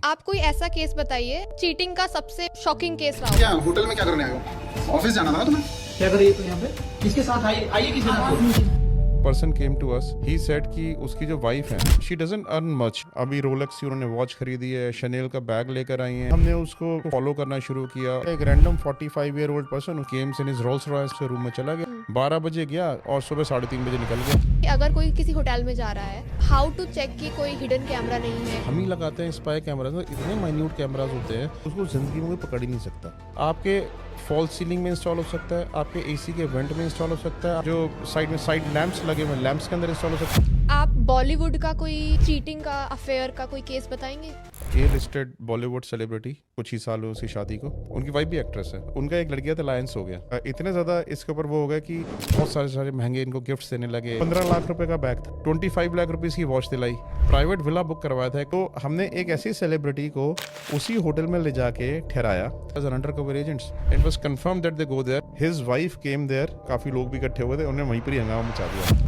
आप कोई ऐसा केस बताइए चीटिंग का सबसे शॉकिंग केस रहा हो। क्या होटल में क्या करने आए हो? ऑफिस जाना था ना तुम्हें? क्या कर रही है तो यहाँ पे? किसके साथ आइए किसके साथ? Person came to us, he said कि उसकी जो वाइफ है शी डजंट अर्न मच। अभी रोलेक्स की उन्होंने वॉच खरीदी है, शनेल का बैग लेकर आई है। हमने उसको फॉलो करना शुरू किया। एक random 45 year old person Kemps in his Rolls Royce से रूम में चला गया। 12 बजे गया और सुबह 3:30 बजे निकल गया। अगर कोई किसी होटल में जा रहा है, हाउ टू चेक कि कोई हिडन कैमरा नहीं है? हम ही लगाते हैं स्पाई कैमराज, इतने माइन्यूट कैमराज होते हैं उसको जिंदगी में कोई पकड़ ही नहीं सकता। आपके फॉल्स सीलिंग में इंस्टॉल हो सकता है, आपके एसी के वेंट में इंस्टॉल हो सकता है, जो साइड में साइड लैंप्स लगे हुए लैंप्स के अंदर इंस्टॉल हो सकता है। आप बॉलीवुड का कोई चीटिंग का अफेयर का कोई केस बताएंगे? ए लिस्टेड बॉलीवुड सेलिब्रिटी, कुछ ही साल हुए उसकी शादी को। उनकी वाइफ भी एक्ट्रेस है। उनका एक लड़की था, अलायंस हो गया। इतने ज्यादा इसके ऊपर वो हो गया कि बहुत सारे महंगे इनको गिफ्ट्स देने लगे। 15 लाख रुपए का बैग था, 25 लाख रुपीज की वॉच दिलाई, प्राइवेट विला बुक करवाया था। तो हमने एक ऐसी सेलिब्रिटी को उसी होटल में ले जाके ठहराया as an undercover agents. It was confirm that they go there, his wife came there. काफी लोग भी इकट्ठे हुए थे, उन्होंने वहीं पर ही हंगामा मचा दिया।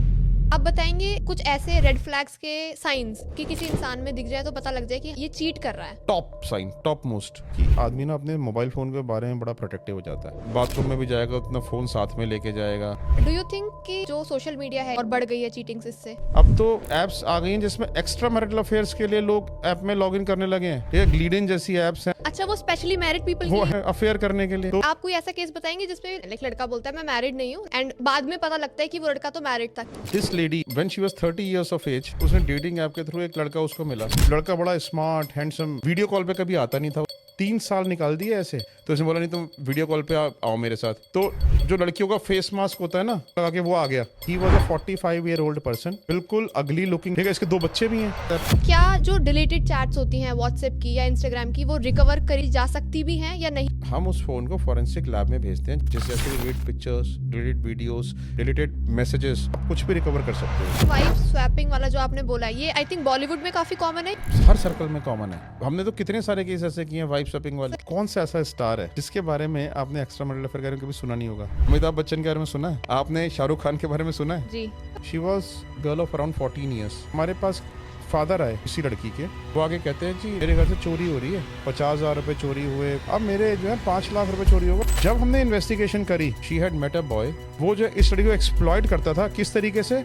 आप बताएंगे कुछ ऐसे रेड फ्लैग्स के साइंस कि किसी इंसान में दिख जाए तो पता लग जाए कि ये चीट कर रहा है। टॉप साइन, टॉप मोस्ट कि आदमी ना अपने मोबाइल फोन के बारे में बड़ा प्रोटेक्टिव हो जाता है। बाथरूम में भी जाएगा अपना फोन साथ में लेके जाएगा। डू यू थिंक कि जो सोशल मीडिया है और बढ़ गई है चीटिंग इससे? अब तो एप्स आ गई हैं जिसमें एक्स्ट्रा मैरिटल अफेयर्स के लिए लोग ऐप में लॉगिन करने लगे हैं। ये ग्लीडिन जैसी एप्स हैं, अच्छा, वो स्पेशली मैरिड पीपल वो की है अफेयर करने के लिए। तो आप कोई ऐसा केस बताएंगे जिसपे एक लड़का बोलता है मैं मैरिड नहीं हूँ एंड बाद में पता लगता है कि वो लड़का तो मैरिड था। This lady when she was 30 years of age, उसने डेटिंग ऐप के थ्रू एक लड़का उसको मिला। लड़का बड़ा स्मार्ट हैंडसम, वीडियो कॉल पे कभी आता नहीं था। 3 साल निकाल दिए ऐसे। तो उसने बोला नहीं तुम वीडियो कॉल पे आओ मेरे साथ। तो जो लड़कियों का फेस मास्क होता है ना, लगा के वो आ गया। He was a 45 year old person, बिल्कुल अगली लुकिंग। ठीक है, इसके 2 बच्चे भी हैं। क्या जो डिलीटेड चैट्स होती हैं व्हाट्सएप की या इंस्टाग्राम की, वो रिकवर करी जा सकती भी हैं या नहीं? हम उस फोन को फॉरेंसिक लैब में भेजते हैं, जिससे deleted pictures, deleted videos, deleted messages, कुछ भी रिकवर कर सकते हो। वाइफ स्वैपिंग वाला जो आपने बोला, ये आई थिंक बॉलीवुड में काफी कॉमन है। हर सर्कल में कॉमन है। हमने तो कितने सारे केस ऐसे किए हैं वाइफ स्वैपिंग वाले। कौन सा ऐसा स्टार है जिसके बारे में आपने एक्स्ट्रा मैरिटल अफेयर के बारे में कभी सुना नहीं होगा? अमिताभ बच्चन के बारे में सुना है? आपने शाहरुख खान के बारे में सुना है? जी। She was girl of around 14 years. हमारे पास फादर आए इसी लड़की के, वो आगे कहते हैं जी मेरे घर से चोरी हो रही है, 50,000 रुपए चोरी हुए, अब मेरे जो है 5 लाख रुपए चोरी होगा। जब हमने इन्वेस्टिगेशन करी, she had met a boy, वो जो इस लड़की को एक्सप्लॉइट करता था। किस तरीके से?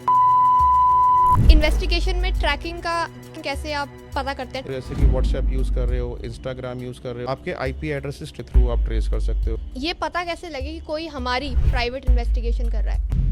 इन्वेस्टिगेशन में ट्रैकिंग का कैसे आप पता करते हैं? जैसे कि व्हाट्सएप यूज कर रहे हो, इंस्टाग्राम यूज कर रहे हो, आपके आईपी एड्रेसेस के थ्रू आप ट्रेस कर सकते हो। ये पता कैसे लगे कि कोई हमारी प्राइवेट इन्वेस्टिगेशन कर रहा है?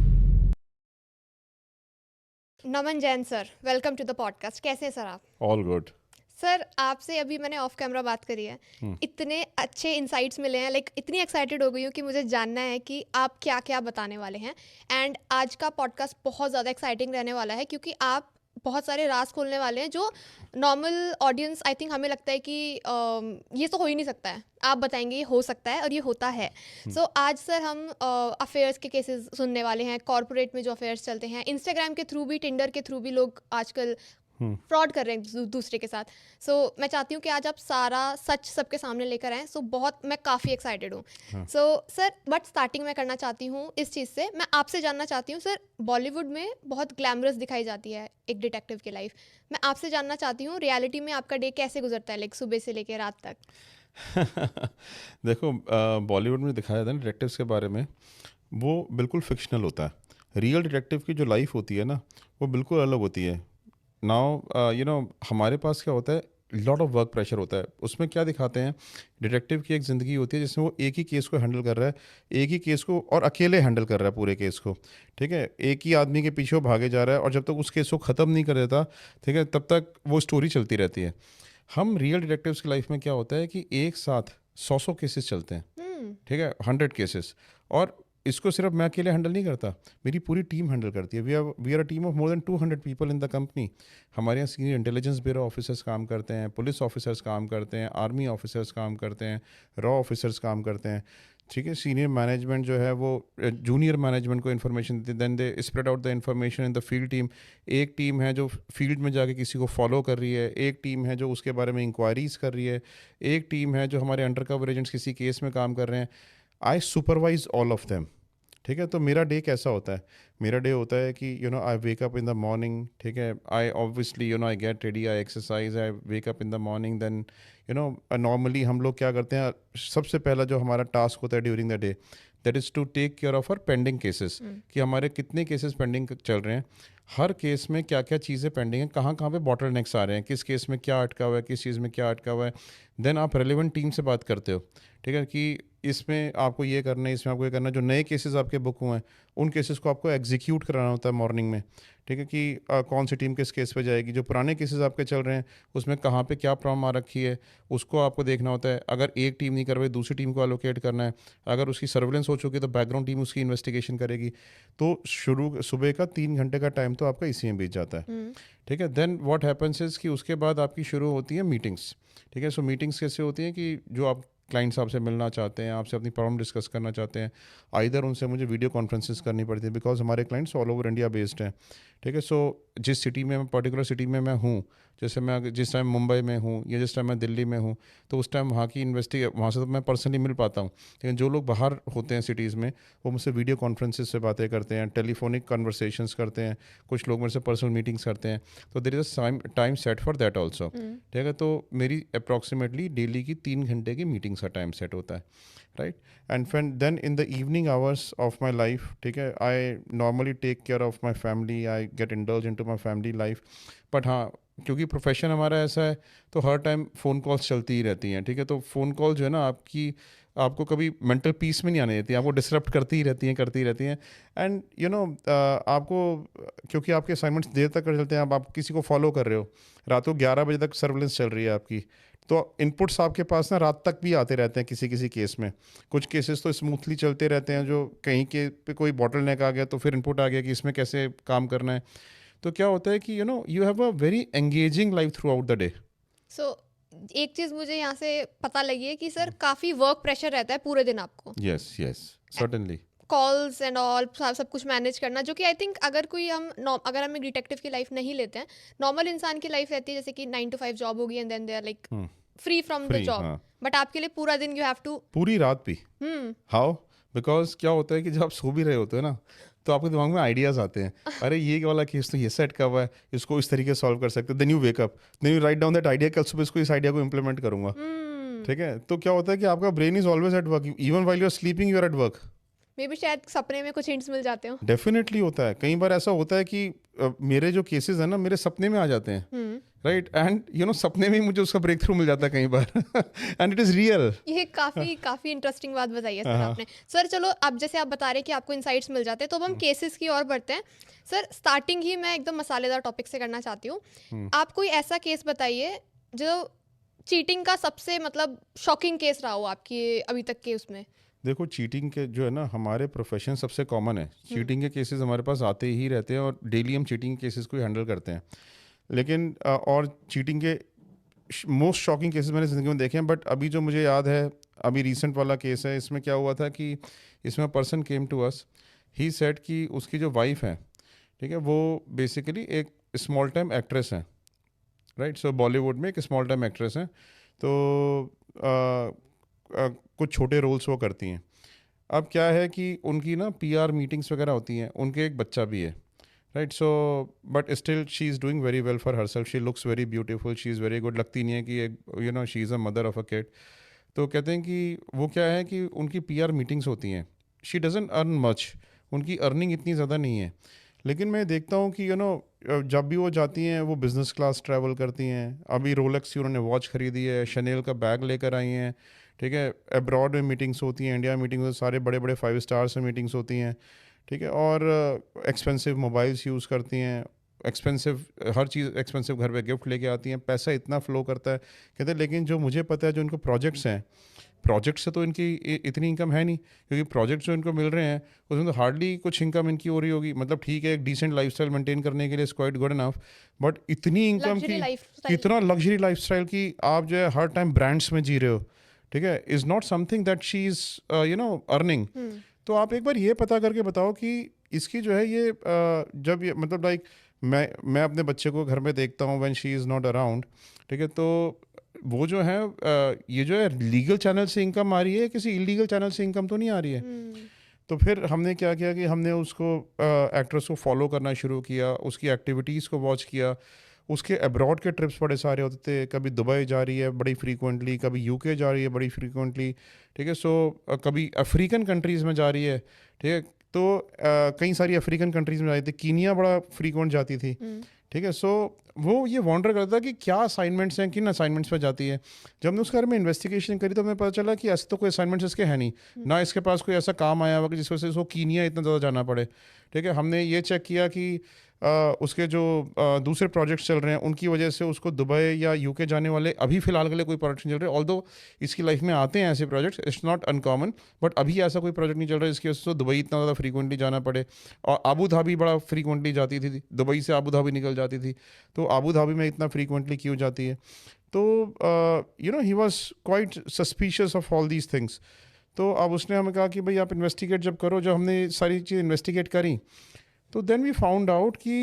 Naman Jain sir, welcome to the podcast. कैसे हैं सर आप? ऑल गुड सर, आपसे अभी मैंने ऑफ कैमरा बात करी है। इतने अच्छे इंसाइट्स मिले हैं, लाइक इतनी एक्साइटेड हो गई हूँ कि मुझे जानना है कि आप क्या क्या बताने वाले हैं। एंड आज का पॉडकास्ट बहुत ज़्यादा एक्साइटिंग रहने वाला है क्योंकि आप बहुत सारे राज खोलने वाले हैं जो नॉर्मल ऑडियंस, आई थिंक हमें लगता है कि ये तो हो ही नहीं सकता है। आप बताएंगे ये हो सकता है और ये होता है। सो आज सर हम अफेयर्स के केसेस सुनने वाले हैं। कॉर्पोरेट में जो अफेयर्स चलते हैं, इंस्टाग्राम के थ्रू भी, टिंडर के थ्रू भी लोग आजकल फ्रॉड कर रहे हैं दूसरे के साथ। सो मैं चाहती हूँ कि आज आप सारा सच सबके सामने लेकर आएँ। सो मैं काफ़ी एक्साइटेड हूँ। सो सर, बट स्टार्टिंग मैं करना चाहती हूँ इस चीज़ से, मैं आपसे जानना चाहती हूँ सर, बॉलीवुड में बहुत ग्लैमरस दिखाई जाती है एक डिटेक्टिव की लाइफ। मैं आपसे जानना चाहती हूँ रियलिटी में आपका डे कैसे गुजरता है, लाइक सुबह से लेकर रात तक? देखो, बॉलीवुड में दिखाया जाता है ना डिटेक्टिव्स के बारे में, वो बिल्कुल फिक्शनल होता है। रियल डिटेक्टिव की जो लाइफ होती है ना, वो बिल्कुल अलग होती है। नाउ यू नो हमारे पास क्या होता है, लॉट ऑफ वर्क प्रेशर होता है। उसमें क्या दिखाते हैं, डिटेक्टिव की एक ज़िंदगी होती है जिसमें वो एक ही केस को हैंडल कर रहा है, एक ही केस को, और अकेले हैंडल कर रहा है पूरे केस को। ठीक है, एक ही आदमी के पीछे वो भागे जा रहा है और जब तक उस केस को ख़त्म नहीं कर देता, ठीक है, तब तक वो स्टोरी चलती रहती है। हम रियल डिटेक्टिव्स की लाइफ में क्या होता है कि एक साथ 100 केसेस चलते हैं। ठीक है, 100 केसेस, और इसको सिर्फ मैं अकेले हैंडल नहीं करता, मेरी पूरी टीम हैंडल करती है। We are a team of more than 200 people in the company. हमारे यहाँ सीनियर इंटेलिजेंस ब्यूरो ऑफिसर्स काम करते हैं, पुलिस ऑफिसर्स काम करते हैं, आर्मी ऑफिसर्स काम करते हैं, रॉ ऑफिसर्स काम करते हैं। ठीक है, सीनियर मैनेजमेंट जो है वो जूनियर मैनेजमेंट को इन्फॉर्मेशन देती है, then they spread out the information in the field team. एक टीम है जो फील्ड में जाके किसी को फॉलो कर रही है, एक टीम है जो उसके बारे में इंक्वायरीज कर रही है, एक टीम है जो हमारे अंडर कवर एजेंट्स किसी केस में काम कर रहे हैं। आई सुपरवाइज ऑल ऑफ देम। ठीक है, तो मेरा डे कैसा होता है? मेरा डे होता है कि I wake up in the morning, ठीक है, I obviously I get ready, I exercise, I wake up in the morning, then normally हम लोग क्या करते हैं, सबसे पहला जो हमारा टास्क होता है during the day, that is to take care of our pending cases, कि हमारे कितने केसेस पेंडिंग चल रहे हैं, हर केस में क्या क्या चीज़ें पेंडिंग हैं, कहाँ कहाँ पे बॉटल नेक्स आ रहे हैं, किस केस में क्या अटका हुआ है, किस चीज़ में क्या अटका हुआ है। देन आप रेलिवेंट टीम से बात करते हो, ठीक है, कि इसमें आपको ये करना है, इसमें आपको ये करना है। जो नए केसेस आपके बुक हुए हैं उन केसेस को आपको एग्जीक्यूट कराना होता है मॉर्निंग में, ठीक है, कि कौन सी टीम किस केस पे जाएगी। जो पुराने केसेस आपके चल रहे हैं उसमें कहाँ पे क्या प्रॉब्लम आ रखी है उसको आपको देखना होता है। अगर एक टीम नहीं कर रही, दूसरी टीम को एलोकेट करना है। अगर उसकी सर्विलेंस हो चुकी है तो बैकग्राउंड टीम उसकी इन्वेस्टिगेशन करेगी। तो सुबह का 3 घंटे का टाइम तो आपका इसी में बीत जाता है, ठीक है। देन व्हाट हैपेंस इज़ कि उसके बाद आपकी शुरू होती है मीटिंग्स, ठीक है। सो मीटिंग्स कैसे होती हैं कि जो आप क्लाइंट्स आपसे मिलना चाहते हैं, आपसे अपनी प्रॉब्लम डिस्कस करना चाहते हैं, आइदर उनसे मुझे वीडियो कॉन्फ्रेंसेस करनी पड़ती है, बिकॉज हमारे clients all over India based हैं, ठीक है। सो जिस सिटी में, पर्टिकुलर सिटी में मैं हूँ, जैसे मैं जिस टाइम मुंबई में हूँ या जिस टाइम मैं दिल्ली में हूँ, तो उस टाइम वहाँ की वहाँ से तो मैं पर्सनली मिल पाता हूँ। लेकिन जो लोग बाहर होते हैं सिटीज़ में, वो मुझसे वीडियो कॉन्फ्रेंसेस से बातें करते हैं, टेलीफोनिक कन्वर्सेशंस करते हैं, कुछ लोग मेरे से पर्सनल मीटिंग्स करते हैं। तो there is a time set for that also, ठीक है। तो मेरी अप्रॉक्सीमेटली डेली की 3 घंटे की मीटिंग्स का टाइम सेट होता है, right. And then in the evening hours of my life, ठीक है, I normally take care of my family, I get indulge in to my family life. But हाँ, क्योंकि प्रोफेशन हमारा ऐसा है तो हर टाइम फ़ोन कॉल्स चलती ही रहती हैं, ठीक है। तो फ़ोन कॉल जो है ना आपको कभी मेंटल पीस में नहीं आने देती हैं, आपको डिसरप्ट करती ही रहती हैं। एंड आपको, क्योंकि आपके असाइनमेंट्स देर तक कर चलते हैं, आप किसी को फॉलो कर रहे हो, रात को 11 बजे तक सर्विलेंस चल रही है आपकी, तो इनपुट्स आपके पास ना रात तक भी आते रहते हैं किसी केस में। कुछ केसेस तो स्मूथली चलते रहते हैं, जो कहीं के पे कोई बॉटल नेक आ गया तो फिर इनपुट आ गया कि इसमें कैसे काम करना है। तो क्या होता है कि you have a very engaging life throughout the day. So एक चीज़ मुझे यहाँ से पता लगी है कि सर काफ़ी वर्क प्रेशर रहता है पूरे दिन आपको, yes certainly, calls and all सब कुछ मैनेज करना, जो कि आई थिंक अगर हम एक डिटेक्टिव की लाइफ नहीं लेते हैं, नॉर्मल इंसान की लाइफ रहती है जैसे कि 9 to 5 जॉब होगी and then they are like free from the job, but आपके लिए पूरा दिन यू हैव टू, पूरी रात भी। हाउ? बिकॉज क्या होता है कि जब आप सो भी रहे होते हो ना, तो आपके दिमाग में आइडियाज़ आते हैं, अरे ये वाला केस तो ये सेट का हुआ है, इसको इस तरीके से सॉल्व कर सकते हैं। Then you wake up, then you write down that idea, कल सुबह इसको इस आइडिया को इम्प्लीमेंट करूंगा, ठीक है। तो क्या होता है कि आपका brain is always at work, even while you are sleeping you are at work. Maybe शायद सपने में कुछ हिंट्स मिल जाते हो। डेफिनेटली होता है, कई बार ऐसा होता है कि मेरे जो केसेस हैं ना, मेरे सपने में आ जाते हैं, राइट। एंड सपने में ही मुझे उसका ब्रेक थ्रू मिल जाता है कई बार, एंड इट इज़ रियल। ये काफी इंटरेस्टिंग बात बताई है सर आपने। सर चलो, अब जैसे आप बता रहे हैं कि आपको इनसाइट्स मिल जाते हैं, तो अब हम केसेस की ओर बढ़ते हैं। सर स्टार्टिंग ही मैं एकदम मसालेदार टॉपिक से करना चाहती हूँ। आप कोई ऐसा केस बताइए जो चीटिंग का सबसे मतलब शॉकिंग केस रहा हो आपकी अभी तक के उसमें। देखो, चीटिंग के जो है ना, हमारे प्रोफेशन सबसे कॉमन है, चीटिंग के केसेस हमारे पास आते ही रहते हैं और डेली हम चीटिंग केसेस को हैंडल करते हैं। लेकिन और चीटिंग के मोस्ट शॉकिंग केसेस मैंने ज़िंदगी में देखे हैं, बट अभी जो मुझे याद है, अभी रिसेंट वाला केस है, इसमें क्या हुआ था कि इसमें person came to us, he said कि उसकी जो वाइफ है, ठीक है, वो बेसिकली एक स्मॉल टाइम एक्ट्रेस है, राइट। सो बॉलीवुड में एक स्मॉल टाइम एक्ट्रेस है, तो कुछ छोटे रोल्स वो करती हैं। अब क्या है कि उनकी ना PR मीटिंग्स वगैरह होती हैं, उनके एक बच्चा भी है, right. So but still she is doing very well for herself, she looks very beautiful, she is very good, लगती नहीं है कि एक she is a mother of a kid. तो कहते हैं कि वो क्या है कि उनकी PR मीटिंग्स होती हैं, शी डजंट अर्न मच, उनकी अर्निंग इतनी ज़्यादा नहीं है। लेकिन मैं देखता हूँ कि जब भी वो जाती हैं वो बिज़नेस क्लास ट्रैवल करती हैं। अभी रोलेक्स की उन्होंने वॉच खरीदी है, शनेल का बैग लेकर आई हैं, ठीक है। अब्रॉड में मीटिंग्स होती हैं, इंडिया में मीटिंग्स, सारे बड़े बड़े 5 स्टार्स में मीटिंग्स होती हैं, ठीक है। और एक्सपेंसिव मोबाइल्स यूज़ करती हैं, एक्सपेंसिव हर चीज़ एक्सपेंसिव, घर पे गिफ्ट लेके आती हैं, पैसा इतना फ्लो करता है। कहते हैं लेकिन जो मुझे पता है, जो इनको प्रोजेक्ट्स हैं, प्रोजेक्ट से तो इनकी इतनी इनकम है नहीं, क्योंकि प्रोजेक्ट जो इनको मिल रहे हैं उसमें तो हार्डली कुछ इनकम इनकी हो रही होगी। मतलब ठीक है, एक डिसेंट लाइफस्टाइल मेंटेन करने के लिए is quite good enough, but इतनी इनकम की, इतना लग्जरी लाइफस्टाइल की आप जो है हर टाइम ब्रांड्स में जी रहे हो, ठीक है, is not something that she is earning. तो आप एक बार ये पता करके बताओ कि इसकी जो है ये जब ये मतलब लाइक मैं अपने बच्चे को घर में देखता हूँ when she is not around, ठीक है, तो वो जो है ये जो है लीगल चैनल से इनकम आ रही है, किसी इलीगल चैनल से इनकम तो नहीं आ रही है। तो फिर हमने क्या किया कि हमने उसको एक्ट्रेस को फॉलो करना शुरू किया, उसकी एक्टिविटीज़ को वॉच किया। उसके अब्रॉड के ट्रिप्स बड़े सारे होते थे, कभी दुबई जा रही है बड़ी फ्रीक्वेंटली, कभी यूके जा रही है बड़ी फ्रीक्वेंटली, ठीक है। सो कभी अफ्रीकन कंट्रीज़ में जा रही है, ठीक है। तो कई सारी अफ्रीकन कंट्रीज़ में जा रही थी, कीनिया बड़ा फ्रीक्वेंट जाती थी, ठीक है। सो वो ये वॉन्डर करता था कि क्या असाइनमेंट्स हैं, किन असाइनमेंट्स पे जाती है। जब हमने उसके बारे में इन्वेस्टिगेशन करी तो हमें पता चला कि ऐसे तो कोई असाइनमेंट्स इसके हैं नहीं, ना इसके पास कोई ऐसा काम आया हुआ कि जिस वजह से उसको कीनिया इतना ज़्यादा जाना पड़े, ठीक है। हमने ये चेक किया कि उसके जो दूसरे प्रोजेक्ट्स चल रहे हैं उनकी वजह से उसको दुबई या यूके जाने वाले अभी फ़िलहाल के लिए कोई प्रोजेक्ट नहीं चल रहे। ऑल्दो इसकी लाइफ में आते हैं ऐसे projects, it's not uncommon, but अभी ऐसा कोई प्रोजेक्ट नहीं चल रहा जिसकी वजह से दुबई इतना ज़्यादा फ्रीक्वेंटली जाना पड़े। और आबू धाबी बड़ा फ्रीक्वेंटली जाती थी, दुबई से आबू धाबी निकल जाती थी, तो आबू धाबी में इतना फ्रीक्वेंटली क्यों जाती है। तो you know he was quite suspicious of all these things. तो अब उसने हमें कहा कि भाई आप इन्वेस्टिगेट जब करो, जब हमने सारी चीज़ इन्वेस्टिगेट करी तो देन वी फाउंड आउट कि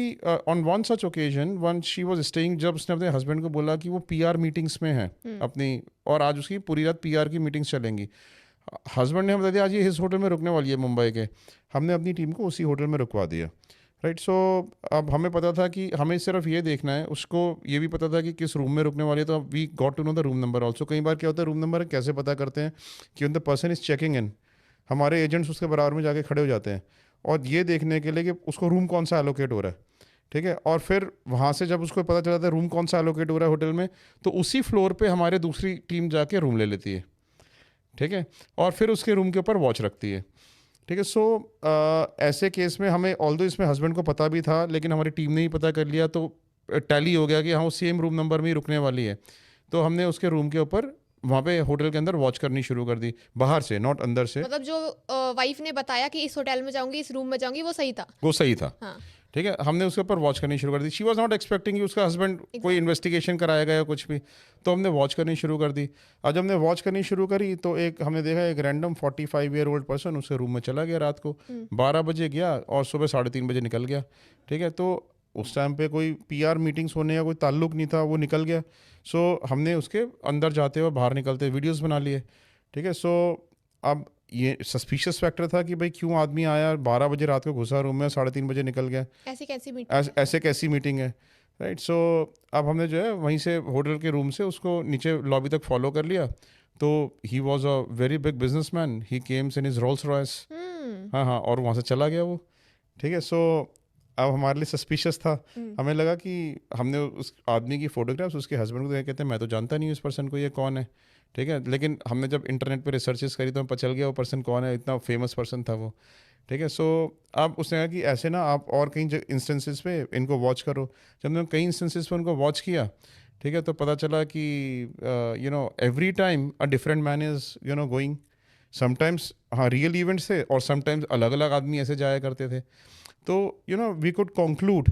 on one such occasion one she was staying, जब उसने अपने हस्बैंड को बोला कि वो पीआर मीटिंग्स में है अपनी, और आज उसकी पूरी रात पीआर की मीटिंग्स चलेंगी। हस्बैंड ने बता दिया आज ये इस होटल में रुकने वाली है मुंबई के, हमने अपनी टीम को उसी होटल में रुकवा दिया, राइट। सो अब हमें पता था कि हमें सिर्फ ये देखना है, उसको ये भी पता था कि किस रूम में रुकने वाली है, तो we got to know the room number also. कई बार क्या होता है रूम नंबर कैसे पता करते हैं कि the person is checking in, हमारे एजेंट्स उसके बराबर में जाके खड़े हो जाते हैं और ये देखने के लिए कि उसको रूम कौन सा एलोकेट हो रहा है, ठीक है। और फिर वहाँ से जब उसको पता चला था रूम कौन सा एलोकेट हो रहा है होटल में, तो उसी फ्लोर पे हमारे दूसरी टीम जाके रूम ले लेती है, ठीक है, और फिर उसके रूम के ऊपर वॉच रखती है, ठीक है। सो ऐसे केस में हमें ऑल्दो इसमें हस्बैंड को पता भी था, लेकिन हमारी टीम ने ही पता कर लिया, तो टैली हो गया कि हाँ वो सेम रूम नंबर में ही रुकने वाली है। तो हमने उसके रूम के ऊपर वहाँ पे होटल के अंदर वॉच करनी शुरू कर दी, बाहर से, नॉट अंदर से। मतलब जो वाइफ ने बताया कि इस होटल में जाऊंगी, इस रूम में जाऊंगी, वो सही था। वो सही था, हाँ। ठीक है। हमने उसके ऊपर वॉच करनी शुरू कर दी। शी वॉज नॉट एक्सपेक्टिंग कि उसका हस्बैंड कोई इन्वेस्टिगेशन कराएगा या कुछ भी, तो हमने वॉच करनी शुरू कर दी। आज हमने वॉच करनी शुरू करी तो एक हमने देखा एक रैंडम 45-year-old पर्सन उसके रूम में चला गया रात को, 12 बजे गया और सुबह 3:30 बजे निकल गया, ठीक है। तो उस टाइम पे कोई पीआर मीटिंग्स होने का कोई ताल्लुक नहीं था, वो निकल गया। सो हमने उसके अंदर जाते हुए बाहर निकलते वीडियोस बना लिए, ठीक है। सो अब ये सस्पिशियस फैक्टर था कि भाई क्यों आदमी आया 12 बजे रात को घुसा रूम में, 3:30 बजे निकल गया, ऐसी कैसी मीटिंग, ऐसे कैसी मीटिंग है, राइट। सो अब हमने जो है वहीं से होटल के रूम से उसको नीचे लॉबी तक फॉलो कर लिया। तो ही was a very big businessman, he Kemps in his Rolls Royce, हाँ हाँ, और वहाँ से चला गया वो, ठीक है। सो अब हमारे लिए सस्पिशियस था, हमें लगा कि हमने उस आदमी की फ़ोटोग्राफ्स उसके हस्बैंड को कहते हैं मैं तो जानता नहीं हूँ इस पर्सन को, ये कौन है, ठीक है। लेकिन हमने जब इंटरनेट पे रिसर्चेस करी तो हमें पता चल गया वो पर्सन कौन है, इतना फेमस पर्सन था वो, ठीक है। सो अब उसने कहा कि ऐसे ना आप और कई इंस्टेंसेस पे इनको वॉच करो। जब हमने कई इंस्टेंसेस पे उनको वॉच किया, ठीक है, तो पता चला कि you know every time a different man is you know going, sometimes हाँ रियल इवेंट्स थे और समटाइम्स अलग अलग आदमी ऐसे जाया करते थे। तो you know we could conclude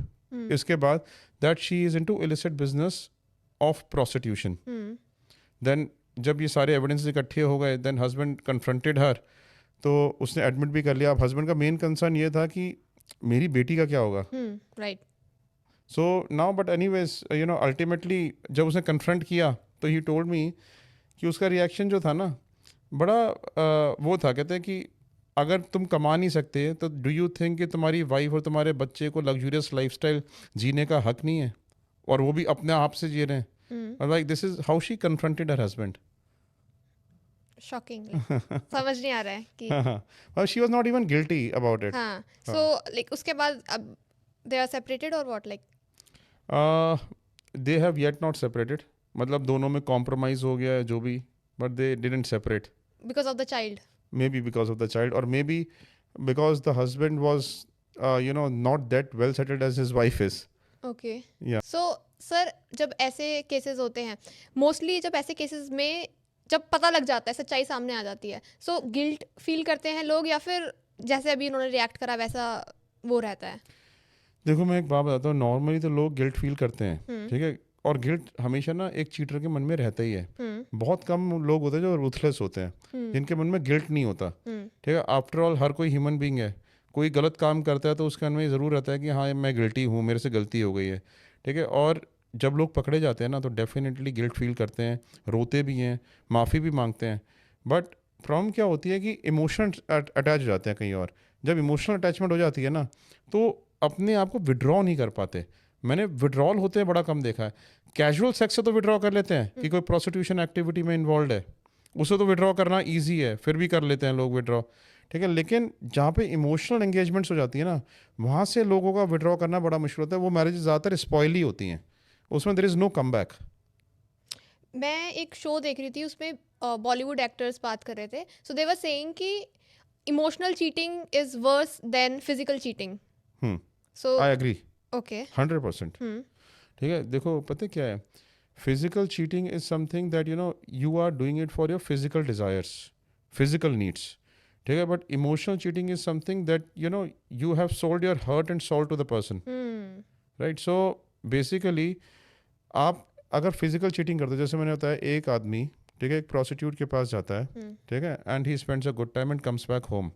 इसके बाद that she is into illicit business of prostitution. Then जब ये सारे एविडेंस इकट्ठे हो गए, देन हस्बैंड कन्फ्रंटेड हर, तो उसने एडमिट भी कर लिया। अब हस्बैंड का मेन कंसर्न ये था कि मेरी बेटी का क्या होगा, right. So now but anyways you know ultimately जब उसने कन्फ्रंट किया तो ही टोल्ड मी कि उसका रिएक्शन जो था ना बड़ा वो था, कहते हैं कि अगर तुम कमा नहीं सकते तो डू यू थिंक कि तुम्हारी वाइफ और तुम्हारे बच्चे को लग्जूरियस लाइफस्टाइल जीने का हक नहीं है, और वो भी अपने आप से जी रहे हैं। और like this is how she confronted her husband. Shocking, समझ नहीं आ रहा है कि हाँ, she was not even guilty about it. हाँ। सो लाइक उसके बाद अब दे आर सेपरेटेड और what, like they have yet not separated, मतलब दोनों में कॉम्प्रोमाइज हो गया है जो भी, but they didn't separate because of the child, maybe because of the child, or maybe because the husband was you know not that well settled as his wife is. Okay. Yeah. So sir जब ऐसे cases होते हैं, mostly जब ऐसे cases में जब पता लग जाता है, सच्चाई सामने आ जाती है, सो गिल्ट फील करते हैं लोग या फिर जैसे अभी उन्होंने रिएक्ट करा वैसा वो रहता है? देखो मैं एक बात बताता हूँ, नॉर्मली तो लोग गिल्ट फील करते हैं, ठीक है, और गिल्ट हमेशा ना एक चीटर के मन में रहता ही है। बहुत कम लोग होते हैं जो रूथलेस होते हैं जिनके मन में गिल्ट नहीं होता, ठीक है। आफ्टर ऑल हर कोई ह्यूमन बीइंग है, कोई गलत काम करता है तो उसके मन में ज़रूर रहता है कि हाँ मैं गिल्टी हूँ, मेरे से गलती हो गई है, ठीक है। और जब लोग पकड़े जाते हैं ना तो डेफिनेटली गिल्ट फील करते हैं, रोते भी हैं, माफ़ी भी मांगते हैं, बट प्रॉब्लम क्या होती है कि इमोशन अटैच हो जाते हैं कहीं और। जब इमोशनल अटैचमेंट हो जाती है ना, तो अपने आप को विड्रॉ नहीं कर पाते। मैंने विड्रॉल होते हैं बड़ा कम देखा है। कैजुअल सेक्स से तो विड्रॉ कर लेते हैं कि कोई प्रोस्टिट्यूशन एक्टिविटी में इन्वॉल्व है, उसे तो विड्रॉ करना ईजी है, फिर भी कर लेते हैं लोग विड्रॉ, ठीक है। लेकिन जहाँ पे इमोशनल एंगेजमेंट्स हो जाती है ना, वहाँ से लोगों का विड्रॉ करना बड़ा मुश्किल होता है। वो मैरिज ज़्यादातर स्पॉइल ही होती हैं, उसमें there is no come back. मैं एक शो देख रही थी, उसमें बॉलीवुड एक्टर्स बात कर रहे थे, सो दे वर सेइंग कि emotional cheating is worse than physical cheating. So I agree okay 100%। ठीक है, देखो पता है क्या है, physical cheating is something that you are doing it for your physical desires, physical needs, ठीक है। But emotional cheating is something that you have sold your heart and soul to the person, right. So basically आप अगर physical cheating करते हो, जैसे मैंने बताया, एक आदमी, ठीक है, एक प्रोस्टिट्यूट के पास जाता है, ठीक है, and he spends a good time and comes back home,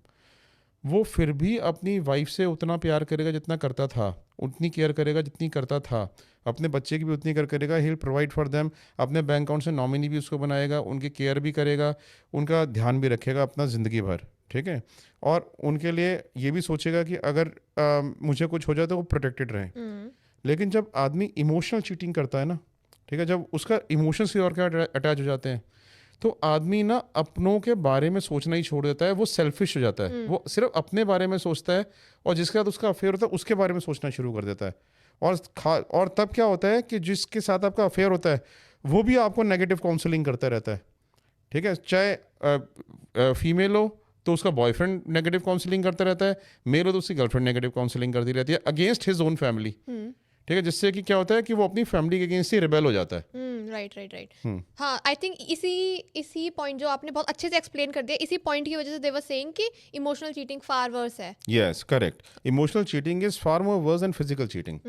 वो फिर भी अपनी वाइफ से उतना प्यार करेगा जितना करता था, उतनी केयर करेगा जितनी करता था, अपने बच्चे की भी उतनी केयर करेगा, he will provide for them, अपने बैंक अकाउंट से नॉमिनी भी उसको बनाएगा, उनकी केयर भी करेगा, उनका ध्यान भी रखेगा अपना ज़िंदगी भर, ठीक है। और उनके लिए ये भी सोचेगा कि अगर मुझे कुछ हो जाए तो वो प्रोटेक्टेड रहें। लेकिन जब आदमी इमोशनल चीटिंग करता है ना, ठीक है, जब उसका इमोशंस और क्या अटैच हो जाते हैं, तो आदमी ना अपनों के बारे में सोचना ही छोड़ देता है, वो सेल्फिश हो जाता है, वो सिर्फ अपने बारे में सोचता है, और जिसके साथ उसका अफेयर होता है उसके बारे में सोचना शुरू कर देता है। और तब क्या होता है कि जिसके साथ आपका अफेयर होता है वो भी आपको नेगेटिव काउंसलिंग करता रहता है, ठीक है। चाहे फीमेल हो तो उसका बॉयफ्रेंड नेगेटिव काउंसलिंग करता रहता है, मेल हो तो उसकी गर्लफ्रेंड नेगेटिव काउंसलिंग करती रहती है अगेंस्ट हिज ओन फैमिली, ठीक है, जिससे कि क्या होता है कि वो अपनी फैमिली के अगेंस्ट ही रिबेल हो जाता है। राइट। हाँ, आई थिंक इसी पॉइंट जो आपने बहुत अच्छे से एक्सप्लेन कर दिया, इसी पॉइंट की वजह से दे वर सेइंग कि इमोशनल चीटिंग फार वर्स है। Yes correct, emotional cheating is far more verse than physical cheating.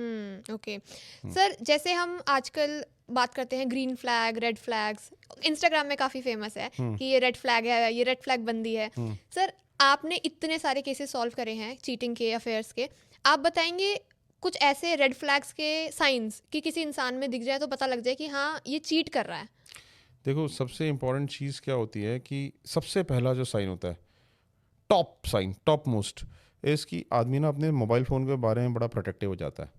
Okay sir, जैसे हम आजकल बात करते हैं green flag, red flags, Instagram में काफ़ी फेमस है कि ये रेड फ्लैग है, ये रेड फ्लैग बंदी है। सर, आपने इतने सारे केसेस सॉल्व करे हैं चीटिंग के, अफेयर्स के, आप बताएंगे कुछ ऐसे रेड फ्लैग्स के साइंस कि किसी इंसान में दिख जाए तो पता लग जाए कि हाँ ये चीट कर रहा है? देखो, सबसे इम्पॉर्टेंट चीज़ क्या होती है कि सबसे पहला जो साइन होता है, टॉप साइन, टॉप मोस्ट, इसकी आदमी ना अपने मोबाइल फ़ोन के बारे में बड़ा प्रोटेक्टिव हो जाता है,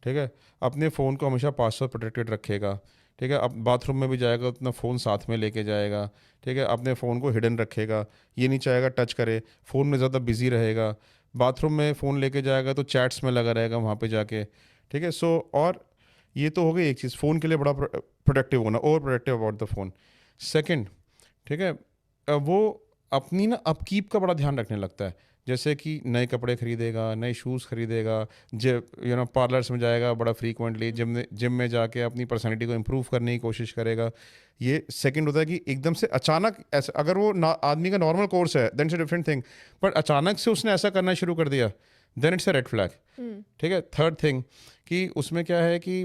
ठीक है। अपने फ़ोन को हमेशा पासवर्ड प्रोटेक्टेड रखेगा, ठीक है। अब बाथरूम में भी जाएगा तो अपना फ़ोन साथ में लेके जाएगा, ठीक है। अपने फ़ोन को हिडन रखेगा, ये नहीं चाहेगा टच करे, फ़ोन में ज़्यादा बिजी रहेगा, बाथरूम में फ़ोन लेके जाएगा तो चैट्स में लगा रहेगा वहाँ पे जाके, ठीक है। सो और ये तो हो गई एक चीज़, फ़ोन के लिए बड़ा प्रोटेक्टिव होना, over protective about the phone. Second, ठीक है, वो अपनी ना अपकीप का बड़ा ध्यान रखने लगता है, जैसे कि नए कपड़े खरीदेगा, नए शूज़ खरीदेगा, पार्लर्स में जाएगा बड़ा फ्रीक्वेंटली, जिम में जाके अपनी पर्सनैलिटी को इम्प्रूव करने की कोशिश करेगा। ये सेकंड होता है कि एकदम से अचानक ऐसा, अगर वो आदमी का नॉर्मल कोर्स है then it's a different thing, but अचानक से उसने ऐसा करना शुरू कर दिया, then it's a red flag, ठीक है। थर्ड थिंग कि उसमें क्या है कि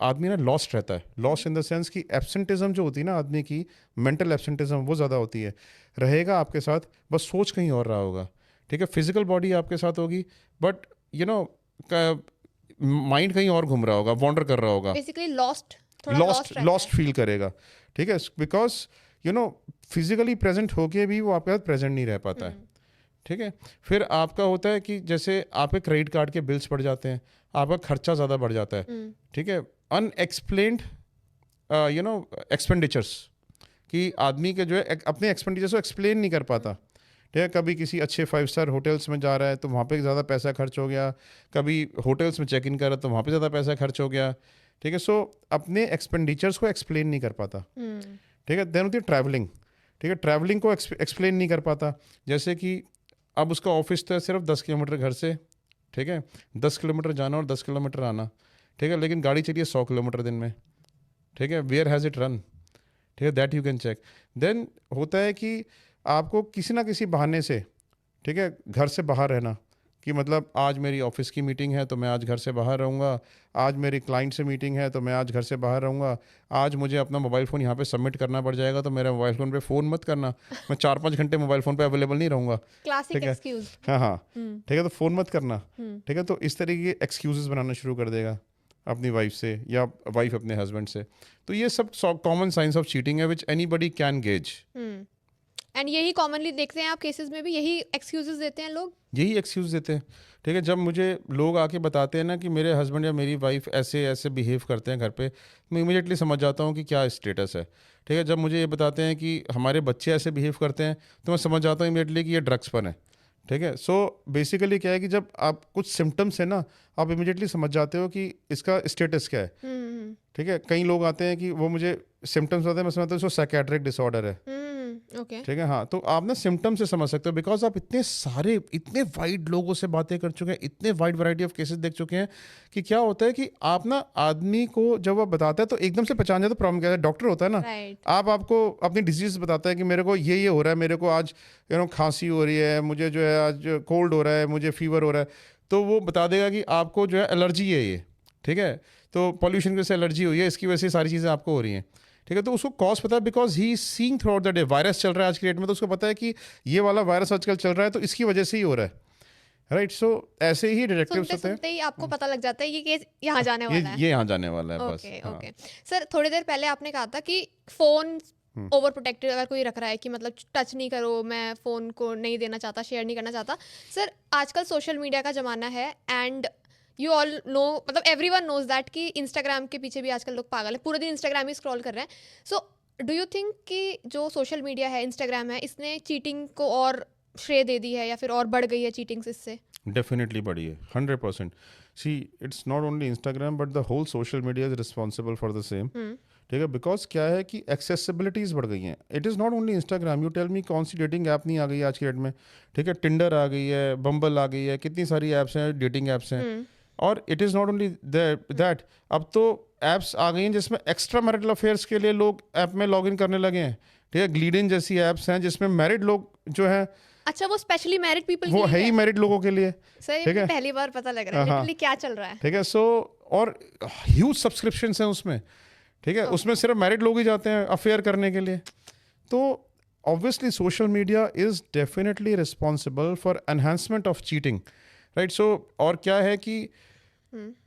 आदमी ना लॉस्ट रहता है, लॉस्ट इन द सेंस कि एब्सेंटिज्म जो होती है ना आदमी की, मेंटल एब्सेंटिज्म वो ज़्यादा होती है, रहेगा आपके साथ बस सोच कहीं और रहा होगा, ठीक है। फिजिकल बॉडी आपके साथ होगी बट माइंड कहीं और घूम रहा होगा, वॉन्डर कर रहा होगा, बेसिकली लॉस्ट फील करेगा, ठीक है। बिकॉज फिजिकली प्रेजेंट होके भी वो आपके साथ प्रेजेंट नहीं रह पाता है, ठीक है। फिर आपका होता है कि जैसे आपके क्रेडिट कार्ड के बिल्स बढ़ जाते हैं, आपका खर्चा ज़्यादा बढ़ जाता है, ठीक है। अनएक्सप्लेन्ड एक्सपेंडिचर्स, कि आदमी के जो है अपने एक्सपेंडिचर्स को एक्सप्लेन नहीं कर पाता, ठीक है। कभी किसी अच्छे 5 स्टार होटल्स में जा रहा है तो वहाँ पे ज़्यादा पैसा खर्च हो गया, कभी होटल्स में चेक इन कर रहा है तो वहाँ पे ज़्यादा पैसा खर्च हो गया, ठीक है। सो अपने एक्सपेंडिचर्स को एक्सप्लेन नहीं कर पाता, ठीक है। देन होती है ट्रैवलिंग, ठीक है, ट्रैवलिंग को एक्सप्लेन नहीं कर पाता, जैसे कि अब उसका ऑफिस तो है सिर्फ 10 किलोमीटर घर से, ठीक है, 10 किलोमीटर जाना और 10 किलोमीटर आना, ठीक है, लेकिन गाड़ी चलिए 100 किलोमीटर दिन में, ठीक है। वेयर हैज़ इट रन, ठीक है, that you can check. Then होता है कि आपको किसी ना किसी बहाने से, ठीक है, घर से बाहर रहना, कि मतलब आज मेरी ऑफिस की मीटिंग है तो मैं आज घर से बाहर रहूँगा, आज मेरी क्लाइंट से मीटिंग है तो मैं आज घर से बाहर रहूँगा, आज मुझे अपना मोबाइल फ़ोन यहाँ पे सबमिट करना पड़ जाएगा तो मेरे मोबाइल फ़ोन पे फ़ोन मत करना, मैं 4-5 घंटे मोबाइल फ़ोन पे अवेलेबल नहीं रहूँगा, क्लासिक ठीक है। एक्सक्यूज। हाँ, ठीक है, तो फ़ोन मत करना, ठीक है। तो इस तरीके के एक्सक्यूज़ेस बनाना शुरू कर देगा अपनी वाइफ से या वाइफ अपने हस्बैंड से। तो ये सब कॉमन साइंस ऑफ चीटिंग है विच एनीबडी कैन गेज। एंड यही कॉमनली देखते हैं आप केसेस में भी, यही एक्सक्यूजेस देते हैं लोग। यही एक्सक्यूज़ देते हैं। ठीक है, जब मुझे लोग आके बताते हैं ना कि मेरे हस्बैंड या मेरी वाइफ ऐसे ऐसे बिहेव करते हैं घर पे, मैं इमीडिएटली समझ जाता हूँ कि क्या स्टेटस है। ठीक है, जब मुझे ये बताते हैं कि हमारे बच्चे ऐसे बिहेव करते हैं, तो मैं समझ जाता हूँ इमीडिएटली कि ये ड्रग्स पर है। ठीक है, सो बेसिकली क्या है कि जब आप कुछ सिम्टम्स है ना, आप इमीडिएटली समझ जाते हो कि इसका स्टेटस क्या है। ठीक है, कई लोग आते हैं कि वो मुझे सिम्टम्स बताते हैं, मैं समझता हूँ उसको साइकेट्रिक डिसऑर्डर है। ओके। ठीक है, हाँ, तो आप ना सिम्टम से समझ सकते हो, बिकॉज आप इतने वाइड लोगों से बातें कर चुके हैं, इतने वाइड वैरायटी ऑफ केसेस देख चुके हैं कि क्या होता है कि आप ना आदमी को जब वो बताता है तो एकदम से पहचान जाता है प्रॉब्लम क्या है। डॉक्टर होता है ना, राइट। आपको अपनी डिजीज बताता है कि मेरे को ये हो रहा है, मेरे को आज खांसी हो रही है, मुझे जो है आज कोल्ड हो रहा है, मुझे फीवर हो रहा है, तो वो बता देगा कि आपको जो है एलर्जी है ये। ठीक है, तो पॉल्यूशन की वजह से एलर्जी हुई है, इसकी वजह से सारी चीज़ें आपको हो रही हैं। ठीक है, तो उसको कॉज पता है, because he seeing through out the day. Virus चल रहा है आज की डेट में, तो उसको पता है कि ये वाला वायरस आजकल चल रहा है, तो इसकी वजह से ही हो रहा है। राइट, सो ऐसे ही डिटेक्टिव्स सुनते होते हैं। सुनते ही आपको पता लग जाता है ये केस यहाँ जाने वाला है। ये यहाँ जाने वाला है बस। ओके हाँ। ओके सर, थोड़ी देर पहले आपने कहा था कि फोन ओवर प्रोटेक्टेड अगर कोई रख रहा है कि मतलब टच नहीं करो, मैं फ़ोन को नहीं देना चाहता, शेयर नहीं करना चाहता। सर आजकल सोशल मीडिया का ज़माना है एंड यू ऑल नो, मतलब एवरीवन नोज दैट कि इंस्टाग्राम के पीछे भी आजकल लोग पागल हैं, पूरे दिन इंस्टाग्राम ही स्क्रॉल कर रहे हैं। सो डू यू थिंक कि जो सोशल मीडिया है, इंस्टाग्राम है, इसने चीटिंग को और श्रेय दे दी है या फिर और बढ़ गई है चीटिंग्स इससे? डेफिनेटली बढ़ी है 100%। See, it's not only Instagram but the whole social media is responsible for the same. ठीक है, बिकॉज क्या है कि एक्सेसिबिलिटीज़ बढ़ गई हैं। It is not only Instagram, you tell me कौन सी डेटिंग ऐप नहीं आ गई आज की डेट में। ठीक है, टिंडर आ गई है, बम्बल आ गई है, कितनी सारी ऐप्स हैं, डेटिंग ऐप्स हैं। और it is not only that, अब तो ऐप्स आ गई हैं जिसमें एक्स्ट्रा मैरिटल अफेयर्स के लिए लोग ऐप में लॉग इन करने लगे हैं। ठीक है, ग्लीड इन जैसी ऐप्स हैं जिसमें मैरिड लोग जो हैं, अच्छा वो स्पेशली मैरिड पीपल वो है ही मैरिड लोगों के लिए। सर ये ठीक है, मुझे पहली बार पता लग रहा है हाँ। लिटरली क्या चल रहा है। ठीक है, सो और ह्यूज सब्सक्रिप्शंस हैं उसमें। ठीक है, उसमें सिर्फ मैरिड लोग ही जाते हैं अफेयर करने के लिए। तो obviously social media is definitely responsible for enhancement of cheating. Right, so और क्या है कि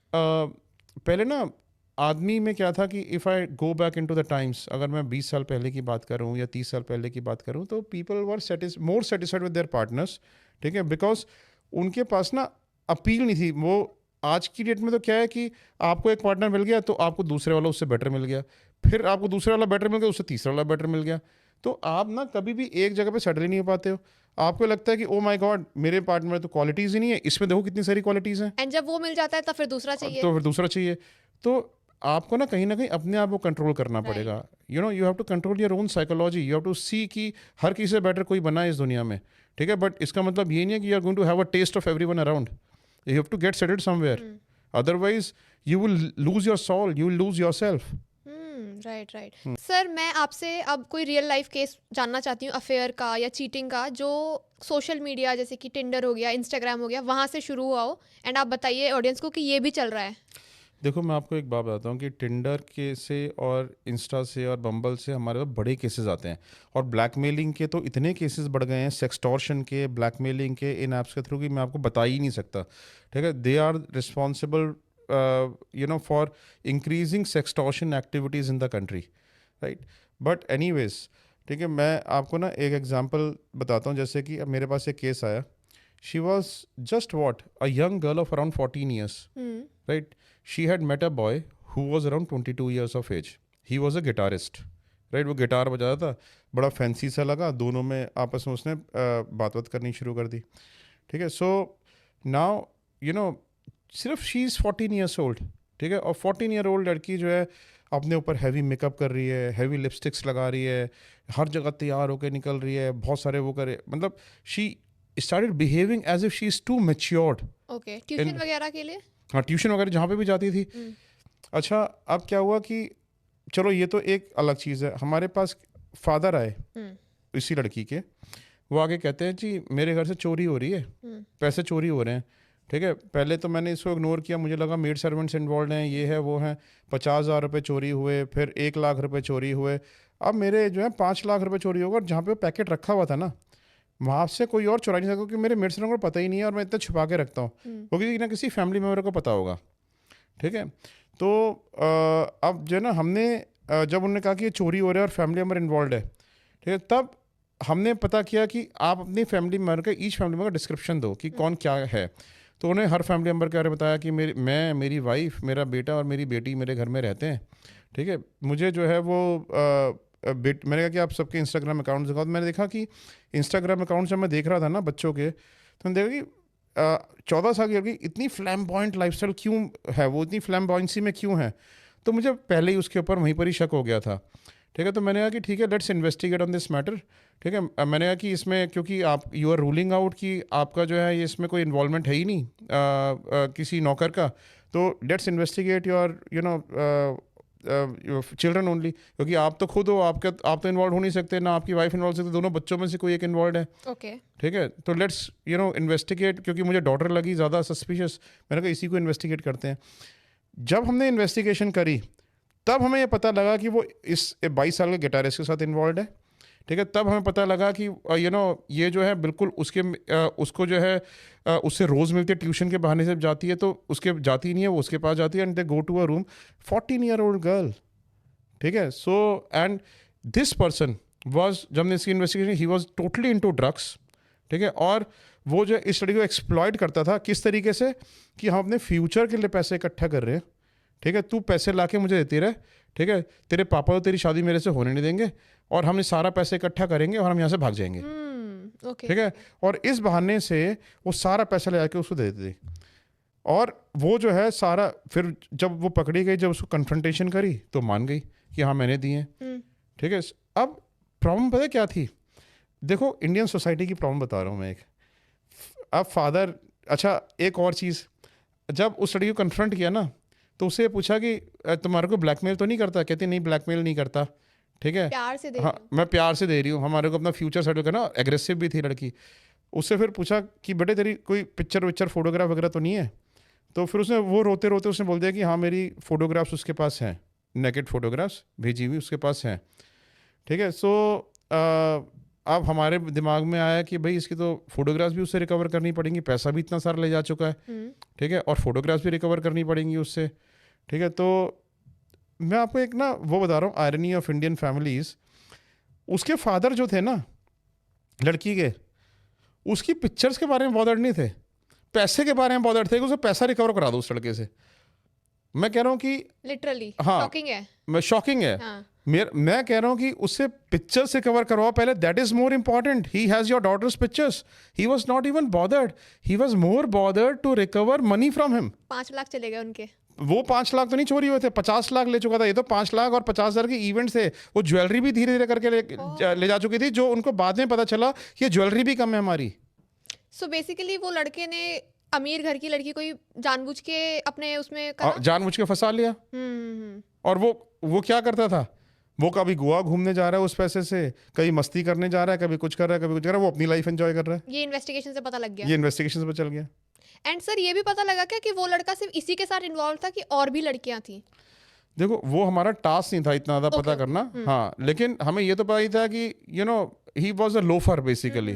पहले ना आदमी में क्या था कि if I go back in to the times, अगर मैं 20 साल पहले की बात करूँ या 30 साल पहले की बात करूँ, तो people were more satisfied with their partners. ठीक है, बिकॉज उनके पास ना अपील नहीं थी। वो आज की डेट में तो क्या है कि आपको एक पार्टनर मिल गया तो आपको दूसरे वाला उससे बेटर मिल गया, फिर आपको दूसरे वाला बेटर मिल गया, उससे तीसरा वाला बेटर मिल गया। तो आप ना कभी भी एक जगह पे सेटल ही नहीं हो पाते हो। आपको लगता है कि ओ माय गॉड, मेरे पार्टनर में तो क्वालिटीज़ ही नहीं है, इसमें देखो कितनी सारी क्वालिटीज़ हैं, एंड जब वो मिल जाता है तो फिर दूसरा चाहिए। तो फिर दूसरा चाहिए। तो आपको ना कहीं अपने आप को कंट्रोल करना पड़ेगा। You know, you have to control your own psychology. You have to see कि हर किसी से बेटर कोई बना है इस दुनिया में। ठीक है, बट इसका मतलब ये नहीं है कि you are going to have a test of everyone around. You have to get settled somewhere, otherwise you will lose your soul, you will lose yourself. Right right sir, मैं आपसे अब कोई रियल लाइफ केस जानना चाहती हूँ affair का या cheating का, जो सोशल मीडिया जैसे कि टिंडर हो गया, इंस्टाग्राम हो गया, वहाँ से शुरू हुआ हो, एंड आप बताइए ऑडियंस को कि ये भी चल रहा है। देखो, मैं आपको एक बात बताता हूँ कि टिंडर के से और इंस्टा से और बम्बल से हमारे पास बड़े केसेस आते हैं, और ब्लैकमेलिंग के तो इतने केसेस बढ़ गए हैं, सेक्सटॉर्शन के, ब्लैकमेलिंग के, इन ऐप्स के थ्रू कि मैं आपको बता ही नहीं सकता। ठीक है, they are responsible for increasing sextortion activities in the country. Right, but anyways, ठीक है, मैं आपको ना एक एग्जांपल बताता हूँ। जैसे कि अब मेरे पास एक केस आया, she was just what a young girl of around 14 years. Right, she had met a boy who was around 22 years of age. He was a guitarist. Right, वो गिटार बजाता था, बड़ा फैंसी सा लगा, दोनों में आपस में उसने बात करनी शुरू कर दी। ठीक है, सो नाउ यू नो, सिर्फ शी इज़ 14 years old। ठीक है, और 14 year old लड़की जो है अपने ऊपर हैवी मेकअप कर रही है, हैवी लिपस्टिक्स लगा रही है, हर जगह तैयार होकर निकल रही है, बहुत सारे वो करे, मतलब she started behaving as if she is too matured। Okay, tuition वगैरह के लिए? हाँ, ट्यूशन वगैरह जहाँ पे भी जाती थी। अच्छा, अब क्या हुआ कि चलो ये तो एक अलग चीज़ है। हमारे पास फादर आए इसी लड़की के, वो आगे कहते हैं जी मेरे घर से चोरी हो रही है, पैसे चोरी हो रहे हैं। ठीक है, पहले तो मैंने इसको इग्नोर किया, मुझे लगा मेड सर्वेंट्स इन्वॉल्व हैं, ये है वो हैं। 50,000 रुपये चोरी हुए, फिर 1 लाख रुपये चोरी हुए, अब मेरे जो है 5 लाख रुपये चोरी होगा। और जहाँ पे पैकेट रखा हुआ था ना, वहाँ से कोई और चुरा नहीं सका, क्योंकि मेरे मेड सर्वेंट को पता ही नहीं है, और मैं इतना छुपा के रखता हूँ, वो किसी ना किसी फैमिली मेम्बर को पता होगा। ठीक है, तो अब जो है ना, हमने जब उन्होंने कहा कि ये चोरी हो रहा है और फैमिली मेम्बर इन्वॉल्व है, ठीक है, तब हमने पता किया कि आप अपनी फैमिली मेम्बर का ईच फैमिली मेम्बर का डिस्क्रिप्शन दो कि कौन क्या है। तो उन्हें हर फैमिली मेम्बर के बारे में बताया कि मेरी वाइफ, मेरा बेटा और मेरी बेटी मेरे घर में रहते हैं, ठीक है। मुझे जो है वो मैंने कहा कि आप सबके इंस्टाग्राम अकाउंट दिखाओ। तो मैंने देखा कि इंस्टाग्राम अकाउंट जब मैं देख रहा था ना बच्चों के, तो मैंने देखा कि 14 साल की लड़की इतनी फ्लैम्बॉयंट लाइफस्टाइल क्यों है, वो इतनी फ्लैम्बॉयंसी में क्यों है। तो मुझे पहले ही उसके ऊपर वहीं पर ही शक हो गया था, ठीक है। तो मैंने कहा कि ठीक है, let's investigate on this matter, ठीक है। मैंने कहा कि इसमें क्योंकि आप यू आर रूलिंग आउट कि आपका जो है ये इसमें कोई इन्वॉल्वमेंट है ही नहीं किसी नौकर का, तो let's investigate your children only, क्योंकि आप तो खुद हो, आप तो इन्वॉल्व हो नहीं सकते, ना आपकी वाइफ इन्वॉल्व सकते, दोनों बच्चों में से कोई एक इन्वॉल्व है, ओके ठीक है। तो लेट्स इन्वेस्टिगेट, क्योंकि मुझे डॉटर लगी ज़्यादा सस्पिशियस, मैंने कहा इसी को इन्वेस्टिगेट करते हैं। जब हमने इन्वेस्टिगेशन करी तब हमें ये पता लगा कि वो इस 22 साल के गिटारिस्ट के साथ इन्वॉल्व है, ठीक है। तब हमें पता लगा कि ये जो है बिल्कुल उसको जो है उससे रोज़ मिलती है, ट्यूशन के बहाने से जाती है, तो उसके जाती नहीं है, वो उसके पास जाती है, and they go to a room, 14-year-old girl, ठीक है। So and this person was, जब हमने इसकी investigation, he was totally into drugs, ठीक है। और वो जो इस लड़की को एक्सप्लॉइट करता था, किस तरीके से कि हम अपने फ्यूचर के लिए पैसे इकट्ठा कर रहे हैं, ठीक है, तू पैसे ला के मुझे देती रहे, ठीक है, तेरे पापा तो तेरी शादी मेरे से होने नहीं देंगे, और हम सारा पैसे इकट्ठा करेंगे और हम यहाँ से भाग जाएंगे, ठीक है। और इस बहाने से वो सारा पैसा ले जाके उसको दे देती, और वो जो है सारा, फिर जब वो पकड़ी गई, जब उसको कन्फ्रंटेशन करी तो मान गई कि हाँ मैंने दिए हैं, ठीक है। अब प्रॉब्लम पता है क्या थी, देखो इंडियन सोसाइटी की प्रॉब्लम बता रहा हूँ मैं एक। अब फादर, अच्छा एक और चीज़, जब उस लड़की को कन्फ्रंट किया ना, तो उससे पूछा कि तुम्हारे को ब्लैकमेल तो नहीं करता, कहती नहीं ब्लैकमेल नहीं करता, ठीक है, प्यार से दे हाँ मैं प्यार से दे रही हूँ, हमारे को अपना फ्यूचर सेटल करना। एग्रेसिव भी थी लड़की। उससे फिर पूछा कि बेटे तेरी कोई पिक्चर फोटोग्राफ वगैरह तो नहीं है, तो फिर उसने वो रोते रोते उसने बोल दिया कि हाँ मेरी फ़ोटोग्राफ्स उसके पास हैं, नेकेड फ़ोटोग्राफ्स भेजी हुई उसके पास हैं, ठीक है। सो अब हमारे दिमाग में आया कि भाई इसकी तो फ़ोटोग्राफ्स भी उससे रिकवर करनी पड़ेंगी, पैसा भी इतना सारा ले जा चुका है, ठीक है, और फ़ोटोग्राफ्स भी रिकवर करनी पड़ेंगी उससे, ठीक है। तो मैं आपको एक ना वो बता रहा हूँ, आयरनी ऑफ इंडियन फैमिलीज़। उसके फादर जो थे ना लड़की के, उसकी पिक्चर्स के बारे में बॉदर्ड नहीं थे, पैसे के बारे में बॉदर्ड थे कि उसे पैसा रिकवर करा दो उस लड़के से। मैं कह रहा हूँ कि लिटरली हाँ, शॉकिंग है। शॉकिंग है। हाँ। मैं कह रहा हूँ कि उससे पिक्चर से कवर करवाओ पहले, that is more important. He has your daughter's pictures, he was not even bothered, he was more bothered to recover money from him. 5 lakh चले गए उनके। वो 5 लाख तो नहीं चोरी हुए थे, 50 लाख ले चुका था, ये तो 5 लाख और 50,000 के इवेंट थे। वो ज्वेलरी भी धीरे धीरे करके ले जा चुकी थी, जो उनको बाद में पता चला कि ये ज्वेलरी भी कम है हमारी। सो बेसिकली वो लड़के ने अमीर घर की लड़की को ही जानबूझ के अपने उसमें करा। जानबूझ के फंसा लिया। और वो क्या करता था, वो कभी गोवा घूमने जा रहा है उस पैसे से, कहीं मस्ती करने जा रहा है, कभी कुछ कर रहा है, कभी कुछ कर रहा है, वो अपनी लाइफ एंजॉय कर रहा है। ये इन्वेस्टिगेशन से पता लग गया। ये इन्वेस्टिगेशन से पता चल गया। एंड सर ये भी पता लगा क्या कि वो लड़का सिर्फ इसी के साथ इन्वॉल्व था कि और भी लड़कियां थी? देखो वो हमारा टास्क नहीं था इतना ज़्यादा पता करना, हाँ, लेकिन हमें ये तो पता ही था कि he was a loafer basically,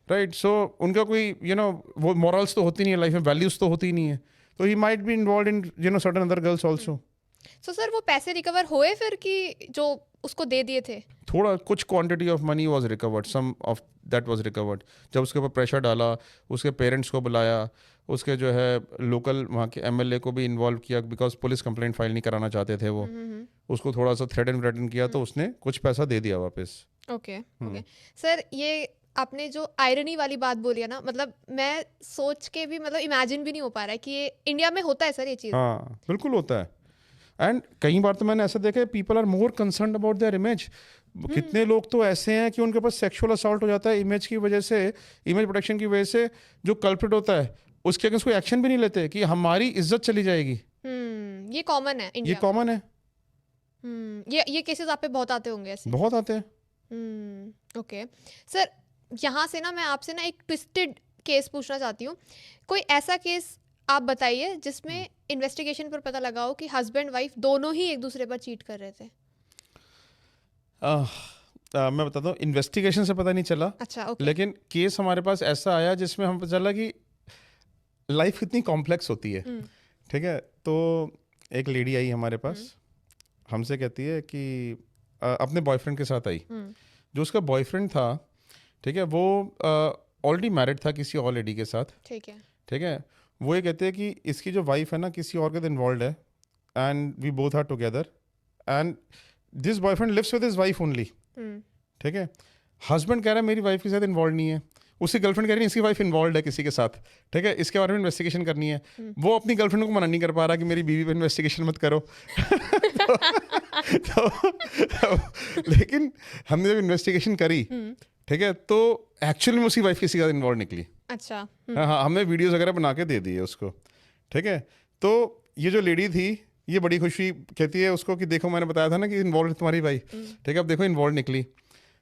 right. So उनका कोई वो मॉरल्स तो होती नहीं है लाइफ में, वैल्यूज तो होती नहीं है, तो he might be involve in certain other girls also. So sir वो पैसे रिकवर हुए फिर कि जो उसको दे दिए थे? थोड़ा कुछ quantity of money was recovered, some of that was recovered. जब उसके ऊपर प्रेशर डाला, उसके पेरेंट्स को बुलाया, उसके जो है लोकल वहाँ के एमएलए को भी इन्वॉल्व किया, बिकॉज पुलिस कंप्लेंट फाइल नहीं कराना चाहते थे वो, उसको थोड़ा सा थ्रेटन किया, तो उसने कुछ पैसा दे दिया वापस। ओके सर, ये आपने जो आयरनी वाली बात बोली है ना, मतलब मैं सोच के भी मतलब इमेजिन भी नहीं हो पा रहा है कि ये इंडिया में होता है सर ये चीज़। हाँ बिल्कुल होता है। एंड कई बार तो मैंने ऐसा देखा है, people are more concern about their image. कितने लोग तो ऐसे हैं कि उनके पास सेक्सुअल असॉल्ट हो जाता है इमेज की वजह से, इमेज प्रोटेक्शन की वजह से, जो कल्प्रिट होता है उसके अगेंस्ट कोई एक्शन भी नहीं लेते कि हमारी इज्जत चली जाएगी। ये कॉमन है इंडिया, ये कॉमन है। ये केसेस आप पे बहुत आते होंगे ऐसे? बहुत आते हैं। ओके सर, यहाँ से ना मैं आपसे ना एक ट्विस्टेड केस पूछना चाहती हूँ। कोई ऐसा केस आप बताइए जिसमें इन्वेस्टिगेशन पर पता लगा हो कि हस्बैंड वाइफ दोनों ही एक दूसरे पर चीट कर रहे थे। मैं बताता हूँ, इन्वेस्टिगेशन से पता नहीं चला। अच्छा, ओके। लेकिन केस हमारे पास ऐसा आया जिसमें हम पता चला कि लाइफ कितनी कॉम्प्लेक्स होती है, ठीक है। तो एक लेडी आई हमारे पास, हमसे कहती है कि अपने बॉयफ्रेंड के साथ आई। जो उसका बॉयफ्रेंड था ठीक है, वो ऑलरेडी मैरिड था किसी और लेडी के साथ, ठीक है। ठीक है। वो ये कहते हैं कि इसकी जो वाइफ है ना किसी और के साथ इन्वॉल्व है, and we both are together, and this boyfriend lives with his wife only, ठीक है। हस्बैंड कह रहा है मेरी वाइफ के साथ इन्वॉल्व नहीं है, उसकी गर्लफ्रेंड कह रही है इसकी वाइफ इन्वॉल्व है किसी के साथ, ठीक है, इसके बारे में इन्वेस्टिगेशन करनी है। वो अपनी गर्लफ्रेंड को मना नहीं कर पा रहा कि मेरी बीवी पे इन्वेस्टिगेशन मत करो। लेकिन हमने जब इन्वेस्टिगेशन करी, ठीक है, तो एक्चुअली में उसकी वाइफ किसी के साथ इन्वॉल्व निकली। अच्छा। हाँ, हमने वीडियोस वगैरह बना के दे दिए उसको, ठीक है। तो ये जो लेडी थी ये बड़ी खुशी कहती है उसको कि देखो मैंने बताया था ना कि इन्वॉल्व है तुम्हारी वाइफ, ठीक है, अब देखो इन्वॉल्व निकली।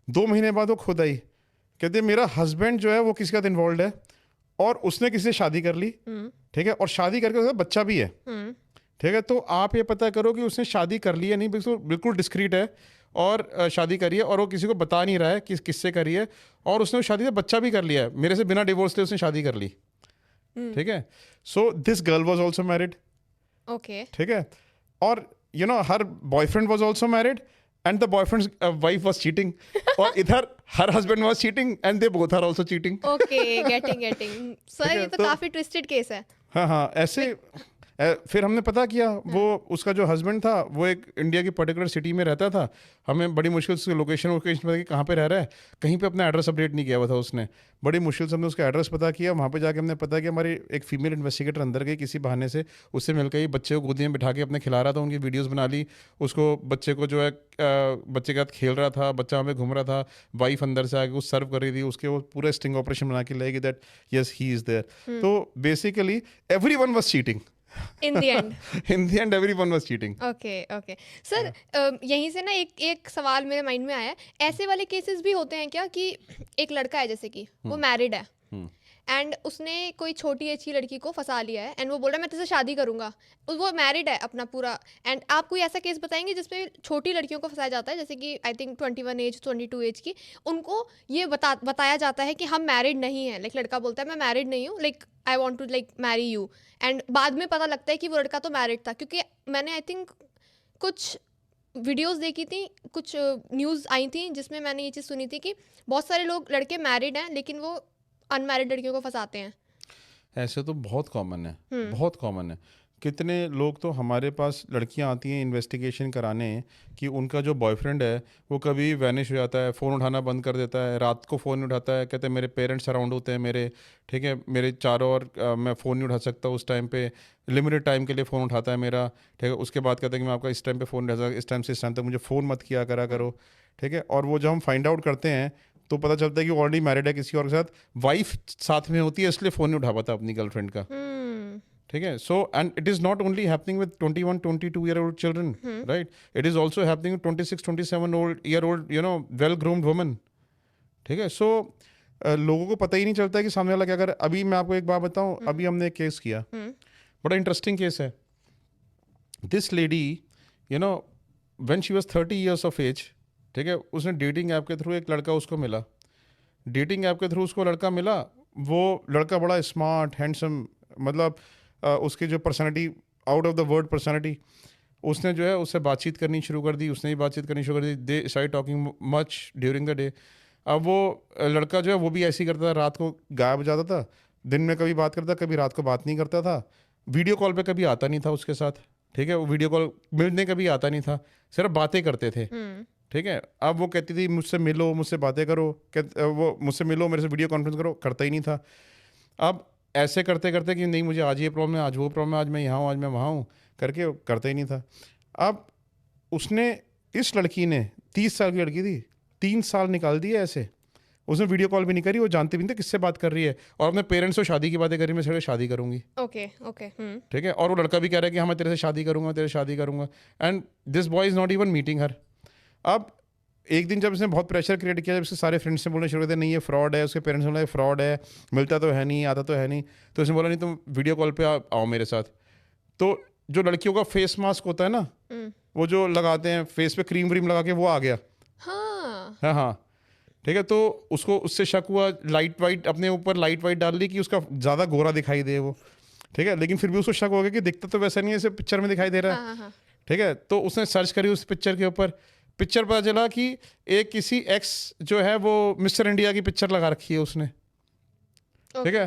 2 महीने बाद वो खुद आई, कहते हैं मेरा हस्बैंड जो है वो किसी के साथ इन्वॉल्व है और उसने किसी से शादी कर ली, ठीक है, और शादी करके उसका बच्चा भी है, ठीक है। तो आप ये पता करो कि उसने शादी कर ली है नहीं, बिल्कुल डिस्क्रीट है और शादी करी है और वो किसी को बता नहीं रहा है कि किससे करी है, और उसने उस शादी से बच्चा भी कर लिया है, मेरे से बिना डिवोर्स लिए उसने शादी कर ली, ठीक है। So this girl was also married, okay. ठीक है, और you know her boyfriend was also married and the boyfriend's wife was cheating, और इधर her husband was cheating and they both are also cheating. Okay, getting sir, ये तो काफी twisted case है। हाँ, ऐसे फिर हमने पता किया, वो उसका जो हस्बैंड था वो एक इंडिया की पर्टिकुलर सिटी में रहता था। हमें बड़ी मुश्किल से लोकेशन पता कि कहाँ पे रह रहा है, कहीं पे अपना एड्रेस अपडेट नहीं किया हुआ था उसने। बड़ी मुश्किल से हमने उसका एड्रेस पता किया, वहाँ पे जाके हमने पता किया हमारी एक फीमेल इन्वेस्टिगेटर अंदर गई किसी बहाने से, उससे मिलकर ही बच्चे को गोदी में बिठा के अपने खिला रहा था, उनकी वीडियोज़ बना ली, उसको बच्चे को जो है बच्चे के साथ खेल रहा था, बच्चा हमें घूम रहा था, वाइफ अंदर से आके सर्व कर रही थी, उसके वो पूरा स्टिंग ऑपरेशन बना के लाएगी that yes he is there. तो basically everyone was cheating in the end. In the end, everyone was cheating. Okay sir, यहीं से ना एक सवाल मेरे माइंड में आया है, ऐसे वाले केसेस भी होते हैं क्या कि एक लड़का है जैसे कि वो मैरिड है एंड उसने कोई छोटी एज की लड़की को फंसा लिया है एंड वो बोल रहा है मैं तुझसे शादी करूंगा, वो मैरिड है अपना पूरा, एंड आप कोई ऐसा केस बताएंगे जिसमें छोटी लड़कियों को फंसाया जाता है, जैसे कि आई थिंक 21 एज 22 एज की, उनको ये बताया जाता है कि हम मैरिड नहीं हैं, लाइक लड़का बोलता है मैं मैरिड नहीं हूँ, like I want to like marry you, and बाद में पता लगता है कि वो लड़का तो मैरिड था, क्योंकि मैंने आई थिंक कुछ वीडियोस देखी थी, कुछ न्यूज़ आई थी जिसमें मैंने ये चीज़ सुनी थी कि बहुत सारे लोग लड़के मैरिड हैं लेकिन वो अनमैरिड लड़कियों को फंसाते हैं। ऐसे तो बहुत कॉमन है, बहुत कॉमन है। कितने लोग तो हमारे पास लड़कियां आती हैं इन्वेस्टिगेशन कराने कि उनका जो बॉयफ्रेंड है वो कभी वैनिश हो जाता है, फ़ोन उठाना बंद कर देता है, रात को फ़ोन नहीं उठाता है, कहते हैं मेरे पेरेंट्स अराउंड होते हैं मेरे, ठीक है, मेरे चारों ओर मैं फ़ोन नहीं उठा सकता उस टाइम पे, लिमिटेड टाइम के लिए फ़ोन उठाता है मेरा, ठीक है। उसके बाद कहते हैं कि मैं आपका इस टाइम पे फ़ोन उठा सकता, इस टाइम से इस टाइम तक मुझे फ़ोन मत किया करो, ठीक है। और वो जब हम फाइंड आउट करते हैं तो पता चलता है कि ऑलरेडी मैरिड है किसी और के साथ, वाइफ साथ में होती है इसलिए फ़ोन नहीं उठा पाता अपनी गर्लफ्रेंड का, ठीक है। So and it is not only happening with 21-22 year old children, right, it is also happening with 26-27 year old you know well groomed woman, ठीक है। सो लोगों को पता ही नहीं चलता है कि सामने वाला क्या कर। अभी मैं आपको एक बात बताऊं, अभी हमने एक केस किया, बड़ा इंटरेस्टिंग केस है। This lady you know when she was 30 years of age, ठीक है, उसने डेटिंग ऐप के थ्रू एक लड़का उसको मिला, डेटिंग ऐप के थ्रू उसको लड़का मिला, वो लड़का बड़ा स्मार्ट हैंडसम, मतलब उसकी जो personality out of the word personality, उसने जो है उससे बातचीत करनी शुरू कर दी, उसने भी बातचीत करनी शुरू कर दी, they started talking much during the day. अब वो लड़का जो है वो भी ऐसे ही करता था, रात को गायब हो जाता था, दिन में कभी बात करता, कभी रात को बात नहीं करता था, वीडियो कॉल पे कभी आता नहीं था उसके साथ, ठीक है, वो वीडियो कॉल मिलने कभी आता नहीं था, सिर्फ बातें करते थे, ठीक है। अब वो कहती थी मुझसे मिलो, मुझसे बातें करो, वो मुझसे मिलो, मेरे से वीडियो कॉन्फ्रेंस करो, करता ही नहीं था। अब ऐसे करते करते कि नहीं मुझे आज ये प्रॉब्लम है, आज वो प्रॉब्लम है, आज मैं यहाँ हूँ, आज मैं वहाँ हूँ, करके करता ही नहीं था। अब उसने, इस लड़की ने 30 साल की लड़की थी, 3 साल निकाल दिए ऐसे, उसने वीडियो कॉल भी नहीं करी, वो जानती भी नहीं थी किससे बात कर रही है, और अपने पेरेंट्स से शादी की बातें करी, मैं शादी करूंगी, ओके ठीक है। और वो लड़का भी कह रहा है कि हाँ मैं तेरे से शादी करूंगा, तेरे से शादी करूंगा, and this boy is not even meeting her. अब एक दिन जब इसने बहुत प्रेशर क्रिएट किया, जब इसके सारे फ्रेंड्स ने बोलने शुरू कर नहीं ये फ्रॉड है, उसके पेरेंट्स ने बोला फ्रॉड है, मिलता तो है नहीं, आता तो है नहीं, तो उसने बोला नहीं तुम वीडियो कॉल पे आओ मेरे साथ। तो जो लड़कियों का फेस मास्क होता है ना, वो जो लगाते हैं फेस पे क्रीम व्रीम लगा के, वो आ गया, हाँ, ठीक है। तो उसको उससे शक हुआ, लाइट वाइट अपने ऊपर लाइट वाइट डाल ली कि उसका ज़्यादा गोरा दिखाई दे वो, ठीक है, लेकिन फिर भी उसको शक हो गया कि दिखता तो वैसा नहीं है जैसे पिक्चर में दिखाई दे रहा है, ठीक है। तो उसने सर्च करी उस पिक्चर के ऊपर, पिक्चर पता चला कि एक किसी एक्स जो है वो मिस्टर इंडिया की पिक्चर लगा रखी है उसने, ठीक है।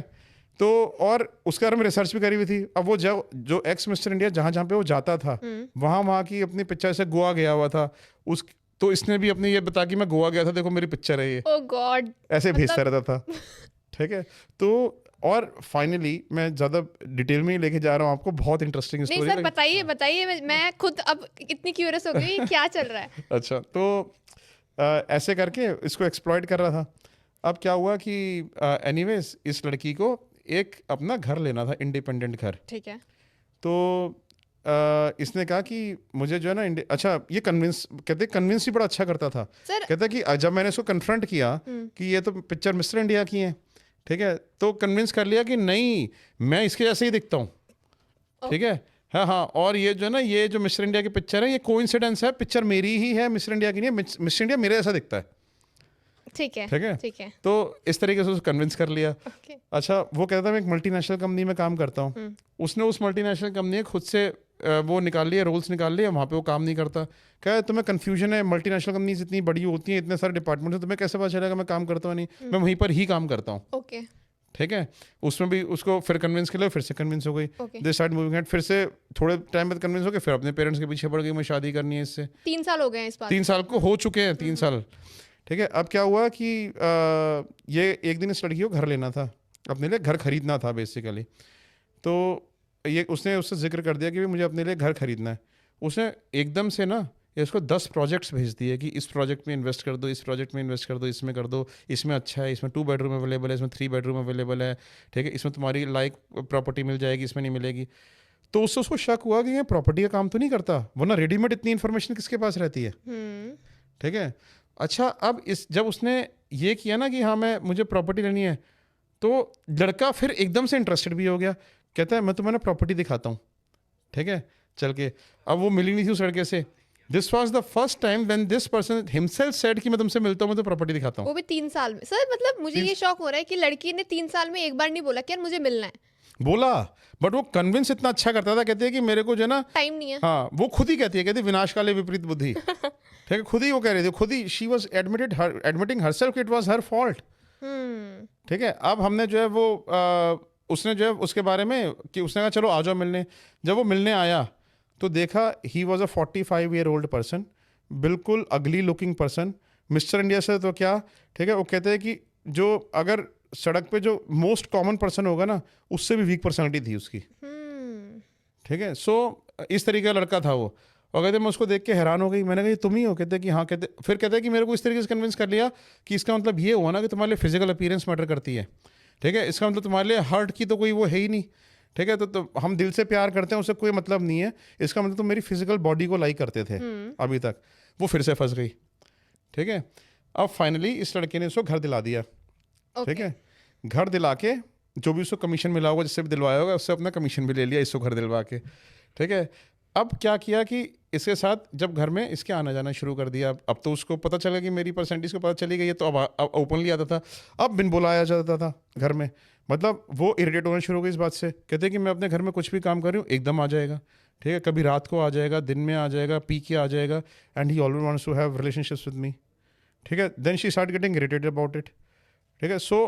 तो और उसके बारे में रिसर्च भी करी हुई थी। अब वो जो एक्स मिस्टर इंडिया जहाँ जहाँ पे वो जाता था वहाँ की अपनी पिक्चर से गोवा गया हुआ था उस, तो इसने भी अपनी ये बता कि मैं गोवा गया था, देखो मेरी पिक्चर है ये, ओह गॉड, ऐसे भेजता रहता था, ठीक है। तो और फाइनली मैं ज़्यादा डिटेल में ही लेके जा रहा हूँ आपको, बहुत इंटरेस्टिंग नहीं स्टोरी। सर बताइए बताइए, मैं खुद अब इतनी क्यूरियस हो गई क्या चल रहा है। अच्छा, तो ऐसे करके इसको एक्सप्लॉइट कर रहा था। अब क्या हुआ कि एनीवेज इस लड़की को एक अपना घर लेना था, इंडिपेंडेंट घर। ठीक है। तो इसने कहा कि मुझे जो है ना अच्छा ये कन्विंस ही बड़ा अच्छा करता था सर कहता कि जब मैंने इसको कन्फ्रंट किया कि ये तो पिक्चर मिस्टर इंडिया की है, ठीक है, तो कन्विंस कर लिया कि नहीं मैं इसके जैसे ही दिखता हूँ, ठीक है। हाँ हाँ, और ये जो है ना ये जो मिस्टर इंडिया की पिक्चर है ये कोइंसिडेंस है, पिक्चर मेरी ही है, मिस्टर इंडिया की नहीं है, मिस्टर इंडिया मेरे जैसा दिखता है, ठीक है ठीक है। ठीक है। तो इस तरीके से उसको कन्विंस कर लिया। ओके। अच्छा, वो कहता है मैं एक मल्टीनेशनल कंपनी में काम करता हूँ। उसने उस मल्टीनेशनल कंपनी खुद से वो निकाल लिया, रोल्स निकाल लिए, वहाँ पे वो काम नहीं करता। क्या तुम्हें कन्फ्यूजन है, मल्टीनेशनल कंपनीज इतनी बड़ी होती हैं, इतने सारे डिपार्टमेंट हैं, तुम्हें कैसे पता चलेगा मैं काम करता हूँ नहीं, मैं वहीं पर ही काम करता हूँ, ओके ठीक है। उसमें भी उसको फिर कन्विंस कर लिया, फिर से कन्विंस हो गई, okay. They start moving head, फिर से थोड़े टाइम बाद कन्विंस हो गए, फिर अपने पेरेंट्स के पीछे पड़ गई, मैं शादी करनी है इससे। 3 साल हो गए हैं इस बात 3 साल को हो चुके हैं, 3 साल, ठीक है। अब क्या हुआ कि ये एक दिन इस लड़की को घर लेना था, अपने लिए घर खरीदना था बेसिकली। तो ये उसने उससे जिक्र कर दिया कि भी मुझे अपने लिए घर खरीदना है। उसने एकदम से ना इसको 10 प्रोजेक्ट्स भेज दिए कि इस प्रोजेक्ट में इन्वेस्ट कर दो, इस प्रोजेक्ट में इन्वेस्ट कर दो, इसमें कर दो, इसमें अच्छा है, इसमें 2 बेडरूम अवेलेबल है, इसमें 3 बेडरूम अवेलेबल है, ठीक है, इसमें तुम्हारी लाइक प्रॉपर्टी मिल जाएगी, इसमें नहीं मिलेगी। तो उससे उसको शक हुआ कि ये प्रॉपर्टी का काम तो नहीं करता, वरना रेडीमेड इतनी इन्फॉर्मेशन किसके पास रहती है, ठीक है। अच्छा, अब जब उसने ये किया ना कि हाँ मुझे प्रॉपर्टी लेनी है, तो लड़का फिर एकदम से इंटरेस्टेड भी हो गया। कहता है मैं तुम्हें प्रॉपर्टी दिखाता हूँ, ठीक है, चल के। अब वो मिली नहीं थी उस लड़के से। This was the first time when this person himself said कि मैं तुमसे मिलता हूँ, मैं तो प्रॉपर्टी दिखाता हूँ। वो भी 3 साल में। सर मतलब मुझे ये शौक हो रहा है कि लड़की ने 3 साल में एक बार नहीं बोला कि यार मुझे मिलना है। बोला, बट वो कन्विंस इतना अच्छा करता था, कहते हैं कि मेरे को जो है ना टाइम नहीं है। हाँ, वो खुद ही कहती है विनाश काले विपरीत बुद्धि, ठीक है, खुद ही वो कह रही थी, खुद ही she was admitting herself it was her fault, ठीक है। अब हमने जो है वो उसने जो है उसके बारे में कि उसने कहा चलो आ जाओ मिलने। जब वो मिलने आया तो देखा ही वॉज अ 45-year-old पर्सन, बिल्कुल अगली लुकिंग पर्सन, मिस्टर इंडिया से तो क्या, ठीक है। वो कहते हैं कि जो अगर सड़क पे जो मोस्ट कॉमन पर्सन होगा ना उससे भी वीक पर्सनैलिटी थी उसकी, ठीक है। सो इस तरीके का लड़का था वो। और कहते मैं उसको देख के हैरान हो गई, मैंने कहा ये तुम ही हो? कहते कि हाँ। कहते फिर कहते हैं कि मेरे को इस तरीके से कन्विंस कर लिया कि इसका मतलब ये हुआ ना कि तुम्हारे लिए फिजिकल अपीयरेंस मैटर करती है, ठीक है, इसका मतलब तुम्हारे लिए हार्ट की तो कोई वो है ही नहीं, ठीक है। तो हम दिल से प्यार करते हैं उससे कोई मतलब नहीं है, इसका मतलब तुम मेरी फिजिकल बॉडी को लाइक करते थे अभी तक। वो फिर से फंस गई, ठीक है। अब फाइनली इस लड़के ने उसको घर दिला दिया, ठीक है। घर दिला के जो भी उसको कमीशन मिला होगा, जिससे भी दिलवाया होगा, उससे अपना कमीशन भी ले लिया इसको घर दिलवा के, ठीक है। अब क्या किया कि इसके साथ जब घर में इसके आना जाना शुरू कर दिया। अब तो उसको पता चला कि मेरी परसेंटेज को पता चली गई है, तो अब ओपनली आता था, अब बिन बुलाया जाता था घर में। मतलब वो इरिटेट होना शुरू हो गई इस बात से। कहते हैं कि मैं अपने घर में कुछ भी काम कर रही हूँ एकदम आ जाएगा, ठीक है, कभी रात को आ जाएगा, दिन में आ जाएगा, पी के आ जाएगा, and he always wants to have relationships with me, ठीक है। Then she start getting irritated about it, ठीक है। सो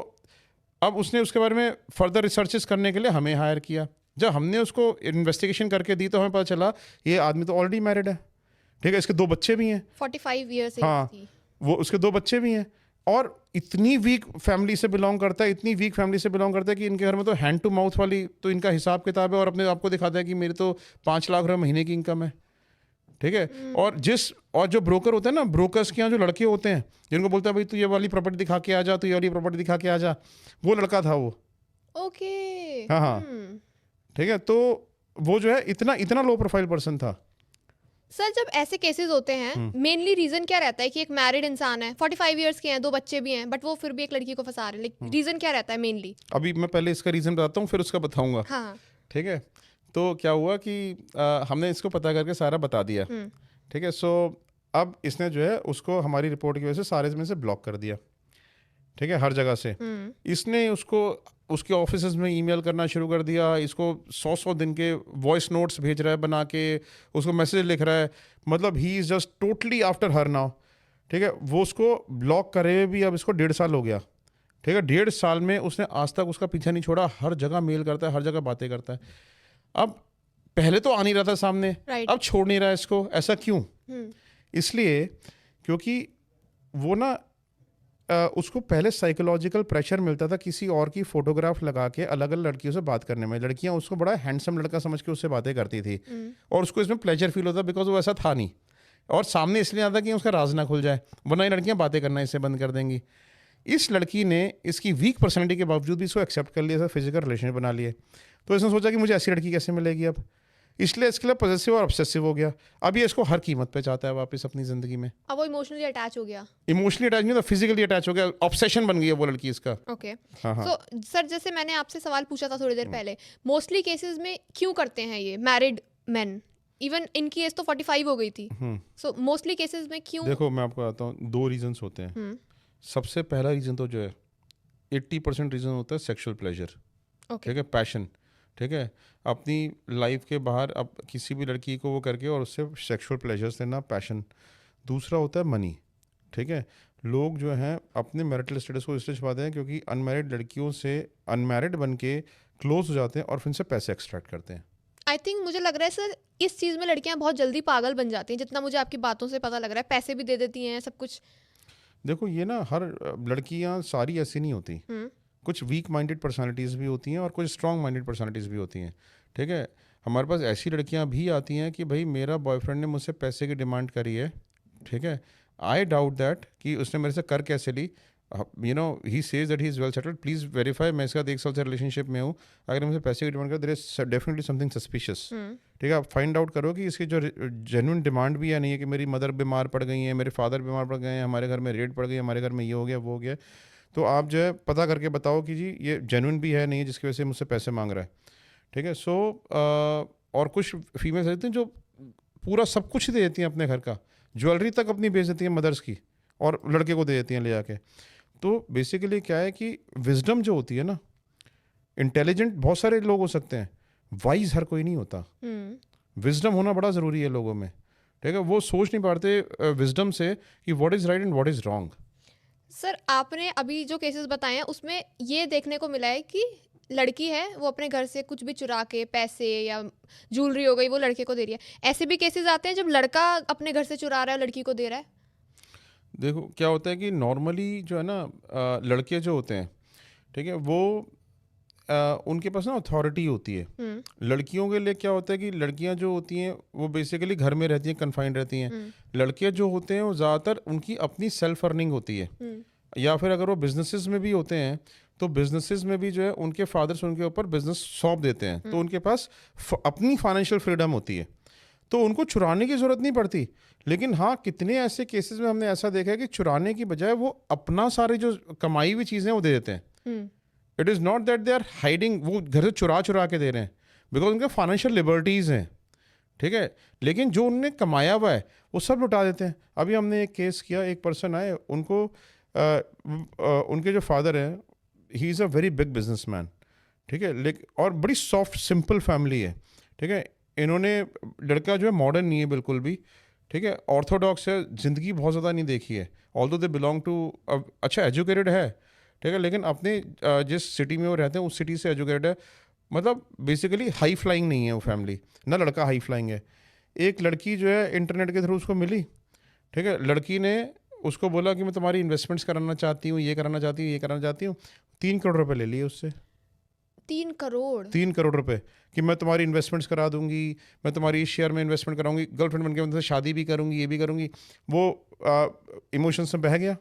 अब उसने उसके बारे में फर्दर रिसर्चेस करने के लिए हमें हायर किया। जब हमने उसको इन्वेस्टिगेशन करके दी तो हमें पता चला ये आदमी तो ऑलरेडी मैरिड है, ठीक है, इसके 2 बच्चे भी हैं, 45 ईयर्स। हाँ, वो उसके 2 बच्चे भी हैं, और इतनी वीक फैमिली से बिलोंग करता है, इतनी वीक फैमिली से बिलोंग करता है कि इनके घर में तो हैंड टू माउथ वाली तो इनका हिसाब किताब है, और अपने आपको दिखाता है कि मेरी तो 5 लाख रुपये महीने की इनकम है, ठीक है। और जो ब्रोकर होते हैं ना, ब्रोकर्स के यहाँ जो लड़के होते हैं जिनको बोलता है भाई तू ये वाली प्रॉपर्टी दिखा के आ जा, तू ये वाली प्रॉपर्टी दिखा के आ जा, वो लड़का था वो। ओके। हाँ हाँ, ठीक है। तो वो जो है इतना लो प्रोफाइल पर्सन था। सर जब ऐसे केसेस होते हैं मेनली रीजन क्या रहता है कि एक मैरिड इंसान है, 45 इयर्स के हैं, 2 बच्चे भी हैं, बट वो फिर भी एक लड़की को फंसा रहे हैं, रीजन क्या रहता है मेनली? अभी मैं पहले इसका रीजन बताता हूँ, फिर उसका बताऊंगा, हाँ। ठीक है। तो क्या हुआ कि हमने इसको पता करके सारा बता दिया, ठीक है। सो अब इसने जो है उसको हमारी रिपोर्ट की वजह से सारे में से ब्लॉक कर दिया, ठीक है, हर जगह से। इसने उसको उसके ऑफिस में ईमेल करना शुरू कर दिया, इसको 100 दिन के वॉइस नोट्स भेज रहा है बना के, उसको मैसेज लिख रहा है, मतलब he is just totally after her now. ठीक है, वो उसको ब्लॉक करे भी अब इसको 1.5 साल हो गया। ठीक है, 1.5 साल में उसने आज तक उसका पीछा नहीं छोड़ा, हर जगह मेल करता है, हर जगह बातें करता है। अब पहले तो आ नहीं रहा था सामने, अब छोड़ नहीं रहा है इसको, ऐसा क्यों? इसलिए क्योंकि वो ना उसको पहले साइकोलॉजिकल प्रेशर मिलता था किसी और की फोटोग्राफ लगा के अलग अलग लड़कियों से बात करने में। लड़कियां उसको बड़ा हैंडसम लड़का समझ के उससे बातें करती थी और उसको इसमें प्लेजर फील होता बिकॉज वो ऐसा था नहीं, और सामने इसलिए आता कि उसका राज ना खुल जाए, वरना ये लड़कियां बातें करना इससे बंद कर देंगी। इस लड़की ने इसकी वीक पर्सनैलिटी के बावजूद भी इसको एक्सेप्ट कर लिया, फिजिकल रिलेशन बना लिए। तो इसने सोचा कि मुझे ऐसी लड़की कैसे मिलेगी अब, इसलिए इसके लिए पॉजेसिव और ऑब्सेसिव हो गया। अब ये इसको हर कीमत पे चाहता है वापस अपनी ज़िंदगी में। अब वो इमोशनली अटैच हो गया। इमोशनली अटैच नहीं था, फिजिकली अटैच हो गया, ऑब्सेशन बन गई है वो लड़की इसका। ओके, हाँ हाँ। सो सर जैसे मैंने आपसे सवाल पूछा था थोड़ी देर पहले, मोस्टली केसेस में क्यों करते हैं ये मैरिड मेन? इवन इनकी एज तो 45 हो गई थी, सो मोस्टली केसेस में क्यों? देखो मैं आपको बताता हूँ, 2 रीजंस होते हैं। सबसे पहला रीज़न तो जो है 80% रीज़न होता है सेक्सुअल प्लेजर। ठीक है, पैशन। ठीक है, अपनी लाइफ के बाहर अब किसी भी लड़की को वो करके और उससे सेक्सुअल प्लेजर्स लेना, पैशन। दूसरा होता है मनी। ठीक है, लोग जो हैं अपने मैरिटल स्टेटस को इसलिए छुपाते हैं क्योंकि अनमैरिड लड़कियों से अनमैरिड बन के क्लोज हो जाते हैं और फिर से पैसे एक्सट्रैक्ट करते हैं। आई थिंक मुझे लग रहा है सर इस चीज़ में लड़कियां बहुत जल्दी पागल बन जाती हैं, जितना मुझे आपकी बातों से पता लग रहा है। पैसे भी दे देती हैं, सब कुछ। देखो ये ना हर लड़कियां सारी ऐसी नहीं होती, कुछ वीक माइंडेड पर्सनालिटीज़ भी होती हैं और कुछ स्ट्रॉन्ग माइंडेड पर्सनालिटीज़ भी होती हैं। ठीक है, हमारे पास ऐसी लड़कियां भी आती हैं कि भाई मेरा बॉयफ्रेंड ने मुझसे पैसे की डिमांड करी है। ठीक है, आई डाउट दैट कि उसने मेरे से कर कैसे ली। You know he says that he is well settled, please verify, मैं इसका 1 साल से रिलेशनशिप में हूँ, अगर मुझे पैसे की डिमांड कर there is definitely something suspicious. ठीक है, आप फाइंड आउट करो कि इसकी जो जेन्युइन डिमांड भी है नहीं है कि मेरी मदर बीमार पड़ गई हैं, मेरे फादर बीमार पड़ गए हैं, हमारे घर में रेड पड़ गई, हमारे घर में ये हो गया वो हो गया। तो आप जो है पता करके बताओ कि जी ये जेन्युइन भी है नहीं है जिसकी वजह से मुझसे पैसे मांग रहा है। ठीक है, सो और कुछ फीमेल्स रहती हैं जो पूरा सब कुछ दे देती हैं अपने घर का, ज्वेलरी तक अपनी बेच देती हैं मदर्स की और लड़के को दे देती हैं ले जाके। तो बेसिकली क्या है कि विजडम जो होती है ना, इंटेलिजेंट बहुत सारे लोग हो सकते हैं, वाइज हर कोई नहीं होता। विजडम होना बड़ा ज़रूरी है लोगों में। ठीक है, वो सोच नहीं पाते विजडम से कि what is right and what is wrong. Sir आपने अभी जो केसेस बताए हैं उसमें ये देखने को मिला है कि लड़की है वो अपने घर से कुछ भी चुरा के पैसे या ज्वेलरी हो गई वो लड़के को दे रही है। ऐसे भी केसेस आते हैं जब लड़का अपने घर से चुरा रहा है लड़की को दे रहा है। देखो क्या होता है कि नॉर्मली जो है ना लड़के जो होते हैं, ठीक है, वो उनके पास ना अथॉरिटी होती है। लड़कियों के लिए क्या होता है कि लड़कियां जो होती हैं वो बेसिकली घर में रहती हैं, कन्फाइंड रहती हैं। लड़के जो होते हैं वो ज़्यादातर उनकी अपनी सेल्फ अर्निंग होती है, या फिर अगर वो बिजनेसेस में भी होते हैं तो बिजनेसेस में भी जो है उनके फादर्स उनके ऊपर बिजनेस सौंप देते हैं, तो उनके पास अपनी फाइनेंशियल फ्रीडम होती है, तो उनको चुराने की ज़रूरत नहीं पड़ती। लेकिन हाँ, कितने ऐसे केसेस में हमने ऐसा देखा है कि चुराने की बजाय वो अपना सारी जो कमाई हुई चीज़ें वो दे देते हैं। It is not that they are hiding, वो घर से चुरा के दे रहे हैं, बिकॉज उनके फाइनेंशियल लिबर्टीज़ हैं। ठीक है, लेकिन जो उनने कमाया हुआ है वो सब लुटा देते हैं। अभी हमने एक केस किया, एक पर्सन आए, उनको उनके जो फादर हैं ही is a very big businessman. ठीक है, लेकिन और बड़ी सॉफ्ट सिंपल फैमिली है। ठीक है, इन्होंने लड़का जो है मॉडर्न नहीं है बिल्कुल भी। ठीक है, ऑर्थोडॉक्स है, ज़िंदगी बहुत ज़्यादा नहीं देखी है, ऑल्दो दे बिलोंग टू, अच्छा एजुकेटेड है। ठीक है, लेकिन अपने जिस सिटी में वो रहते हैं उस सिटी से एजुकेटेड है, मतलब बेसिकली हाई फ्लाइंग नहीं है वो फैमिली, ना लड़का हाई फ्लाइंग है। एक लड़की जो है इंटरनेट के थ्रू उसको मिली। ठीक है, लड़की ने उसको बोला कि मैं तुम्हारी इन्वेस्टमेंट्स कराना चाहती हूँ, ये कराना चाहती हूँ, ये कराना चाहती हूँ। 3 करोड़ रुपए ले लिए उससे। 3 करोड़? 3 करोड़ रुपए कि मैं तुम्हारी इन्वेस्टमेंट्स करा दूंगी, मैं तुम्हारी इस शेयर में इन्वेस्टमेंट कराऊंगी, गर्लफ्रेंड बन के मैं तुमसे शादी भी करूंगी, ये भी करूंगी। वो इमोशंस में बह गया।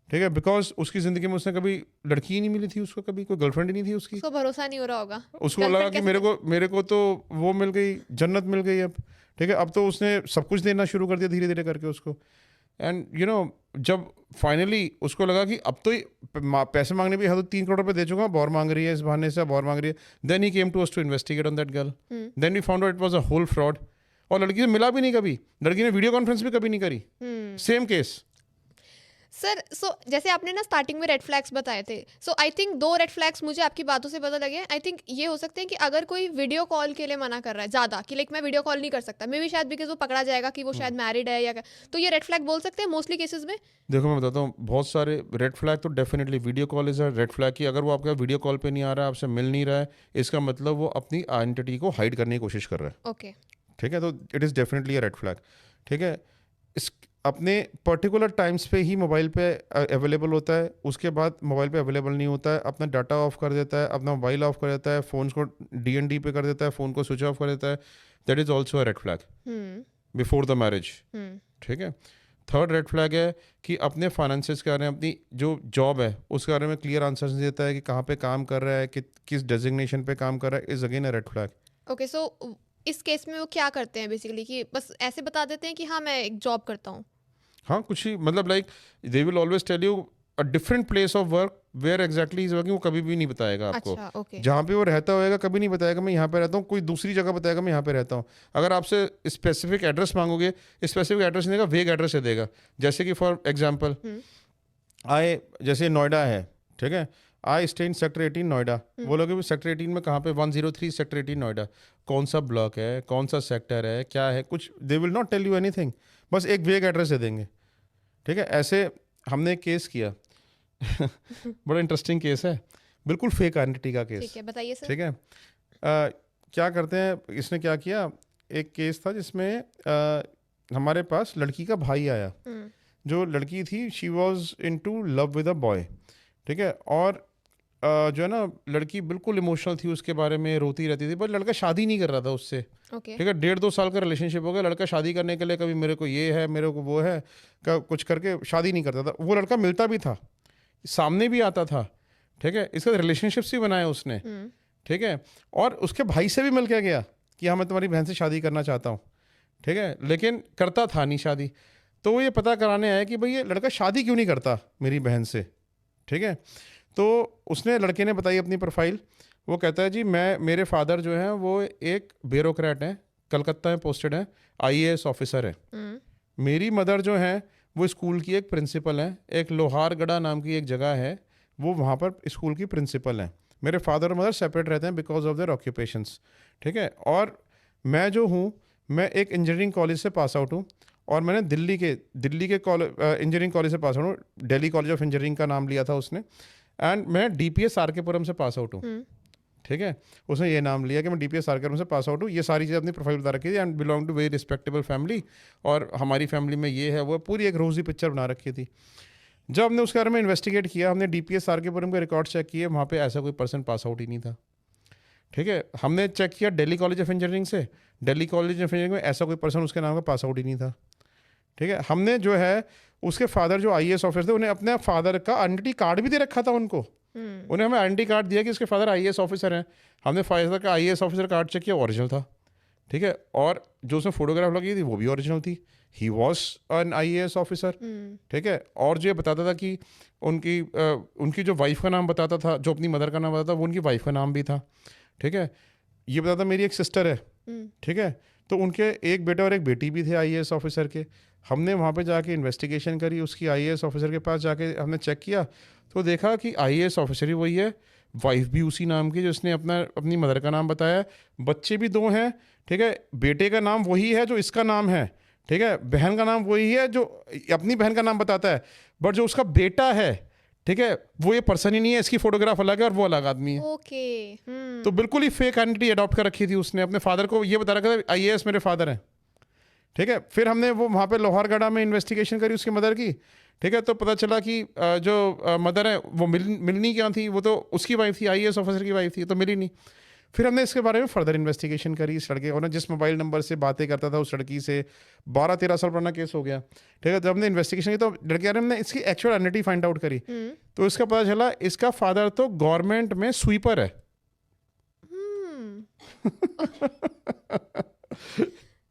ठीक है, बिकॉज उसकी ज़िंदगी में उसने कभी लड़की ही नहीं मिली थी, उसको कभी कोई गर्लफ्रेंड ही नहीं थी उसकी। उसको भरोसा नहीं हो रहा होगा, उसको लगा कि मेरे को तो वो मिल गई, जन्नत मिल गई अब। ठीक है, अब तो उसने सब कुछ देना शुरू कर दिया धीरे धीरे करके उसको। एंड यू नो जब फाइनली उसको लगा कि अब तो पैसे मांगने भी, हाँ तो 3 करोड़ रुपए दे चुका, अब और मांग रही है, इस बहाने से अब और मांग रही है। Then he came to us to investigate on that girl. Then we found out it was a whole fraud. और लड़की से मिला भी नहीं कभी, लड़की ने वीडियो कॉन्फ्रेंस भी कभी नहीं करी। Same case. सर सो जैसे आपने ना स्टार्टिंग में रेड फ्लैग्स बताए थे, सो आई थिंक 2 रेड फ्लैग्स मुझे आपकी बातों से पता लगे। आई थिंक ये हो सकते हैं कि अगर कोई वीडियो कॉल के लिए मना कर रहा है ज़्यादा, कि लाइक मैं वीडियो कॉल नहीं कर सकता, मे भी शायद बिकॉज वो पकड़ा जाएगा कि वो शायद मैरिड है या क्या, तो ये रेड फ्लैग बोल सकते हैं मोस्टली केसेस में। देखो मैं बताता हूँ, बहुत सारे रेड फ्लैग तो definitely video call is a red flag की अगर वो आपका वीडियो कॉल पे नहीं आ रहा है, आपसे मिल नहीं रहा है, इसका मतलब वो अपनी आइडेंटिटी को हाइड करने की कोशिश कर रहा है। ओके। ठीक है, तो it is definitely a red flag. ठीक है, इस अपने पर्टिकुलर टाइम्स पे ही मोबाइल पे अवेलेबल होता है, उसके बाद मोबाइल पे अवेलेबल नहीं होता है, अपना डाटा ऑफ कर देता है, अपना मोबाइल ऑफ कर देता है, फ़ोन को DND पे कर देता है, फ़ोन को स्विच ऑफ कर देता है, that is also a red flag before the marriage. ठीक है, थर्ड रेड फ्लैग है कि अपने फाइनेंसेस के बारे में, अपनी जो जॉब है उसके बारे में क्लियर आंसर नहीं देता है कि कहाँ पे काम कर रहा है, कि किस डेजिग्नेशन पे काम कर रहा है, is again a red flag. Okay, so इस केस में वो क्या करते हैं बेसिकली, कि बस ऐसे बता देते हैं कि हाँ मैं एक जॉब करता हूँ। हाँ, कुछ ही मतलब like they will always tell you a different place of work where exactly is working, वो कभी भी नहीं बताएगा आपको। अच्छा, ओके। जहाँ पे वो रहता होएगा कभी नहीं बताएगा मैं यहाँ पे रहता हूँ, कोई दूसरी जगह बताएगा मैं यहाँ पे रहता हूँ। अगर आपसे स्पेसिफिक एड्रेस मांगोगे, स्पेसिफिक एड्रेस नहीं देगा, वेग एड्रेस दे देगा। जैसे कि फॉर एग्जाम्पल जैसे नोएडा है, ठीक है, I stay in sector 18 Noida, बोलोगे भी सेक्टर 18 में कहाँ पे, 103 सेक्टर 18 नोएडा, कौन सा ब्लॉक है, कौन सा सेक्टर है, क्या है, कुछ they will not tell you anything, बस एक वेग एड्रेस दे देंगे। ठीक है, ऐसे हमने एक केस किया बड़ा इंटरेस्टिंग केस है, बिल्कुल फेक आइडेंटिटी का केस। ठीक है, बताइए सर। ठीक है, क्या करते हैं, इसने क्या किया, एक केस था जिसमें हमारे पास लड़की का भाई आया, जो लड़की थी she was in to love with a boy. ठीक है, और जो है ना लड़की बिल्कुल इमोशनल थी उसके बारे में, रोती रहती थी, बट लड़का शादी नहीं कर रहा था उससे। ओके। ठीक है, 1.5-2 साल का रिलेशनशिप हो गया, लड़का शादी करने के लिए कभी मेरे को ये है, मेरे को वो है, कुछ करके शादी नहीं करता था। वो लड़का मिलता भी था, सामने भी आता था। ठीक है, इसका रिलेशनशिप्स भी बनाया उसने। ठीक है, और उसके भाई से भी मिल के गया कि हाँ मैं तुम्हारी बहन से शादी करना चाहता हूँ। ठीक है, लेकिन करता था नहीं शादी। तो वो ये पता कराने आया कि भाई ये लड़का शादी क्यों नहीं करता मेरी बहन से। ठीक है, तो उसने, लड़के ने बताई अपनी प्रोफाइल। वो कहता है जी मेरे फादर जो हैं वो एक ब्यूरोक्रेट हैं, कलकत्ता में पोस्टेड हैं, IAS ऑफिसर है। मेरी मदर जो हैं वो स्कूल की एक प्रिंसिपल हैं, एक लोहारगढ़ा नाम की एक जगह है, वो वहाँ पर स्कूल की प्रिंसिपल हैं। मेरे फादर और मदर सेपरेट रहते हैं बिकॉज ऑफ देयर ऑक्यूपेशंस। ठीक है, और मैं जो हूँ, मैं एक इंजीनियरिंग कॉलेज से पास आउट हूँ, और मैंने दिल्ली के इंजीनियरिंग कॉलेज से पास आउट हूँ, दिल्ली कॉलेज ऑफ इंजीनियरिंग का नाम लिया था उसने, एंड मैं DPS RK पुरम से पास आउट हूँ। ठीक है, उसने ये नाम लिया कि मैं DPS RK पुरम से पास आउट हूँ, ये सारी चीज़ें अपनी प्रोफाइल बता रखी थी, and belong to very respectable family, और हमारी फैमिली में ये है वो, पूरी एक रोज़ी पिक्चर बना रखी थी। जब हमने उसके बारे में इन्वेस्टिगेट किया, हमने DPS RK पुरम के रिकॉर्ड चेक किए, वहाँ पे ऐसा कोई पर्सन पास आउट ही नहीं था। ठीक है, हमने चेक किया दिल्ली कॉलेज ऑफ इंजीनियरिंग से, दिल्ली कॉलेज ऑफ इंजीनियरिंग में ऐसा कोई पर्सन उसके नाम का पास आउट ही नहीं था। ठीक है, हमने जो है उसके फादर जो IAS ऑफिसर थे, उन्हें अपने फादर का आइडेंटिटी कार्ड भी दे रखा था उनको। उन्हें हमें आइडेंटिटी कार्ड दिया कि उसके फादर IAS ऑफिसर हैं। हमने फादर का IAS ऑफिसर कार्ड चेक किया, ओरिजिनल था। ठीक है, और जो उसमें फोटोग्राफ लगी थी वो भी ओरिजिनल थी, he was an IAS officer. ठीक है, और जो ये बताता था कि उनकी जो वाइफ का नाम बताता था, जो अपनी मदर का नाम बताता था, वो उनकी वाइफ का नाम भी था। ठीक है, ये बताता मेरी एक सिस्टर है। ठीक है, तो उनके एक बेटा और एक बेटी भी थे IAS ऑफिसर के। हमने वहाँ पे जाके इन्वेस्टिगेशन करी, उसकी IAS ऑफिसर के पास जाके हमने चेक किया, तो देखा कि IAS ऑफिसर ही वही है, वाइफ भी उसी नाम की जो इसने अपनी मदर का नाम बताया, बच्चे भी 2 हैं। ठीक है, बेटे का नाम वही है जो इसका नाम है। ठीक है, बहन का नाम वही है जो अपनी बहन का नाम बताता है, बट जो उसका बेटा है, ठीक है, वो ये पर्सन ही नहीं है, इसकी फोटोग्राफ अलग है और वो अलग आदमी है। ओके। तो बिल्कुल ही फेक आइडेंटिटी अडॉप्ट कर रखी थी उसने, अपने फादर को ये बता रखा था IAS मेरे फादर हैं। ठीक है, फिर हमने वो वहाँ पे लोहारगढ़ा में इन्वेस्टिगेशन करी उसकी मदर की। ठीक है, तो पता चला कि जो मदर है वो मिलनी क्या थी, वो तो उसकी वाइफ थी, IAS ऑफिसर की वाइफ थी, तो मिली नहीं। फिर हमने इसके बारे में फर्दर इन्वेस्टिगेशन करी, इस लड़के को ना जिस मोबाइल नंबर से बातें करता था उस लड़की से, 12-13 साल पुराना केस हो गया। ठीक है, जब हमने इन्वेस्टिगेशन की तो लड़के हमने इसकी एक्चुअल आइडेंटिटी फाइंड आउट करी, तो इसका पता चला इसका फादर तो गवर्नमेंट में स्वीपर है।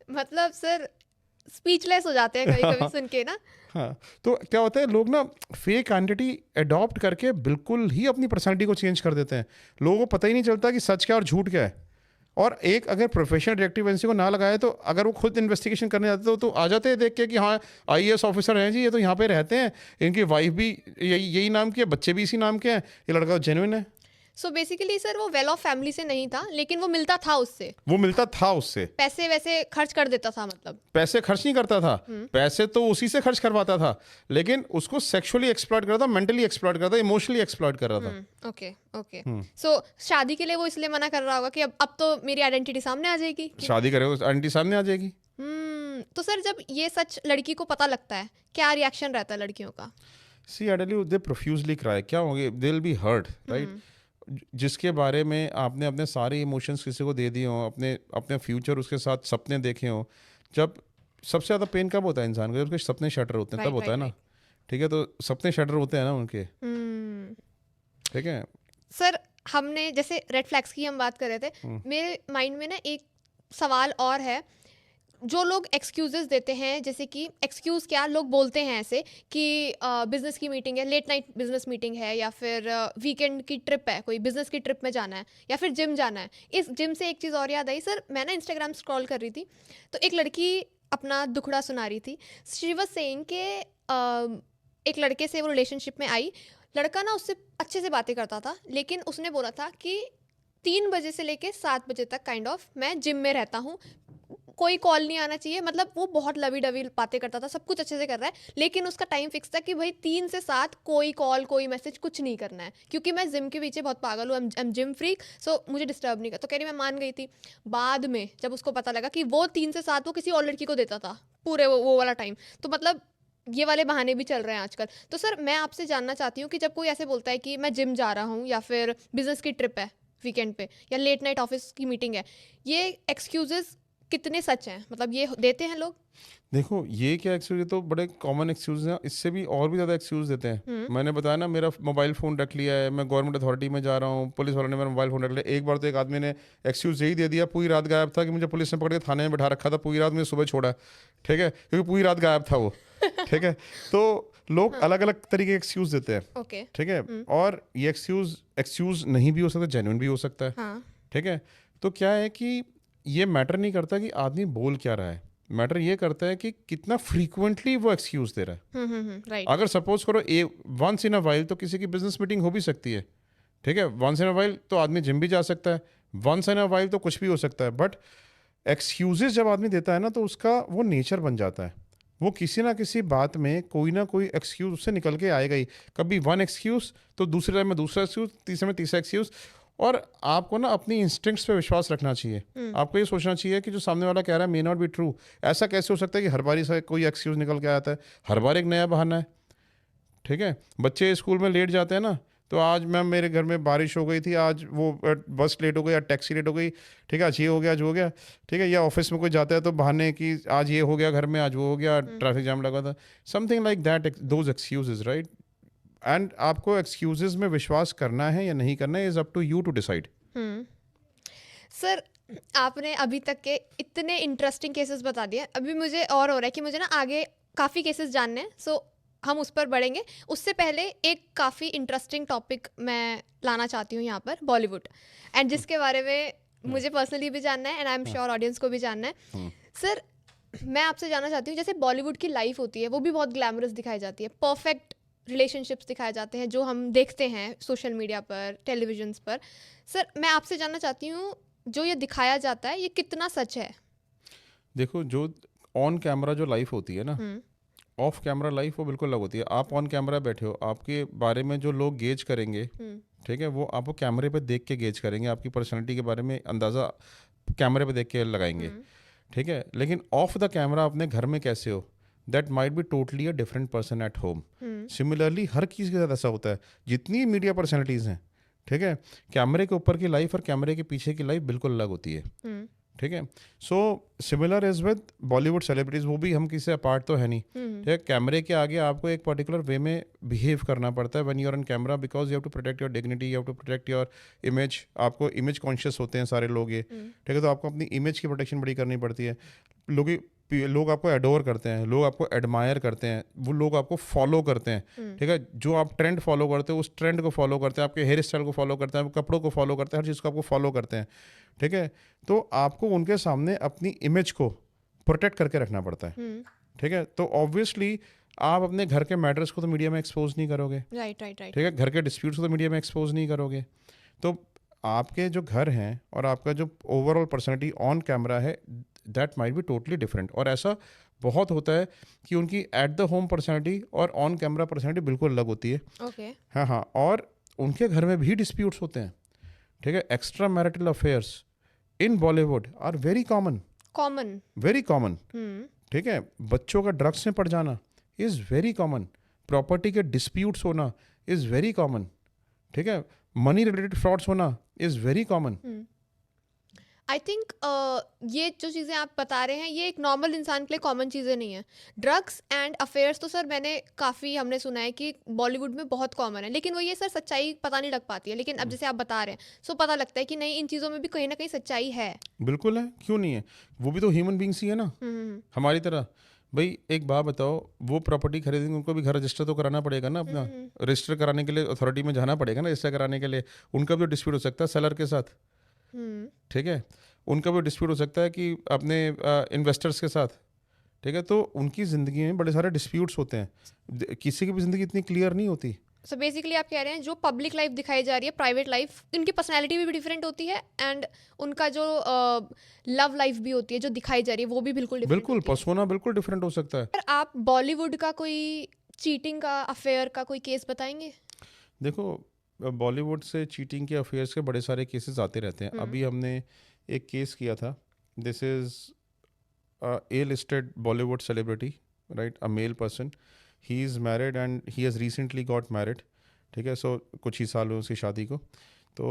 मतलब सर स्पीचलेस हो जाते हैं कभी कभी सुन के ना। हाँ, तो क्या होता है, लोग ना फेक आइडेंटिटी अडॉप्ट करके बिल्कुल ही अपनी पर्सनैलिटी को चेंज कर देते हैं। लोगों को पता ही नहीं चलता कि सच क्या और झूठ क्या है। और एक अगर प्रोफेशनल डिटेक्टिव एजेंसी को ना लगाए तो अगर वो खुद इन्वेस्टिगेशन करने जाते तो आ जाते हैं देख के कि हाँ आईएएस ऑफिसर हैं जी, ये तो यहाँ पे रहते हैं, इनकी वाइफ भी यही नाम की है, बच्चे भी इसी नाम के हैं, ये लड़का जेन्युइन है। सो बेसिकली सर वो वेल ऑफ फैमिली से नहीं था, लेकिन वो मिलता था उससे, पैसे वैसे खर्च कर देता था, मतलब पैसे खर्च नहीं करता था, पैसे तो उसी से खर्च करवाता था, लेकिन उसको सेक्सुअली एक्सप्लॉइट कर रहा था, मेंटली एक्सप्लॉइट कर रहा था, इमोशनली एक्सप्लॉइट कर रहा था। ओके सो शादी के लिए वो इसलिए मना कर रहा होगा कि अब तो मेरी आइडेंटिटी सामने आ जाएगी, शादी करेगा तो आइडेंटिटी सामने आ जाएगी। तो सर जब ये सच लड़की को पता लगता है, क्या रिएक्शन रहता है लड़कियों का? See I tell you, they profusely cry, क्या होंगे, they will be hurt, right. जिसके बारे में आपने अपने सारे इमोशंस किसी को दे दिए हों, अपने फ्यूचर उसके साथ सपने देखे हों, जब सबसे ज़्यादा पेन कब होता है इंसान को, जब उसके सपने शटर होते हैं, तब होता है ना, ठीक है, तो सपने शटर होते हैं ना उनके, ठीक है। सर हमने जैसे रेड फ्लैग्स की हम बात कर रहे थे, मेरे माइंड में ना एक सवाल और है, जो लोग एक्सक्यूजेस देते हैं, जैसे कि एक्सक्यूज़ क्या लोग बोलते हैं ऐसे कि बिज़नेस की मीटिंग है, लेट नाइट बिज़नेस मीटिंग है, या फिर वीकेंड की ट्रिप है, कोई बिज़नेस की ट्रिप में जाना है, या फिर जिम जाना है। इस जिम से एक चीज़ और याद आई सर, मैं ना इंस्टाग्राम स्क्रॉल कर रही थी तो एक लड़की अपना दुखड़ा सुना रही थी। शी वाज सेइंग के एक लड़के से वो रिलेशनशिप में आई, लड़का ना उससे अच्छे से बातें करता था, लेकिन उसने बोला था कि 3 बजे से लेके 7 बजे तक काइंड ऑफ मैं जिम में रहता हूँ, कोई कॉल नहीं आना चाहिए, मतलब वो बहुत लवी डवी बातें करता था, सब कुछ अच्छे से कर रहा है, लेकिन उसका टाइम फिक्स था कि भाई 3 से 7 कोई कॉल कोई मैसेज कुछ नहीं करना है, क्योंकि मैं जिम के पीछे बहुत पागल हूँ, आई एम जिम फ्रीक, सो मुझे डिस्टर्ब नहीं कर। तो कह रही मैं मान गई थी। बाद में जब उसको पता लगा कि वो 3 से 7 वो किसी और लड़की को देता था पूरे वो वाला टाइम, तो मतलब ये वाले बहाने भी चल रहे हैं आजकल। तो सर मैं आपसे जानना चाहती हूँ कि जब कोई ऐसे बोलता है कि मैं जिम जा रहा हूँ, या फिर बिजनेस की ट्रिप है वीकेंड पे, या लेट नाइट ऑफिस की मीटिंग है, ये एक्सक्यूजेस कितने सच हैं, मतलब ये देते हैं लोग? देखो ये क्या एक्सक्यूज, तो बड़े कॉमन एक्सक्यूज हैं, इससे भी और भी ज़्यादा एक्सक्यूज देते हैं। मैंने बताया ना, मेरा मोबाइल फ़ोन रख लिया है, मैं गवर्नमेंट अथॉरिटी में जा रहा हूँ, पुलिस वालों ने मेरा मोबाइल फ़ोन रख लिया। एक बार तो एक आदमी ने एक्सक्यूज़ यही दे दिया, पूरी रात गायब था, कि मुझे पुलिस ने पकड़ के थाने में बैठा रखा था, पूरी रात मुझे सुबह छोड़ा, ठीक है, क्योंकि पूरी रात गायब था वो, ठीक है। तो लोग अलग अलग तरीके के एक्सक्यूज़ देते हैं, ओके, ठीक है, और ये एक्सक्यूज़ नहीं भी हो सकता, जेन्युइन भी हो सकता है, ठीक है। तो क्या है कि ये मैटर नहीं करता कि आदमी बोल क्या रहा है, मैटर ये करता है कि कितना फ्रीक्वेंटली वो एक्सक्यूज दे रहा है। राइट। अगर सपोज करो वंस इन अ वाइल तो किसी की बिजनेस मीटिंग हो भी सकती है, ठीक है, वंस इन अ वाइल तो आदमी जिम भी जा सकता है, वंस इन अ वाइल तो कुछ भी हो सकता है, बट एक्सक्यूजेस जब आदमी देता है ना, तो उसका वो नेचर बन जाता है, वो किसी ना किसी बात में कोई ना कोई एक्सक्यूज उससे निकल के आएगा ही। कभी वन एक्सक्यूज तो दूसरे टाइम में दूसरा एक्सक्यूज, तीसरे में तीसरा एक्सक्यूज। और आपको ना अपनी इंस्टिंक्ट्स पे विश्वास रखना चाहिए। आपको ये सोचना चाहिए कि जो सामने वाला कह रहा है मे नॉट बी ट्रू। ऐसा कैसे हो सकता है कि हर बारी से कोई एक्सक्यूज निकल के आता है, हर बार एक नया बहाना है, ठीक है। बच्चे स्कूल में लेट जाते हैं ना, तो आज मैम मेरे घर में बारिश हो गई थी, आज वो बस लेट हो गई या टैक्सी लेट हो गई, ठीक है, आज ये हो गया, आज हो गया, ठीक है। या ऑफिस में कोई जाता है तो बहाने कि आज ये हो गया घर में, आज वो हो गया, ट्रैफिक जाम लगा था, something like that, those excuses, right. And आपको एक्सक्यूजेज में विश्वास करना है या नहीं करना है, is up to you to decide. Sir आपने अभी तक के इतने इंटरेस्टिंग केसेस बता दिए, अभी मुझे और हो रहा है कि मुझे ना आगे काफ़ी केसेस जानने हैं, सो हम उस पर बढ़ेंगे। उससे पहले एक काफ़ी इंटरेस्टिंग टॉपिक मैं लाना चाहती हूँ यहाँ पर, बॉलीवुड, एंड जिसके बारे में मुझे पर्सनली भी जानना है and I am sure audience को भी जानना है। सर मैं आपसे जानना चाहती हूँ, जैसे बॉलीवुड की लाइफ होती है वो भी बहुत ग्लैमरस दिखाई जाती है, परफेक्ट रिलेशनशिप्स दिखाए जाते हैं जो हम देखते हैं सोशल मीडिया पर, टेलीविजन्स पर। सर मैं आपसे जानना चाहती हूँ, जो ये दिखाया जाता है ये कितना सच है? देखो, जो ऑन कैमरा जो लाइफ होती है ना, ऑफ कैमरा लाइफ वो बिल्कुल अलग होती है। आप ऑन कैमरा बैठे हो, आपके बारे में जो लोग गेज करेंगे, ठीक है, वो आपको कैमरे पे देख के गेज करेंगे, आपकी पर्सनैलिटी के बारे में अंदाज़ा कैमरे पे देख के लगाएंगे, ठीक है। लेकिन ऑफ द कैमरा अपने घर में कैसे हो, that might be totally a different person at home. Similarly हर चीज़ के साथ ऐसा होता है, जितनी मीडिया पर्सनैलिटीज़ हैं, ठीक है, कैमरे के ऊपर की लाइफ और कैमरे के पीछे की लाइफ बिल्कुल अलग होती है, ठीक है। So similar is with Bollywood celebrities, वो भी हम किसी से अपार्ट तो है नहीं, ठीक है। कैमरे के आगे आपको एक पर्टिकुलर वे में बिहेव करना पड़ता है when you are on camera, because you have to protect your dignity, you have to protect your image. आपको इमेज कॉन्शियस होते हैं सारे लोग ये, ठीक है, तो आपको अपनी इमेज की प्रोटेक्शन बड़ी करनी पड़ती है। लोग लोग आपको एडोर करते हैं, लोग आपको एडमायर करते हैं, वो लोग आपको फॉलो करते हैं, ठीक है। जो आप ट्रेंड फॉलो करते हो उस ट्रेंड को फॉलो करते हैं, आपके हेयर स्टाइल को फॉलो करते हैं, आपके कपड़ों को फॉलो करते हैं, हर चीज़ को आपको फॉलो करते हैं, ठीक है। तो आपको उनके सामने अपनी इमेज को प्रोटेक्ट करके रखना पड़ता है, ठीक है। तो ऑब्वियसली आप अपने घर के मैटर्स को तो मीडिया में एक्सपोज नहीं करोगे, राइट राइट राइट। ठीक है। घर के डिस्प्यूट्स को तो मीडिया में एक्सपोज नहीं करोगे। तो आपके जो घर हैं और आपका जो ओवरऑल पर्सनैलिटी ऑन कैमरा है, that might be totally different. और ऐसा बहुत होता है कि उनकी एट द होम पर्सनैलिटी और ऑन कैमरा पर्सनैलिटी बिल्कुल अलग होती है। ओके। हाँ हाँ, और उनके घर में भी डिस्प्यूट्स होते हैं, ठीक है। Extra marital affairs in Bollywood are very common, very common, ठीक है। बच्चों का ड्रग्स में पड़ जाना इज़ वेरी कॉमन, प्रॉपर्टी के डिस्प्यूट्स होना इज़ वेरी कॉमन, ठीक है। मनी रिलेटेड फ्रॉड्स होना is very common. I think ये जो चीज़ें आप बता रहे हैं ये एक नॉर्मल इंसान के लिए कॉमन चीज़ें नहीं है। ड्रग्स एंड अफेयर्स तो सर मैंने काफ़ी हमने सुना है कि बॉलीवुड में बहुत कॉमन है, लेकिन वो ये सर सच्चाई पता नहीं लग पाती है। लेकिन अब जैसे आप बता रहे हैं सो पता लगता है कि नहीं, इन चीज़ों में भी कहीं ना कहीं सच्चाई है। बिल्कुल है, क्यों नहीं है। वो भी तो ह्यूमन बींग्स ही है ना, हमारी तरह। भाई एक बात बताओ, वो प्रॉपर्टी खरीदेंगे उनको भी घर रजिस्टर तो कराना पड़ेगा ना अपना। रजिस्टर कराने के लिए अथॉरिटी में जाना पड़ेगा ना, रजिस्टर कराने के लिए। उनका भी डिस्प्यूट हो सकता है सेलर के साथ, ठीक है। उनका भी डिस्प्यूट हो सकता है कि अपने इन्वेस्टर्स के साथ, ठीक है। तो उनकी ज़िंदगी में बड़े सारे डिस्प्यूट्स होते हैं। किसी की भी ज़िंदगी इतनी क्लियर नहीं होती। सो बेसिकली आप कह रहे हैं जो पब्लिक लाइफ दिखाई जा रही है, प्राइवेट लाइफ, उनकी पर्सनैलिटी भी डिफरेंट होती है एंड उनका जो लव लाइफ भी होती है जो दिखाई जा रही है वो भी बिल्कुल different बिल्कुल, होती है। पर्सोना बिल्कुल डिफरेंट हो सकता है। पर आप बॉलीवुड का कोई चीटिंग का, अफेयर का कोई केस बताएंगे? देखो, बॉलीवुड से चीटिंग के अफेयर्स के बड़े सारे केसेस आते रहते हैं। अभी हमने एक केस किया था, this is a listed Bollywood celebrity, right, a male person. He is married and he has recently got married, ठीक है। सो कुछ ही साल हुए उसकी शादी को। तो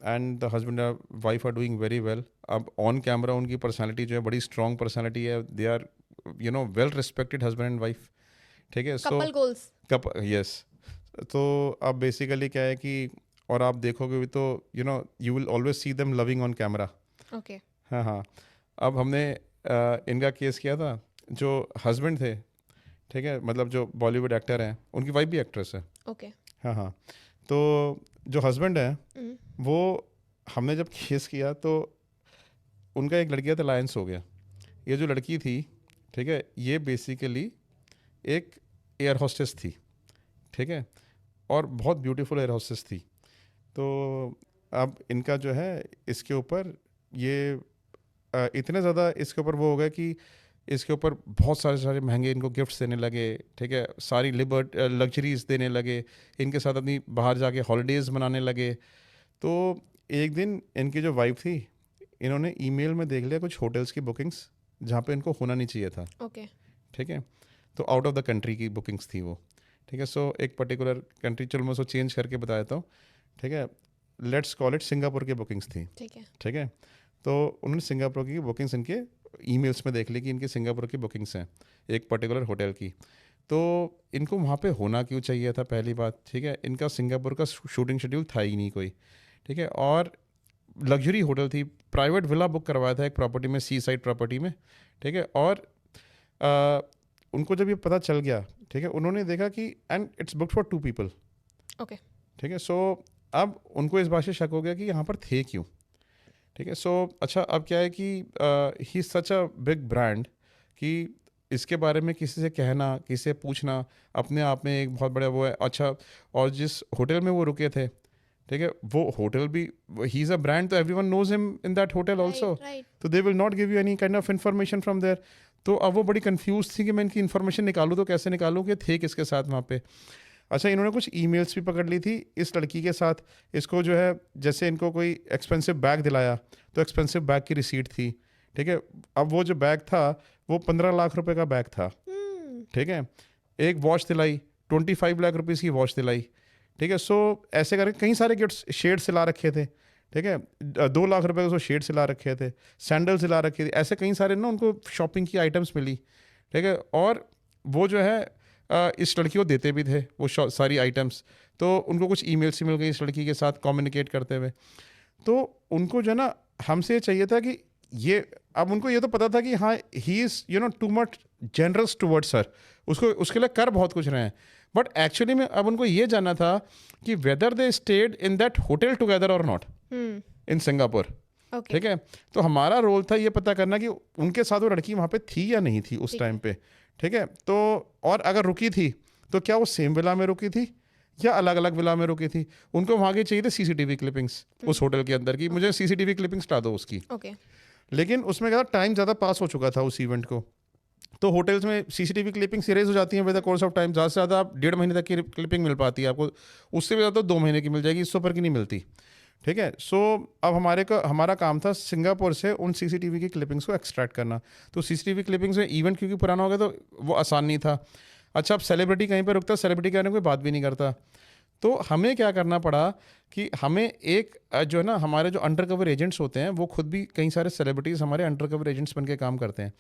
and the husband wife are doing very well. अब ऑन कैमरा उनकी पर्सनैलिटी जो है बड़ी स्ट्रॉन्ग पर्सनैलिटी है, they are well respected husband and wife, ठीक है। So couple goals. यस। तो अब बेसिकली क्या है कि, और आप देखोगे भी तो you will always see them loving on camera. Okay. हाँ हाँ। अब हमने इनका केस किया था, जो हस्बैंड थे, ठीक है, मतलब जो बॉलीवुड एक्टर हैं, उनकी वाइफ भी एक्ट्रेस है। ओके। हाँ हाँ। तो जो हस्बैंड है वो, हमने जब केस किया तो उनका एक लड़की था, अलायंस हो गया। ये जो लड़की थी, ठीक है, ये बेसिकली एक एयर होस्टेस थी, ठीक है, और बहुत ब्यूटीफुल एयर होस्टेस थी। तो अब इनका जो है इसके ऊपर ये इतने ज़्यादा इसके ऊपर वो हो गया कि इसके ऊपर बहुत सारे महंगे इनको गिफ्ट्स देने लगे, ठीक है, सारी लग्जरीज देने लगे, इनके साथ अपनी बाहर जाके हॉलीडेज़ मनाने लगे। तो एक दिन इनकी जो वाइफ थी, इन्होंने ईमेल में देख लिया कुछ होटल्स की बुकिंग्स जहाँ पे इनको होना नहीं चाहिए था, ओके। ठीक है। तो आउट ऑफ द कंट्री की बुकिंग्स थी वो, ठीक है। सो एक पर्टिकुलर कंट्री, चलो मैं उसको चेंज करके बता देता हूँ, ठीक है। लेट्स कॉल इट सिंगापुर की बुकिंग्स थी, ठीक है। ठीक है। तो उन्होंने सिंगापुर की बुकिंग्स इनके ईमेल्स में देख ली कि इनकी सिंगापुर की बुकिंग्स हैं एक पर्टिकुलर होटल की। तो इनको वहाँ पे होना क्यों चाहिए था, पहली बात, ठीक है। इनका सिंगापुर का शूटिंग शेड्यूल था ही नहीं कोई, ठीक है। और लग्जरी होटल थी, प्राइवेट विला बुक करवाया था एक प्रॉपर्टी में, सी साइड प्रॉपर्टी में, ठीक है। और उनको जब ये पता चल गया, ठीक है, उन्होंने देखा कि and it's booked for 2 people, okay. ठीक है। सो अब उनको इस बात से शक हो गया कि यहाँ पर थे क्यों, ठीक है। सो अच्छा, अब क्या है कि ही सच अ बिग ब्रांड कि इसके बारे में किसी से कहना, किसी से पूछना अपने आप में एक बहुत बड़ा वो है। अच्छा, और जिस होटल में वो रुके थे, ठीक है, वो होटल भी, ही इज़ अ ब्रांड, तो everyone knows him in that hotel also, right. तो they will not give you any kind of information from there. तो अब वो बड़ी कंफ्यूज थी कि मैं इनकी इन्फॉर्मेशन निकालूँ तो कैसे निकालूँ कि थे किसके साथ वहाँ पे। अच्छा, इन्होंने कुछ ईमेल्स भी पकड़ ली थी इस लड़की के साथ। इसको जो है, जैसे इनको कोई एक्सपेंसिव बैग दिलाया तो एक्सपेंसिव बैग की रिसीट थी, ठीक है। अब वो जो बैग था वो 15 लाख रुपए का बैग था, ठीक है। एक वॉच दिलाई, 25 लाख रुपीज़ की वॉच दिलाई, ठीक है। सो ऐसे करके कई सारे गिफ्ट्स, शेड सिला रखे थे, ठीक है। 2 लाख रुपए के शेड सिला रखे थे, सैंडल सिला रखी थी, ऐसे कई सारे ना उनको शॉपिंग की आइटम्स मिली, ठीक है। और वो जो है इस लड़की को देते भी थे वो सारी आइटम्स। तो उनको कुछ ईमेल से मिल गई इस लड़की के साथ कम्युनिकेट करते हुए। तो उनको जो है ना, हमसे चाहिए था कि ये अब उनको ये तो पता था कि हाँ he is too much generous towards हर, उसको उसके लिए कर बहुत कुछ रहे हैं, बट एक्चुअली में अब उनको ये जानना था कि whether they stayed in that hotel together और नॉट इन सिंगापुर। ओके ठीक है, तो हमारा रोल था ये पता करना कि उनके साथ वो लड़की वहाँ पे थी या नहीं थी उस टाइम पे। ठीक है, तो और अगर रुकी थी तो क्या वो सेम विला में रुकी थी या अलग अलग विला में रुकी थी। उनको वहाँ की चाहिए थे सीसीटीवी क्लिपिंग्स उस होटल के अंदर की, मुझे सीसीटीवी क्लिपिंग्स ला दो उसकी। ओके लेकिन उसमें क्या टाइम ज़्यादा पास हो चुका था उस इवेंट को, तो होटल्स में सीसीटीवी क्लिपिंग्स इरेज हो जाती हैं with the course of time. ज़्यादा से ज़्यादा आप 1.5 महीने तक की क्लिपिंग मिल पाती है आपको, उससे भी ज़्यादा तो 2 महीने की मिल जाएगी, इससे ऊपर की नहीं मिलती। ठीक है, सो अब हमारा काम था सिंगापुर से उन सीसीटीवी की क्लिपिंग्स को एक्सट्रैक्ट करना। तो सीसीटीवी क्लिपिंग्स में इवेंट क्योंकि पुराना हो गया तो वो आसान नहीं था। अच्छा, अब सेलिब्रिटी कहीं पर रुकता, सेलिब्रिटी के बारे में कोई बात भी नहीं करता, तो हमें क्या करना पड़ा कि हमें एक जो है ना हमारे जो अंडर कवर एजेंट्स होते हैं वो खुद भी कई सारे सेलिब्रिटीज़ हमारे अंडर कवर एजेंट्स बन के काम करते हैं।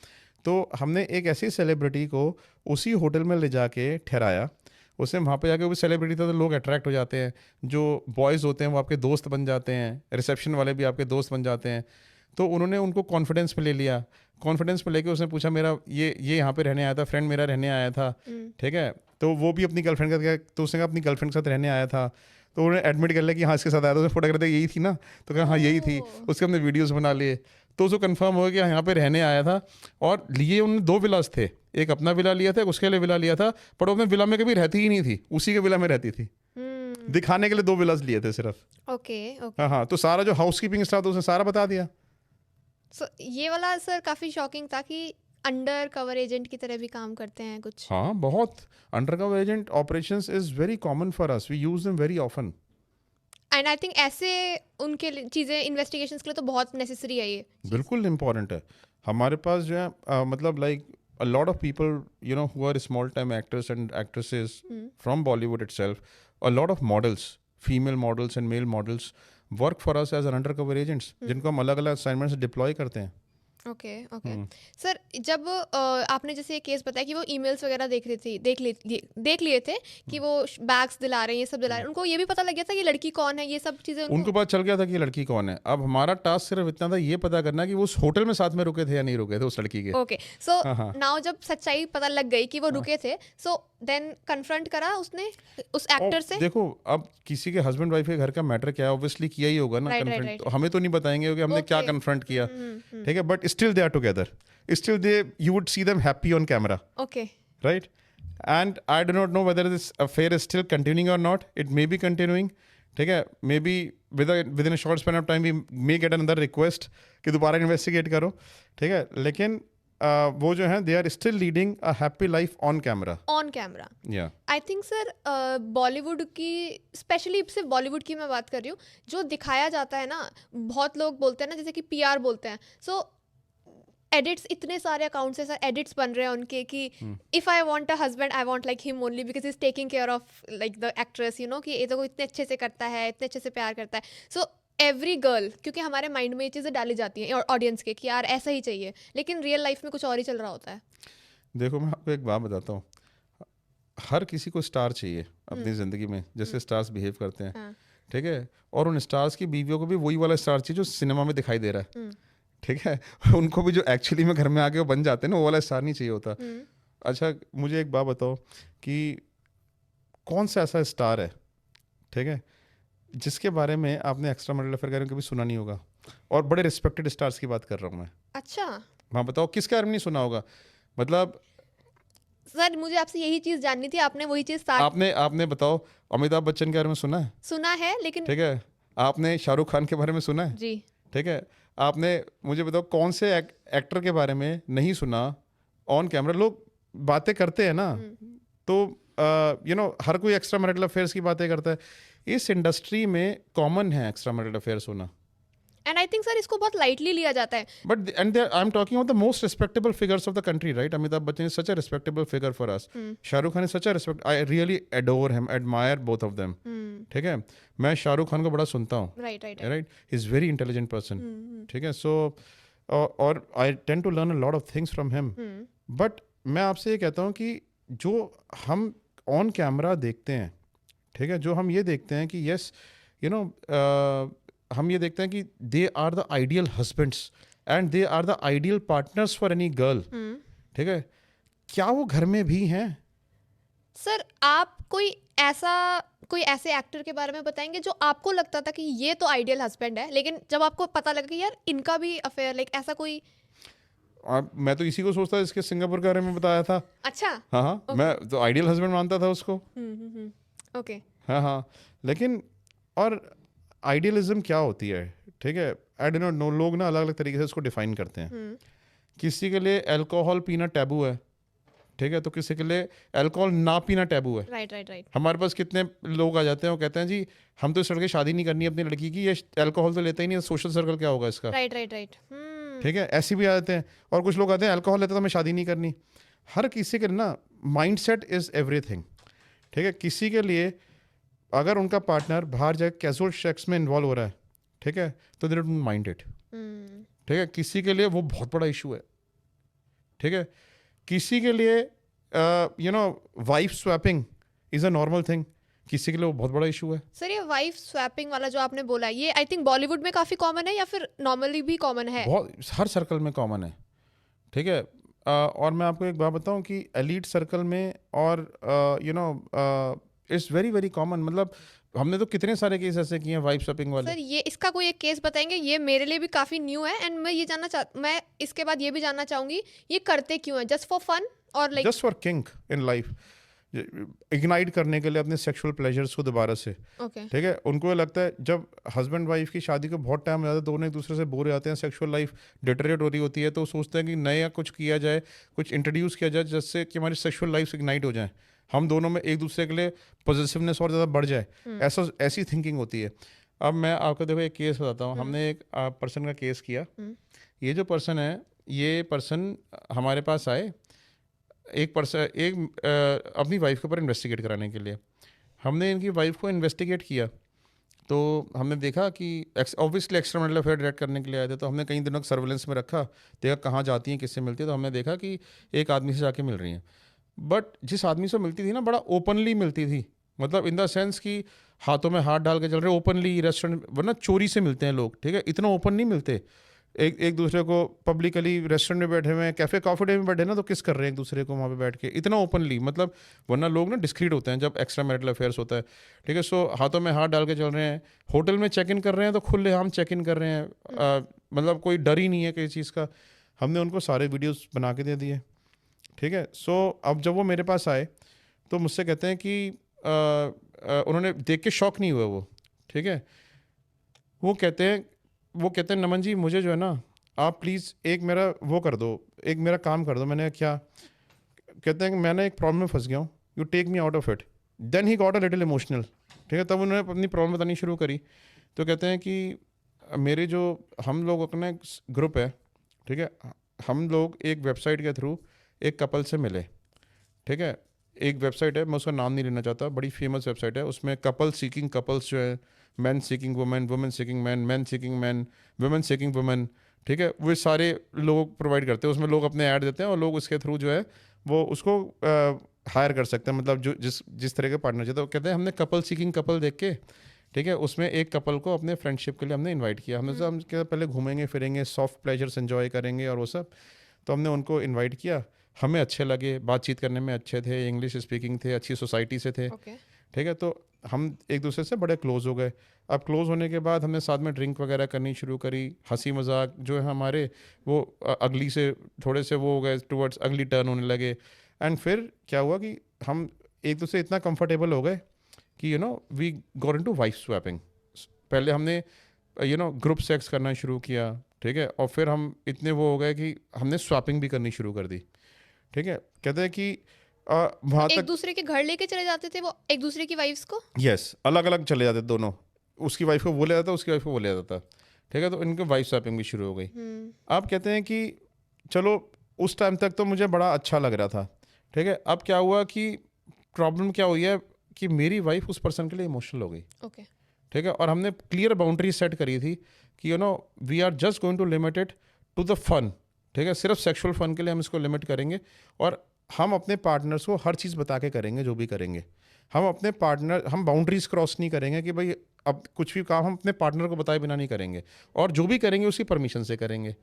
तो हमने एक ऐसी सेलिब्रिटी को उसी होटल में ले जाके ठहराया, उसने वहाँ पे जाके वो सेलिब्रिटी था तो लोग अट्रैक्ट हो जाते हैं, जो बॉयज़ होते हैं वो आपके दोस्त बन जाते हैं, रिसेप्शन वाले भी आपके दोस्त बन जाते हैं। तो उन्होंने उनको कॉन्फिडेंस में ले लिया, कॉन्फिडेंस में लेके उसने पूछा मेरा ये यहाँ पे रहने आया था, फ्रेंड मेरा रहने आया था। ठीक है, तो वो भी अपनी गर्लफ्रेंड का, तो उसने कहा अपनी गर्लफ्रेंड के साथ रहने आया था, तो उन्होंने एडमिट कर लिया कि हाँ इसके साथ आया था, उसने फोटोग्राफी यही थी ना, तो कहा हाँ यही थी, उसके हमने वीडियोज़ बना लिए, तो उसको कंफर्म हो गया कि हाँ यहाँ पे रहने आया था। और लिए उन्होंने 2 विलास थे, एक अपना विला लिया था, एक उसके लिए विला लिया था, पर वो अपने विला में कभी रहती ही नहीं थी, उसी के विला में रहती थी। दिखाने के लिए 2 विलास लिए थे सिर्फ। Okay okay. हाँ हाँ, तो सारा जो हाउस कीपिंग स्टाफ था उसने सारा बता दिया। सो ये वाला सर काफ़ी शॉकिंग था कि अंडर कवर एजेंट की तरह भी काम करते हैं कुछ। हाँ, बहुत under cover agent operations is very common for us, we use them very often. And I think ऐसे उनके चीज़ें इन्वेस्टिगेशंस के लिए तो बहुत नेसेसरी है ये। बिल्कुल इम्पॉर्टेंट है। हमारे पास जो है मतलब like a lot of people who are small time actors and actresses from Bollywood itself, a lot of models, female models and male models work for us as an undercover agents, जिनको हम अलग अलग assignments deploy करते हैं। Okay okay sir, जब आपने जैसे ये केस बताया कि वो ईमेल्स वगैरह देख लिए थे कि वो बैग्स दिला रहे हैं, ये सब दिला रहे हैं, उनको ये भी पता लग गया था कि लड़की कौन है, ये सब चीज़ें उनको पता चल गया था कि ये लड़की कौन है। अब हमारा टास्क सिर्फ इतना था ये पता करना कि वो उस होटल में साथ में रुके थे या नहीं रुके थे उस लड़की के। ओके, सो नाउ जब सच्चाई पता लग गई कि वो रुके थे, सो देन कन्फ्रंट करा उसने उस एक्टर से। देखो, अब किसी के हस्बैंड वाइफ के घर का मैटर क्या है, ऑब्वियसली किया ही होगा ना कन्फ्रंट। तो हमें तो नहीं बताएंगे कि हमने क्या कन्फ्रंट किया। ठीक है, but still they are together, still you would see them happy on camera. Okay. Right? And I do not know whether this affair is still continuing or not. It may be continuing. ठीक है, maybe within a short span of time we may get another request कि दोबारा investigate करो। ठीक है, लेकिन वो जो है they are still leading a happy life on camera. On camera. Yeah. I think sir Bollywood की, स्पेशली सिर्फ बॉलीवुड की मैं बात कर रही हूँ, जो दिखाया जाता है ना, बहुत लोग बोलते हैं ना जैसे कि PR बोलते हैं, सो एडिट्स, इतने सारे अकाउंट्स से सर एडिट्स बन रहे हैं उनके कि if I want a husband I want like him only because is taking care of like the actress, you know, कि ये तो को इतने अच्छे से करता है, इतने अच्छे से प्यार करता है। सो एवरी गर्ल, क्योंकि हमारे माइंड में ये चीज़ें डाली जाती हैं ऑडियंस के कि यार ऐसा ही चाहिए, लेकिन रियल लाइफ में कुछ और ही चल रहा होता है। देखो, मैं आपको एक बात बताता हूँ, हर किसी को स्टार चाहिए अपनी ज़िंदगी में, जैसे स्टार्स बिहेव करते हैं। ठीक है, और उन स्टार्स की बीवियों को भी वही वाला स्टार चाहिए जो सिनेमा में दिखाई दे रहा है। ठीक है, उनको भी जो एक्चुअली में घर में आके वो बन जाते हैं ना, वो वाला स्टार नहीं चाहिए होता। अच्छा, मुझे एक बात बताओ कि कौन सा ऐसा स्टार है, ठीक है, जिसके बारे में आपने एक्स्ट्रा मैरिटल अफेयर के बारे में कभी सुना नहीं होगा, और बड़े रिस्पेक्टेड स्टार्स की बात कर रहा हूँ मैं। अच्छा, हाँ बताओ, किसके बारे में नहीं सुना होगा? मतलब सर मुझे आपसे यही चीज़ जाननी थी, आपने वही चीज़ आपने बताओ, अमिताभ बच्चन के बारे में सुना है? सुना है, लेकिन ठीक है, आपने शाहरुख खान के बारे में सुना है? जी। ठीक है, आपने मुझे बताओ कौन से एक्टर के बारे में नहीं सुना? ऑन कैमरा लोग बातें करते हैं ना, तो हर कोई एक्स्ट्रा मैरिटल अफेयर्स की बातें करता है। इस इंडस्ट्री में कॉमन है एक्स्ट्रा मैरिटल अफेयर्स होना, एंड आई थिंक सर इसको बहुत लाइटली लिया जाता है। But and I am talking about the most respectable figures of the country, right? Amitabh Bachchan is such a respectable figure for us. Shahrukh Khan is such a respect, I really adore him, admire both of them. ठीक है, मैं शाहरुख खान को बड़ा सुनता हूँ। Right right right, he is very intelligent person. ठीक है, so और I tend to learn a lot of things from him. But मैं आपसे ये कहता हूँ कि जो हम ऑन कैमरा देखते हैं, ठीक है, जो हम ये देखते हैं कि यस हम ये देखते हैं कि they are the ideal husbands and they are the ideal partners for any girl, ठीक है, क्या वो घर में भी हैं? सर आप कोई ऐसे एक्टर के बारे में बताएंगे जो आपको लगता था कि ये तो आइडियल हस्बैंड है, लेकिन जब आपको पता लगा कि यार इनका भी अफेयर, लाइक ऐसा कोई? मैं तो इसी को सोचता इसके सिंगापुर के बारे में बताया था। अच्छा, हाँ हाँ, मैं तो आइडियल हस्बैंड मानता था उसको। ओके। हाँ हाँ, लेकिन और आइडियलिज्म क्या होती है, ठीक है, आई डोंट नो, लोग ना अलग अलग तरीके से उसको डिफाइन करते हैं। किसी के लिए अल्कोहल पीना टैबू है, ठीक है, तो किसी के लिए अल्कोहल ना पीना टैबू है। राइट। हमारे पास कितने लोग आ जाते हैं, वो कहते हैं जी हम तो इस लड़के शादी नहीं करनी अपनी लड़की की, ये अल्कोहल तो लेता ही नहीं, सोशल सर्कल क्या होगा इसका, राइट। ठीक है, ऐसी भी आ जाते हैं। और कुछ लोग आते हैं अल्कोहल लेता तो मैं शादी नहीं करनी। हर किसी के ना माइंड सेट इज़ एवरीथिंग, ठीक है। किसी के लिए अगर उनका पार्टनर बाहर जाके कैजुअल सेक्स में इन्वॉल्व हो रहा है, ठीक है, तो दे डोंट माइंड इट, ठीक है। किसी के लिए वो बहुत बड़ा इशू है, ठीक है। किसी के लिए you know wife swapping is a normal thing, किसी के लिए वो बहुत बड़ा इशू है। सर ये वाइफ स्वैपिंग वाला जो आपने बोला, ये आई थिंक बॉलीवुड में काफी कॉमन है या फिर नॉर्मली भी कॉमन है? बहुत, हर सर्कल में कॉमन है, ठीक है। और मैं आपको एक बात बताऊं कि एलीट सर्कल में और you no it's very very common. मतलब हमने तो कितने सारे केस ऐसे किए हैं वाइफ स्वैपिंग वाले। सर ये इसका कोई एक केस बताएंगे? ये मेरे लिए भी काफी न्यू है एंड मैं इसके बाद ये भी जानना चाहूंगी ये करते क्यों है? जस्ट फॉर फन और like just for kink in life, ignite करने के लिए अपने सेक्सुअल प्लेजर्स को दोबारा से, ओके। ठीक है। उनको लगता है जब हस्बैंड वाइफ की शादी को बहुत टाइम हो जाता है, दोनों एक दूसरे से बोर हो जाते हैं, सेक्सुअल लाइफ डिटेरियोरेट हो रही होती है, तो सोचते हैं कि नया कुछ किया जाए, कुछ इंट्रोड्यूस किया जाए जिससे कि हमारी सेक्सुअल लाइफ इग्नाइट हो जाए, हम दोनों में एक दूसरे के लिए पॉजिटिवनेस और ज़्यादा बढ़ जाए, ऐसी थिंकिंग होती है। अब मैं आपको देखो एक केस बताता हूँ। हमने एक पर्सन का केस किया। ये जो पर्सन है, ये पर्सन हमारे पास आए अपनी वाइफ के ऊपर इन्वेस्टिगेट कराने के लिए। हमने इनकी वाइफ को इन्वेस्टिगेट किया, तो हमने देखा कि ऑब्वियसली एक्स्ट्रामैरिटल अफेयर डायरेक्ट करने के लिए आए थे, तो हमने कई दिनों सर्वेलेंस में रखा, देखा कहाँ जाती हैं, किससे मिलती है। तो हमने देखा कि एक आदमी से जाके मिल रही हैं, बट जिस आदमी से मिलती थी ना, बड़ा ओपनली मिलती थी, मतलब इन द सेंस कि हाथों में हाथ डाल के चल रहे, ओपनली रेस्टोरेंट, वरना चोरी से मिलते हैं लोग, ठीक है, इतना ओपन नहीं मिलते। एक दूसरे को पब्लिकली रेस्टोरेंट में बैठे हुए हैं, कैफे कॉफी डे में बैठे ना, तो किस कर रहे हैं एक दूसरे को वहाँ पे बैठ के, इतना ओपनली, मतलब वरना लोग ना डिस्क्रीट होते हैं जब एक्स्ट्रा मैरिटल अफेयर्स होता है, ठीक है। सो हाथों में हाथ डाल के चल रहे हैं, होटल में चेक इन कर रहे हैं तो खुलेआम चेक इन कर रहे हैं, मतलब कोई डर ही नहीं है किसी चीज़ का। हमने उनको सारे वीडियोस बना के दे दिए, ठीक है। सो अब जब वो मेरे पास आए तो मुझसे कहते हैं कि उन्होंने देख के शॉक नहीं हुआ वो, ठीक है। वो कहते हैं नमन जी, मुझे जो है ना, आप प्लीज़ एक मेरा वो कर दो, एक मेरा काम कर दो। मैंने क्या? कहते हैं कि मैं ना एक प्रॉब्लम में फंस गया हूँ, you take me out of it. Then he got a little emotional, ठीक है। तब उन्होंने अपनी प्रॉब्लम बतानी शुरू करी। तो कहते हैं कि मेरे जो हम लोग अपना ग्रुप है, ठीक है, हम लोग एक वेबसाइट के थ्रू एक कपल से मिले, ठीक है। एक वेबसाइट है, मैं उसका नाम नहीं लेना चाहता, बड़ी फेमस वेबसाइट है। उसमें कपल सीकिंग कपल्स जो है, man seeking women, women seeking man, man seeking man, women seeking women, ठीक है, वो सारे लोग प्रोवाइड करते हैं। उसमें लोग अपने ऐड देते हैं और लोग उसके थ्रू जो है वो उसको हायर कर सकते हैं, मतलब जो जिस तरह के पार्टनर चाहिए। तो कहते हैं हमने कपल सीकिंग कपल देख के, ठीक है, उसमें एक कपल को अपने फ्रेंडशिप के लिए हमने इन्वाइट किया। हमने सोचा हम क्या पहले घूमेंगे फिरेंगे, सॉफ्ट प्लेजर्स एंजॉय करेंगे और वो सब। तो हमने उनको इन्वाइट किया, हमें अच्छे लगे, बातचीत करने में अच्छे थे, इंग्लिश स्पीकिंग थे, अच्छी सोसाइटी से थे, ठीक है। तो हम एक दूसरे से बड़े क्लोज हो गए। अब क्लोज होने के बाद हमने साथ में ड्रिंक वगैरह करनी शुरू करी, हंसी मजाक जो है हमारे वो अगली से थोड़े से वो हो गए, टुवर्ड्स अगली टर्न होने लगे। एंड फिर क्या हुआ कि हम एक दूसरे इतना कंफर्टेबल हो गए कि we got into wife swapping. पहले हमने ग्रुप सेक्स करना शुरू किया, ठीक है, और फिर हम इतने वो हो गए कि हमने स्वैपिंग भी करनी शुरू कर दी, ठीक है। कहते हैं कि वहाँ एक तक दूसरे के घर लेके चले जाते थे वो एक दूसरे की वाइफ्स को। यस, अलग अलग चले जाते दोनों, उसकी वाइफ को वो ले जाता, उसकी वाइफ को वो ले जाता, ठीक है। तो इनकी वाइफ स्वैपिंग भी शुरू हो गई। आप कहते हैं कि चलो उस टाइम तक तो मुझे बड़ा अच्छा लग रहा था, ठीक है। अब क्या हुआ कि प्रॉब्लम क्या हुई है कि मेरी वाइफ उस पर्सन के लिए इमोशनल हो गई, ओके, ठीक है। और हमने क्लियर बाउंड्री सेट करी थी कि we are just going to limit it to the fun, ठीक है। सिर्फ सेक्सुअल फन के लिए हम इसको लिमिट करेंगे और हम अपने पार्टनर्स को हर चीज़ बता के करेंगे जो भी करेंगे। हम बाउंड्रीज क्रॉस नहीं करेंगे कि भाई अब कुछ भी काम हम अपने पार्टनर को बताए बिना नहीं करेंगे, और जो भी करेंगे उसकी परमिशन से करेंगे,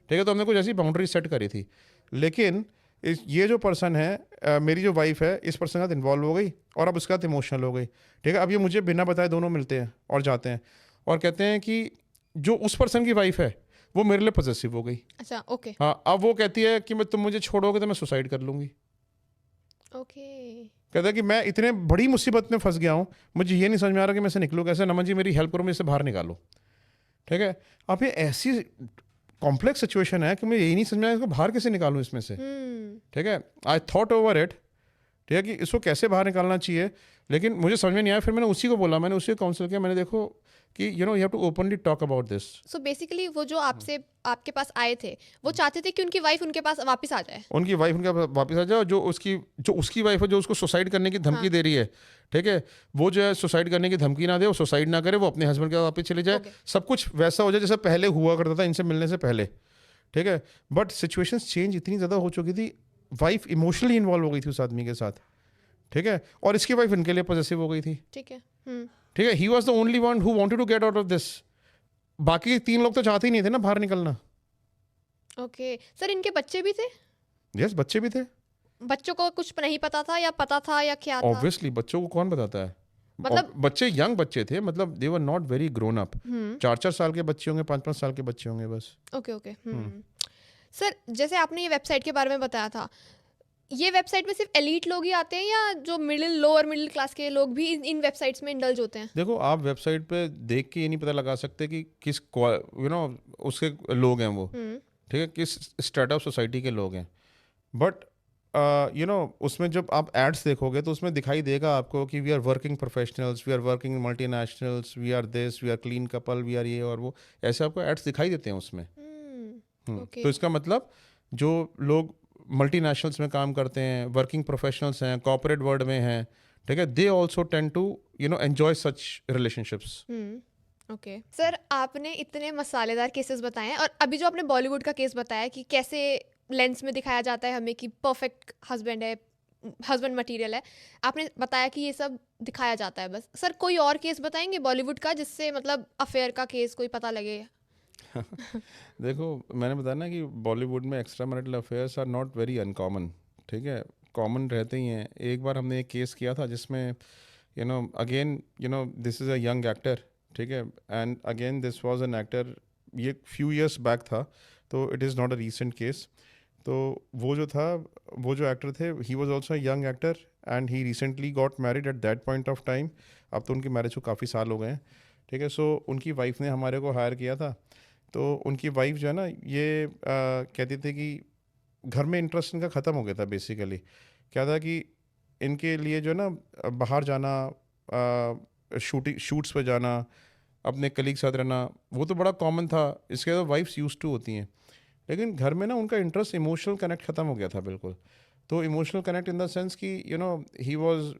ठीक है। तो हमने कुछ ऐसी बाउंड्री सेट करी थी, लेकिन ये जो पर्सन है, मेरी जो वाइफ है, इस पर्सन के साथ इन्वॉल्व हो गई और अब उसके साथ इमोशनल हो गई, ठीक है। अब ये मुझे बिना बताए दोनों मिलते हैं और जाते हैं और कहते हैं कि जो उस पर्सन की वाइफ है वो मेरे लिए पॉसेसिव हो गई। अच्छा, ओके हाँ, अब वो कहती है कि मैं तुम मुझे छोड़ोगे तो मैं सुसाइड कर लूँगी। ओके। कहता है कि मैं इतने बड़ी मुसीबत में फंस गया हूँ, मुझे ये नहीं समझ में आ रहा कि मैं इसे निकलूँ कैसे, नमन जी मेरी हेल्प करो, मैं इसे बाहर निकालो, ठीक है। अब ये ऐसी कॉम्प्लेक्स सिचुएशन है कि मुझे यही नहीं समझ में आया इसको बाहर कैसे निकालूँ इसमें से, ठीक है। आई थॉट ओवर इट, ठीक है, कि इसको कैसे बाहर निकालना चाहिए, लेकिन मुझे समझ में नहीं आया। फिर मैंने उसी को बोला, मैंने उसी को काउंसिल किया, मैंने देखो कि you have to openly talk about this. So basically वो जो आपके पास आए थे, वो चाहते थे कि उनकी वाइफ उनके पास वापस आ जाए। उनकी वाइफ उनके पास वापस आ जाए, जो उसकी वाइफ है जो उसको सुसाइड करने की धमकी दे रही है, ठीक है, वो जो है सुसाइड करने की धमकी ना दे, वो सुसाइड ना करे, वो अपने हस्बैंड के साथ वापस चले जाए, सब कुछ वैसा हो जाए जैसे पहले हुआ करता था इनसे मिलने से पहले, ठीक है। बट सिचुएशंस चेंज इतनी ज़्यादा हो चुकी थी, वाइफ इमोशनली इन्वॉल्व हो गई थी उस आदमी के साथ, ठीक है, और इसकी वाइफ इनके लिए पॉसेसिव हो गई थी, ठीक है। ठीक है। He was the only one who wanted to get out of this. बाकी 3 लोग तो चाहते ही नहीं थे ना बाहर निकलना। ओके सर, इनके बच्चे भी थे? यस, बच्चे भी थे। बच्चों को कुछ नहीं पता था या पता था या क्या था? ऑब्वियसली बच्चों को कौन बताता है, मतलब बच्चे यंग बच्चे थे, मतलब they were not very grown up. 4-4 साल के बच्चे होंगे, 5-5 साल के बच्चे होंगे बस। Okay okay. सर जैसे आपने ये वेबसाइट के बारे में बताया था, ये वेबसाइट में सिर्फ एलीट लोग ही आते हैं या जो लोअर मिडिल क्लास के लोग भी इन वेबसाइट्स में इंडल्ज होते हैं? देखो, आप वेबसाइट पे देख के ये नहीं पता लगा सकते कि किस उसके लोग हैं वो, ठीक है, किस स्टेट ऑफ सोसाइटी के लोग हैं। बट उसमें जब आप एड्स देखोगे तो उसमें दिखाई देगा आपको कि we are working professionals, we are working multinationals, we are this, we are clean couple, we are ये और वो, ऐसे आपको एड्स दिखाई देते हैं उसमें। ओके। तो इसका मतलब जो लोग मल्टीनेशनल्स में काम करते हैं, वर्किंग प्रोफेशनल्स हैं, कॉर्पोरेट वर्ल्ड में हैं, ठीक है, they also tend to enjoy such relationships. Okay sir, आपने इतने मसालेदार केसेस बताए हैं, और अभी जो आपने बॉलीवुड का केस बताया कि कैसे लेंस में दिखाया जाता है हमें कि परफेक्ट हस्बैंड है, हस्बैंड मटेरियल है, आपने बताया कि ये सब दिखाया जाता है बस। सर कोई और केस बताएंगे बॉलीवुड का जिससे मतलब अफेयर का केस कोई पता लगे? देखो, मैंने बताया ना कि बॉलीवुड में extra marital affairs are not very uncommon, ठीक है, कॉमन रहते ही हैं। एक बार हमने एक केस किया था जिसमें again this is a young actor, ठीक है, and again this was an actor, ये फ्यू इयर्स बैक था, तो it is not a recent case. तो वो जो एक्टर थे, he was also young actor and he recently got married eight that point of time. अब तो उनकी मैरिज को काफ़ी साल हो गए हैं, ठीक है। सो उनकी वाइफ ने हमारे को हायर किया था। तो उनकी वाइफ जो है ना, ये कहती थी कि घर में इंटरेस्ट इनका ख़त्म हो गया था। बेसिकली क्या था कि इनके लिए जो है ना बाहर जाना, शूट्स पे जाना, अपने कलीग साथ रहना, वो तो बड़ा कॉमन था, इसके तो वाइफ्स यूज टू होती हैं। लेकिन घर में ना उनका इंटरेस्ट, इमोशनल कनेक्ट ख़त्म हो गया था बिल्कुल। तो emotional connect in the sense कि he was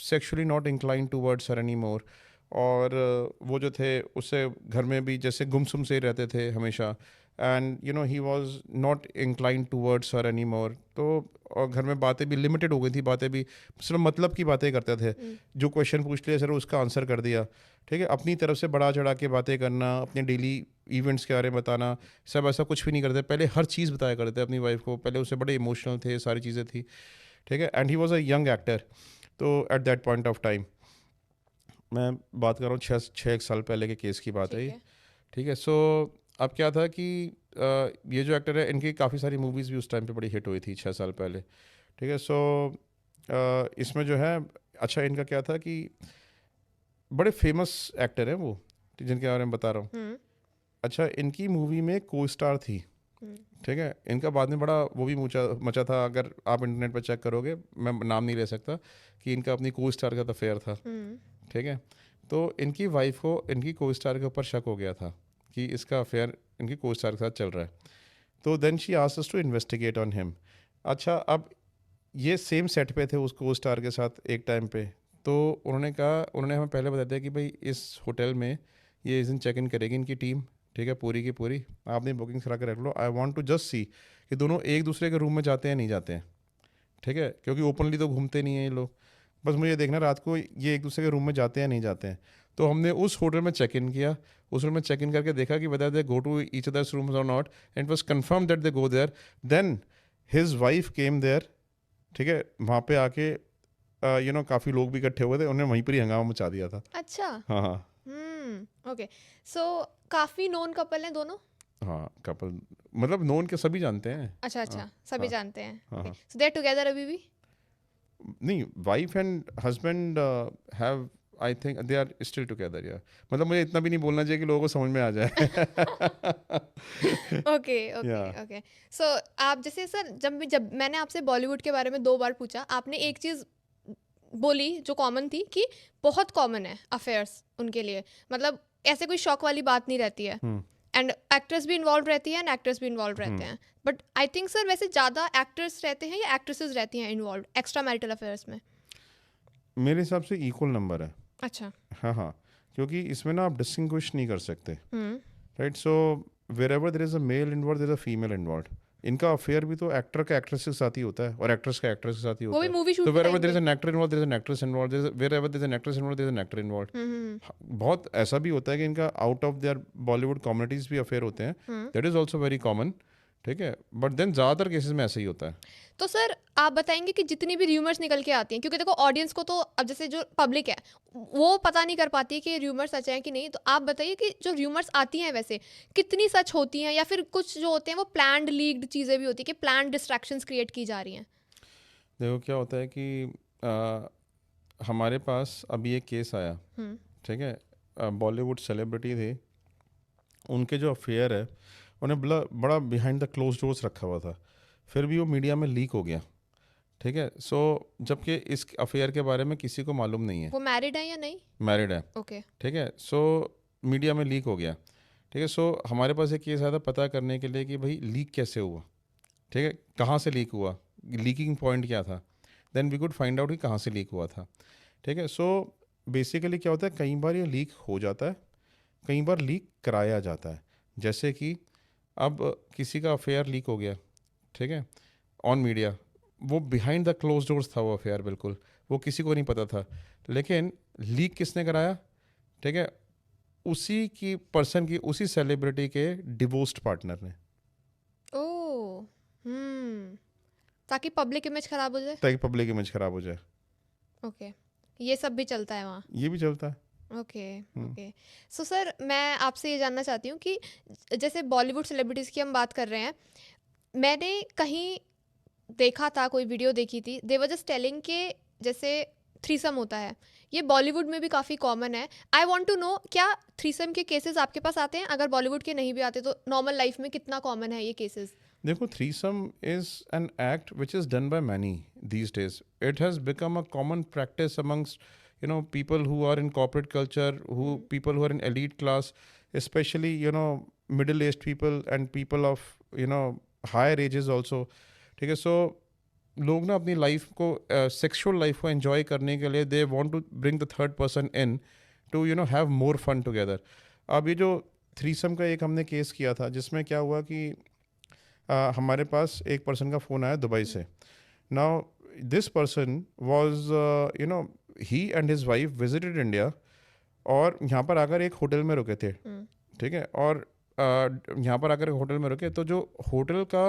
sexually not incline towards her any more, और वो जो थे उससे घर में भी जैसे गुमसुम से ही रहते थे हमेशा, and he was not incline towards her any मोर। तो और घर में बातें भी लिमिटेड हो गई थी, बातें भी सिर्फ मतलब की बातें करते थे, जो क्वेश्चन पूछ लिया सर उसका आंसर कर दिया, ठीक है। अपनी तरफ से बढ़ा चढ़ा के बातें करना, अपने डेली इवेंट्स के बारे में बताना, सब ऐसा कुछ भी नहीं करते। पहले हर चीज़ बताया करते अपनी वाइफ को, पहले उससे बड़े इमोशनल थे, सारी चीज़ें थी, ठीक है। And he was a young actor. तो at that point of time, मैं बात कर रहा हूँ 6 साल पहले के केस की बात है ये, ठीक है। सो अब क्या था कि ये जो एक्टर है, इनकी काफ़ी सारी मूवीज़ भी उस टाइम पे बड़ी हिट हुई थी 6 साल पहले, ठीक है। सो इसमें जो है, अच्छा इनका क्या था कि बड़े फेमस एक्टर हैं वो, जिनके बारे में बता रहा हूँ। अच्छा, इनकी मूवी में को स्टार थी, ठीक है। इनका बाद में बड़ा वो भी मचा था, अगर आप इंटरनेट पर चेक करोगे, मैं नाम नहीं ले सकता, कि इनका अपनी को स्टार का अफेयर था, ठीक है। तो इनकी वाइफ को इनकी को स्टार के ऊपर शक हो गया था कि इसका अफेयर इनकी को स्टार के साथ चल रहा है। तो then she asked us to investigate on him. अच्छा, अब ये सेम सेट पे थे उस को स्टार के साथ एक टाइम पे। तो उन्होंने हमें पहले बता दिया कि भाई इस होटल में ये इस दिन चेक इन करेगी इनकी टीम, ठीक है, पूरी की पूरी, आपने बुकिंग करा के रख लो। I want to just see कि दोनों एक दूसरे के रूम में जाते हैं नहीं जाते हैं, ठीक है, क्योंकि ओपनली तो घूमते नहीं हैं ये लोग, बस मुझे देखना रात को ये एक दूसरे के रूम में जाते हैं नहीं जाते हैं। तो हमने उस होटल में चेक इन किया, उस होटल में चेक इन करके देखा कि whether they go to each others rooms और not, and it was confirm that they go there. Then his wife came there, ठीक है, वहाँ पे आके काफ़ी लोग भी इकट्ठे हुए थे, उन्होंने वहीं पर ही हंगामा मचा दिया था। अच्छा। हाँ हाँ ओके, सो काफी नोन कपल हैं दोनों। हाँ, कपल मतलब नोन के सभी जानते हैं। अच्छा अच्छा, सभी जानते हैं। हाँ। सो दे आर टुगेदर अभी भी? नहीं, wife and husband have, I think they are still together, या मतलब मुझे इतना भी नहीं बोलना चाहिए कि लोगों को समझ में आ जाए। Okay okay Yeah. ओके। सो आप जैसे सर, जब मैंने आपसे बॉलीवुड के बारे में 2 बार पूछा, आपने एक चीज़ बोली जो कॉमन थी कि बहुत कॉमन है अफेयर्स उनके लिए, मतलब ऐसे कोई शौक वाली बात नहीं रहती है, एंड एक्ट्रेस भी इन्वॉल्व रहती है एंड एक्टर्स भी इन्वॉल्व रहते हैं। बट आई थिंक सर वैसे ज़्यादा एक्टर्स रहते हैं या एक्ट्रेसेस रहती हैं इन्वॉल्व एक्स्ट्रा मैरिटल अफेयर्स में? मेरे हिसाब से इक्वल नंबर है। अच्छा। हाँ हाँ, क्योंकि इसमें ना आप डिस्टिंग्विश नहीं कर सकते, right? So wherever there is a male involve, there is a female involve. इनका अफेयर भी तो एक्टर का एक्ट्रेस के साथ ही होता है, और एक्ट्रेस का एक्ट्रेस के साथ ही वो होता भी है। मूवी शूट तो wherever there is an actor involve, there is an actress involve, wherever there is an actress involve, there is an actor involve. बहुत ऐसा भी होता है कि इनका out of their Bollywood communities भी affair होते हैं, that is also very common, ठीक है? बट देन ज़्यादातर केसेस में ऐसा ही होता है। तो सर आप बताएंगे कि जितनी भी र्यूमर्स निकल के आती हैं, क्योंकि देखो ऑडियंस को तो, अब जैसे जो पब्लिक है वो पता नहीं कर पाती कि र्यूमर्स सच हैं कि नहीं, तो आप बताइए कि जो र्यूमर्स आती हैं वैसे कितनी सच होती हैं, या फिर कुछ जो होते हैं वो प्लान्ड लीक्ड चीज़ें भी होती हैं कि प्लान्ड डिस्ट्रैक्शंस क्रिएट की जा रही हैं? देखो क्या होता है कि हमारे पास अभी एक केस आया, ठीक है, बॉलीवुड सेलिब्रिटी थे, उनके जो अफेयर है उन्हें बड़ा बिहाइंड द क्लोज डोर्स रखा हुआ था, फिर भी वो मीडिया में लीक हो गया, ठीक है? सो जबकि इस अफेयर के बारे में किसी को मालूम नहीं है। वो मैरिड है या नहीं? मैरिड है, ओके। ठीक है? सो मीडिया में लीक हो गया, ठीक है? सो हमारे पास एक केस आया था पता करने के लिए कि भाई लीक कैसे हुआ, ठीक है, कहाँ से लीक हुआ, लीकिंग पॉइंट क्या था। Then we could find out कि कहाँ से लीक हुआ था, ठीक है? सो बेसिकली क्या होता है, कई बार ये लीक हो जाता है, कई बार लीक कराया जाता है। जैसे कि अब किसी का अफेयर लीक हो गया, ठीक है, ऑन मीडिया, वो बिहाइंड द क्लोज डोर्स था वो अफेयर, बिल्कुल वो किसी को नहीं पता था, लेकिन लीक किसने कराया, ठीक है, उसी की पर्सन की, उसी सेलिब्रिटी के डिवोर्स्ड पार्टनर ने, ओह, ताकि पब्लिक इमेज खराब हो जाए। ताकि पब्लिक इमेज खराब हो जाए। ओके, ये सब भी चलता है वहाँ। ये भी चलता है। Okay okay. सो सर मैं आपसे ये जानना चाहती हूँ कि जैसे बॉलीवुड सेलिब्रिटीज़ की हम बात कर रहे हैं, मैंने कहीं देखा था, कोई वीडियो देखी थी, दे वर जस्ट टेलिंग के जैसे थ्रीसम होता है, ये बॉलीवुड में भी काफ़ी कॉमन है। आई वांट टू नो, क्या थ्रीसम के केसेस आपके पास आते हैं? अगर बॉलीवुड के नहीं भी आते तो नॉर्मल लाइफ में कितना कॉमन है ये केसेस? देखो, threesome is an act which is done by many these days. It has become a common practice amongst people who are in corporate culture, people who are in elite class, especially middle-aged people and people of higher ages also, ठीक है? सो लोग ना अपनी life को, sexual life को enjoy करने के लिए, they want to bring the third person in to have more fun together. अब ये जो थ्रीसम का एक हमने केस किया था, जिसमें क्या हुआ कि हमारे पास एक पर्सन का फ़ोन आया दुबई से। Now this person was he and his wife visited India, और यहाँ पर आकर एक होटल में रुके थे, ठीक है? और यहाँ पर आकर एक होटल में रुके, तो जो होटल का,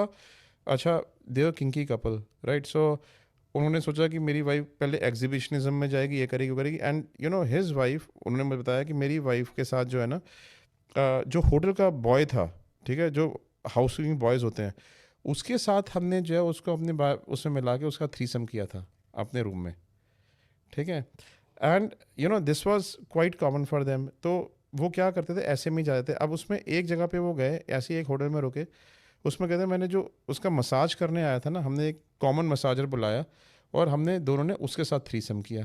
अच्छा, दे वर किंकी कपल, राइट? सो उन्होंने सोचा कि मेरी वाइफ पहले एग्जीबिशनिज्म में जाएगी, ये करेगी वो करेगी, एंड हिज वाइफ, उन्होंने मुझे बताया कि मेरी वाइफ के साथ जो है ना, जो होटल का बॉय था, ठीक है, जो हाउस कीपिंग बॉयज़ होते हैं, उसके साथ हमने जो है उसको अपने उसमें मिला के उसका थ्रीसम किया था अपने रूम में, ठीक है? And this was quite common for them. तो वो क्या करते थे, ऐसे में ही जाते थे। अब उसमें एक जगह पे वो गए, ऐसे ही एक होटल में रुके, उसमें कहते मैंने जो उसका मसाज करने आया था ना, हमने एक कॉमन मसाजर बुलाया और हमने दोनों ने उसके साथ थ्रीसम किया,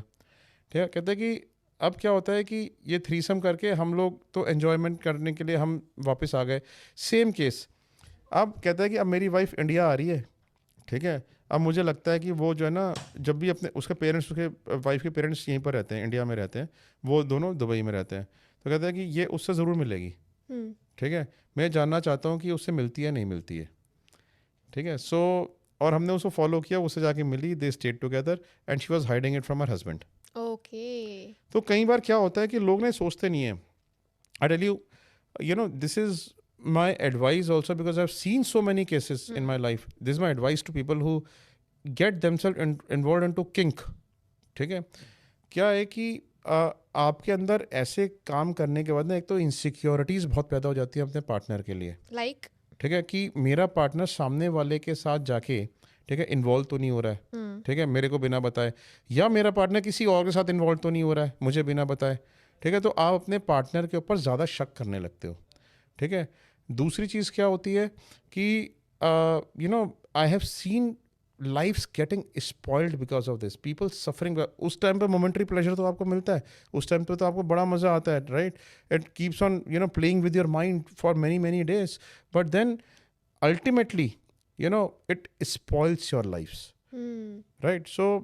ठीक है? कहते कि अब क्या होता है कि ये थ्रीसम करके हम लोग तो एन्जॉयमेंट करने के लिए हम वापस आ गए। सेम केस, अब कहता है कि अब मेरी वाइफ इंडिया आ रही है, ठीक है? अब मुझे लगता है कि वो जो है ना, जब भी अपने उसके पेरेंट्स, उसके वाइफ के पेरेंट्स यहीं पर रहते हैं, इंडिया में रहते हैं, वो दोनों दुबई में रहते हैं, तो कहता है कि ये उससे ज़रूर मिलेगी, ठीक है? मैं जानना चाहता हूँ कि उससे मिलती है नहीं मिलती है, ठीक है? सो और हमने उसको फॉलो किया, उससे जाके मिली, they stayed together and she was hiding it from her husband. Okay. तो कई बार क्या होता है कि लोग ना सोचते नहीं है। I tell you, you know, this is my advice also, because I've seen so many cases in my life. This is my advice to people who get themselves involved into kink. ठीक है, क्या है कि आपके अंदर ऐसे काम करने के बाद ना एक तो इनसिक्योरिटीज़ बहुत पैदा हो जाती है अपने पार्टनर के लिए। लाइक ठीक है, कि मेरा पार्टनर सामने वाले के साथ जाके, ठीक है, इन्वॉल्व तो नहीं हो रहा है, ठीक है, मेरे को बिना बताए, या मेरा पार्टनर किसी और के साथ इन्वॉल्व तो नहीं हो रहा है मुझे बिना बताए। ठीक है, तो आप अपने पार्टनर के ऊपर ज़्यादा शक करने लगते हो। ठीक है, दूसरी चीज़ क्या होती है कि you know, I have seen lifes getting spoiled because of this, people suffering. उस टाइम पे मोमेंट्री प्लेजर तो आपको मिलता है, उस टाइम पे तो आपको बड़ा मज़ा आता है, right, it keeps on you know playing with your mind for many many days, but then ultimately you know it spoils your lifes, right. So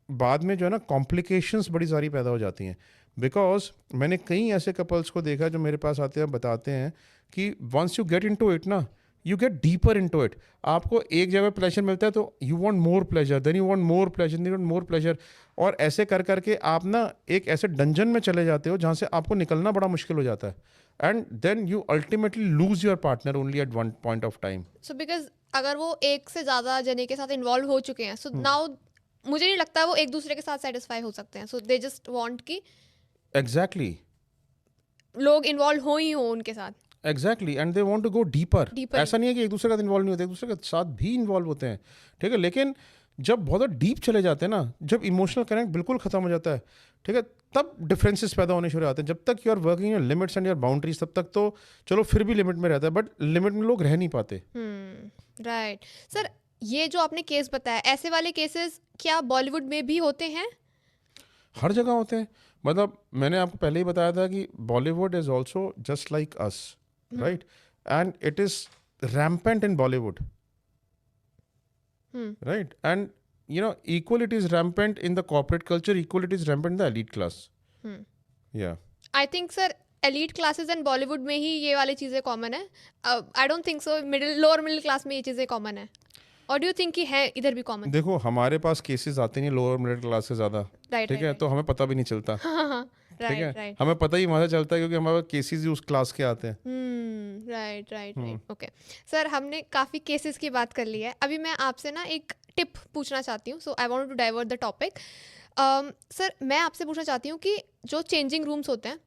बाद में जो है ना कॉम्प्लिकेशंस बड़ी सारी पैदा हो जाती हैं, बिकॉज मैंने कई ऐसे कपल्स को देखा जो मेरे पास आते हैं, बताते हैं कि once you get into it ना, you get deeper into it. आपको एक जगह प्लेजर मिलता है तो you want more pleasure, then you want more pleasure, then you want more pleasure, और ऐसे कर करके आप ना एक ऐसे डंजन में चले जाते हो जहाँ से आपको निकलना बड़ा मुश्किल हो जाता है, and then you ultimately lose your partner only at one point of time. So because अगर वो एक से ज़्यादा जने के साथ इन्वॉल्व हो चुके हैं, सो नाउ मुझे नहीं लगता वो एक दूसरे के साथ सेटिस्फाई हो सकते हैं, सो दे जस्ट वांट कि एग्जैक्टली लोग इन्वॉल्व हो ही हो उनके साथ। Exactly, and they want to go deeper. Deeper. ऐसा नहीं है कि एक दूसरे के साथ इन्वॉल्व नहीं होते, एक दूसरे के साथ भी इन्वॉल्व होते हैं। ठीक है, लेकिन जब बहुत डीप चले जाते हैं ना, जब इमोशनल कनेक्ट बिल्कुल खत्म हो जाता है, ठीक है, तब डिफरेंसेस पैदा होने शुरू होते हैं। जब तक you are working your limits and your boundaries, तब तक तो चलो फिर भी लिमिट में रहता है, बट लिमिट में लोग रह नहीं पाते। राइट सर, ये जो आपने केस बताया, ऐसे वाले केसेस क्या बॉलीवुड में भी होते हैं? हर जगह होते हैं। मतलब मैंने आपको पहले ही बताया था कि Bollywood is also just like us, right, and it is rampant in Bollywood, right, and you know, equal it is rampant in the corporate culture, equal it is rampant in the elite class. Yeah. I think sir elite classes and Bollywood में ही ये वाली चीज़ें common है। I don't think so lower middle class में ये चीज़ें common है, और डू यू थिंक कि है इधर भी कॉमन? देखो, हमारे पास केसेस आते नहीं लोअर मिडिल क्लास से ज़्यादा, ठीक है, तो हमें पता भी नहीं चलता। ठीक है, हमें पता ही वहाँ से चलता है क्योंकि हमारे केसेस ही उस क्लास के आते हैं। Right right right, okay sir, हमने काफ़ी केसेस की बात कर ली है। अभी मैं आपसे ना एक टिप पूछना चाहती हूँ, so I want to divert the topic. Sir, मैं आपसे पूछना चाहती हूँ कि जो चेंजिंग रूम्स होते हैं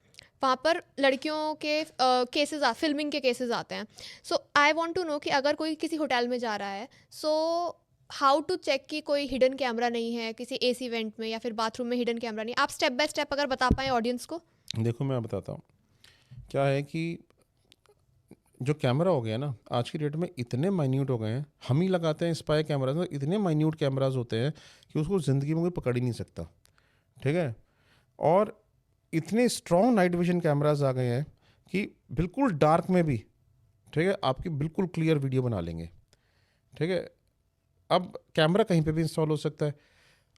वहाँ पर लड़कियों के केसेस फिल्मिंग के केसेस आते हैं, सो आई वांट टू नो कि अगर कोई किसी होटल में जा रहा है, सो हाउ टू चेक कि कोई हिडन कैमरा नहीं है किसी एसी इवेंट में या फिर बाथरूम में हिडन कैमरा नहीं। आप स्टेप बाय स्टेप अगर बता पाएँ ऑडियंस को। देखो, मैं बताता हूँ क्या है कि जो कैमरा हो गया ना, आज की डेट में इतने माइन्यूट हो गए हैं, हम ही लगाते हैं स्पाई कैमराज, तो इतने माइन्यूट कैमराज होते हैं कि उसको ज़िंदगी में कोई पकड़ ही नहीं सकता। ठीक है, और इतने स्ट्रॉन्ग नाइट विजन कैमराज आ गए हैं कि बिल्कुल डार्क में भी, ठीक है, आपकी बिल्कुल क्लियर वीडियो बना लेंगे। ठीक है, अब कैमरा कहीं पे भी इंस्टॉल हो सकता है,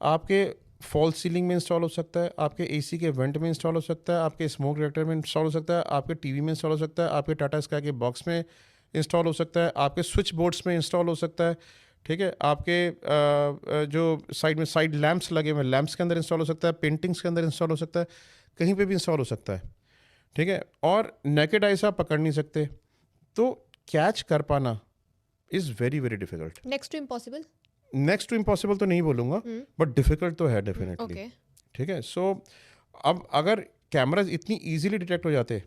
आपके फॉल्स सीलिंग में इंस्टॉल हो सकता है, आपके एसी के वेंट में इंस्टॉल हो सकता है, आपके स्मोक डिटेक्टर में इंस्टॉल हो सकता है, आपके टीवी में इंस्टॉल हो सकता है, आपके टाटा स्काई के बॉक्स में इंस्टॉल हो सकता है, आपके स्विच बोर्ड्स में इंस्टॉल हो सकता है। ठीक है, आपके जो साइड में साइड लैंप्स लगे हुए हैं, लैंप्स के अंदर इंस्टॉल हो सकता है, पेंटिंग्स के अंदर इंस्टॉल हो सकता है, कहीं पे भी इंस्टॉल हो सकता है। ठीक है, और नेकेड आई से आप पकड़ नहीं सकते, तो कैच कर पाना is very very difficult. Next to impossible? Next to impossible तो नहीं बोलूँगा, बट डिफिकल्ट तो है डेफिनेटली। ओके, ठीक है, सो अब अगर कैमराज इतनी इजीली डिटेक्ट हो जाते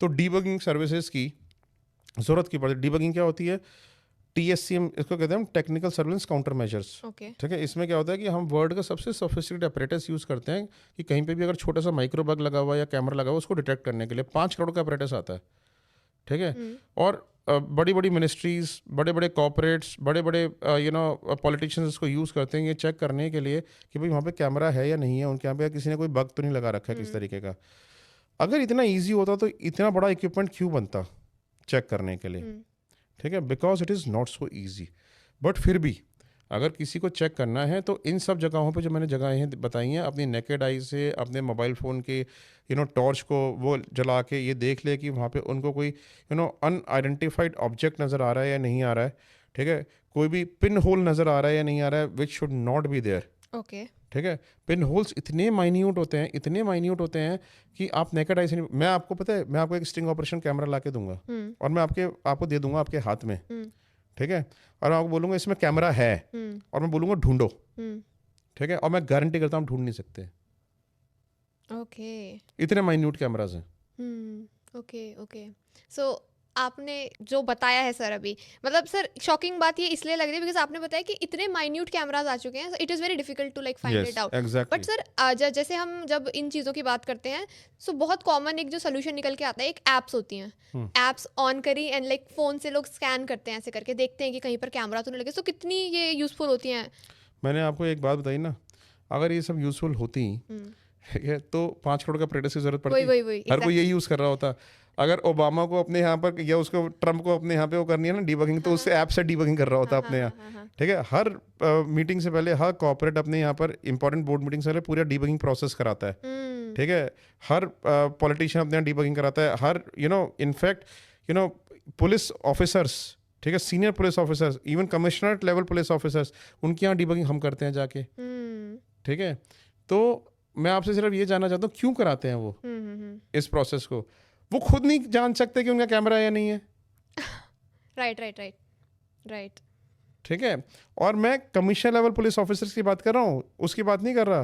तो डीबगिंग सर्विसेज की ज़रूरत की पड़ती। डीबगिंग क्या होती है? TSCM इसको कहते हैं हम, technical surveillance counter measures. Okay, ठीक है, इसमें क्या होता है कि हम वर्ल्ड का सबसे सोफिस्टिकेटेड अपरेटस यूज़ करते हैं कि कहीं पे भी अगर छोटा सा माइक्रो बग लगा हुआ या कैमरा लगा हुआ उसको डिटेक्ट करने के लिए 5 करोड़ का अपरेटस आता है। ठीक है, और बड़ी बड़ी मिनिस्ट्रीज़, बड़े बड़े कॉर्पोरेट्स, बड़े बड़े पॉलिटिशियंस इसको यूज़ करते हैं ये चेक करने के लिए कि भाई वहाँ पे कैमरा है या नहीं है, उनके यहाँ पे किसी ने कोई बग तो नहीं लगा रखा है किस तरीके का। अगर इतना ईजी होता तो इतना बड़ा इक्विपमेंट क्यों बनता चेक करने के लिए? ठीक है, because it is not so easy. But फिर भी अगर किसी को चेक करना है तो इन सब जगहों पे जो मैंने जगहें बताई हैं, अपनी नेकेड आई से, अपने मोबाइल फ़ोन के टॉर्च को वो जला के ये देख ले कि वहाँ पे उनको कोई अनआइडेंटिफाइड ऑब्जेक्ट नज़र आ रहा है या नहीं आ रहा है। ठीक है, कोई भी पिन होल नज़र आ रहा है या नहीं आ रहा है, which should not be there. Okay, ठीक है, पिन होल्स इतने माइन्यूट होते हैं कि आप नेकेड आई से नहीं। मैं आपको पता है, मैं आपको एक स्टिंग ऑपरेशन कैमरा ला के दूंगा और मैं आपको दे दूंगा आपके हाथ में, ठीक है, और मैं आपको बोलूँगा इसमें कैमरा है और मैं बोलूँगा ढूंढो, ठीक है, और मैं गारंटी करता हूँ ढूंढ नहीं सकते, ओके इतने माइन्यूट कैमराज हैं। Okay okay. सो आपने जो बताया है सर अभी, मतलब सर शॉकिंग बात ये इसलिए लग रही है बिकॉज आपने बताया कि इतने माइन्यूट कैमराज आ चुके हैं, it is very difficult to like find it out. Exactly. But sir जैसे हम जब इन चीज़ों की बात करते हैं, सो बहुत कॉमन एक जो सोल्यूशन निकल के आता है, एक ऐप्स होती हैं, ऐप्स ऑन करी एंड लाइक फ़ोन से लोग स्कैन करते हैं, ऐसे करके देखते हैं कि कहीं पर कैमरा तो नहीं लगे। सो कितनी ये यूज़फुल होती हैं? मैंने आपको एक बात बताई ना, अगर ये सब यूजफुल होती, ठीक है, तो 5 करोड़ का प्रेडेस की जरूरत पड़ती, वही हर कोई यही यूज़ कर रहा होता। अगर ओबामा को अपने यहाँ पर या उसको ट्रम्प को अपने यहाँ पे वो करनी है ना डीबगिंग, तो उससे ऐप से डीबगिंग कर रहा होता अपने यहाँ, ठीक है। हर मीटिंग से पहले हर कॉर्पोरेट अपने यहाँ पर इंपॉर्टेंट बोर्ड मीटिंग से पहले पूरा डीबगिंग प्रोसेस कराता है, ठीक है। हर पॉलिटिशियन अपने यहाँ डीबगिंग कराता है, हर इनफैक्ट पुलिस ऑफिसर्स, ठीक है, senior police officers, even commissionerate level police officers, उनके यहाँ डीबगिंग हम करते हैं जाके, ठीक है। तो मैं आपसे सिर्फ ये जानना चाहता हूँ क्यों कराते हैं वो इस प्रोसेस को? वो खुद नहीं जान सकते कि उनका कैमरा है या नहीं है। राइट। ठीक है, और मैं कमिश्नर लेवल पुलिस ऑफिसर्स की बात कर रहा हूँ, उसकी बात नहीं कर रहा,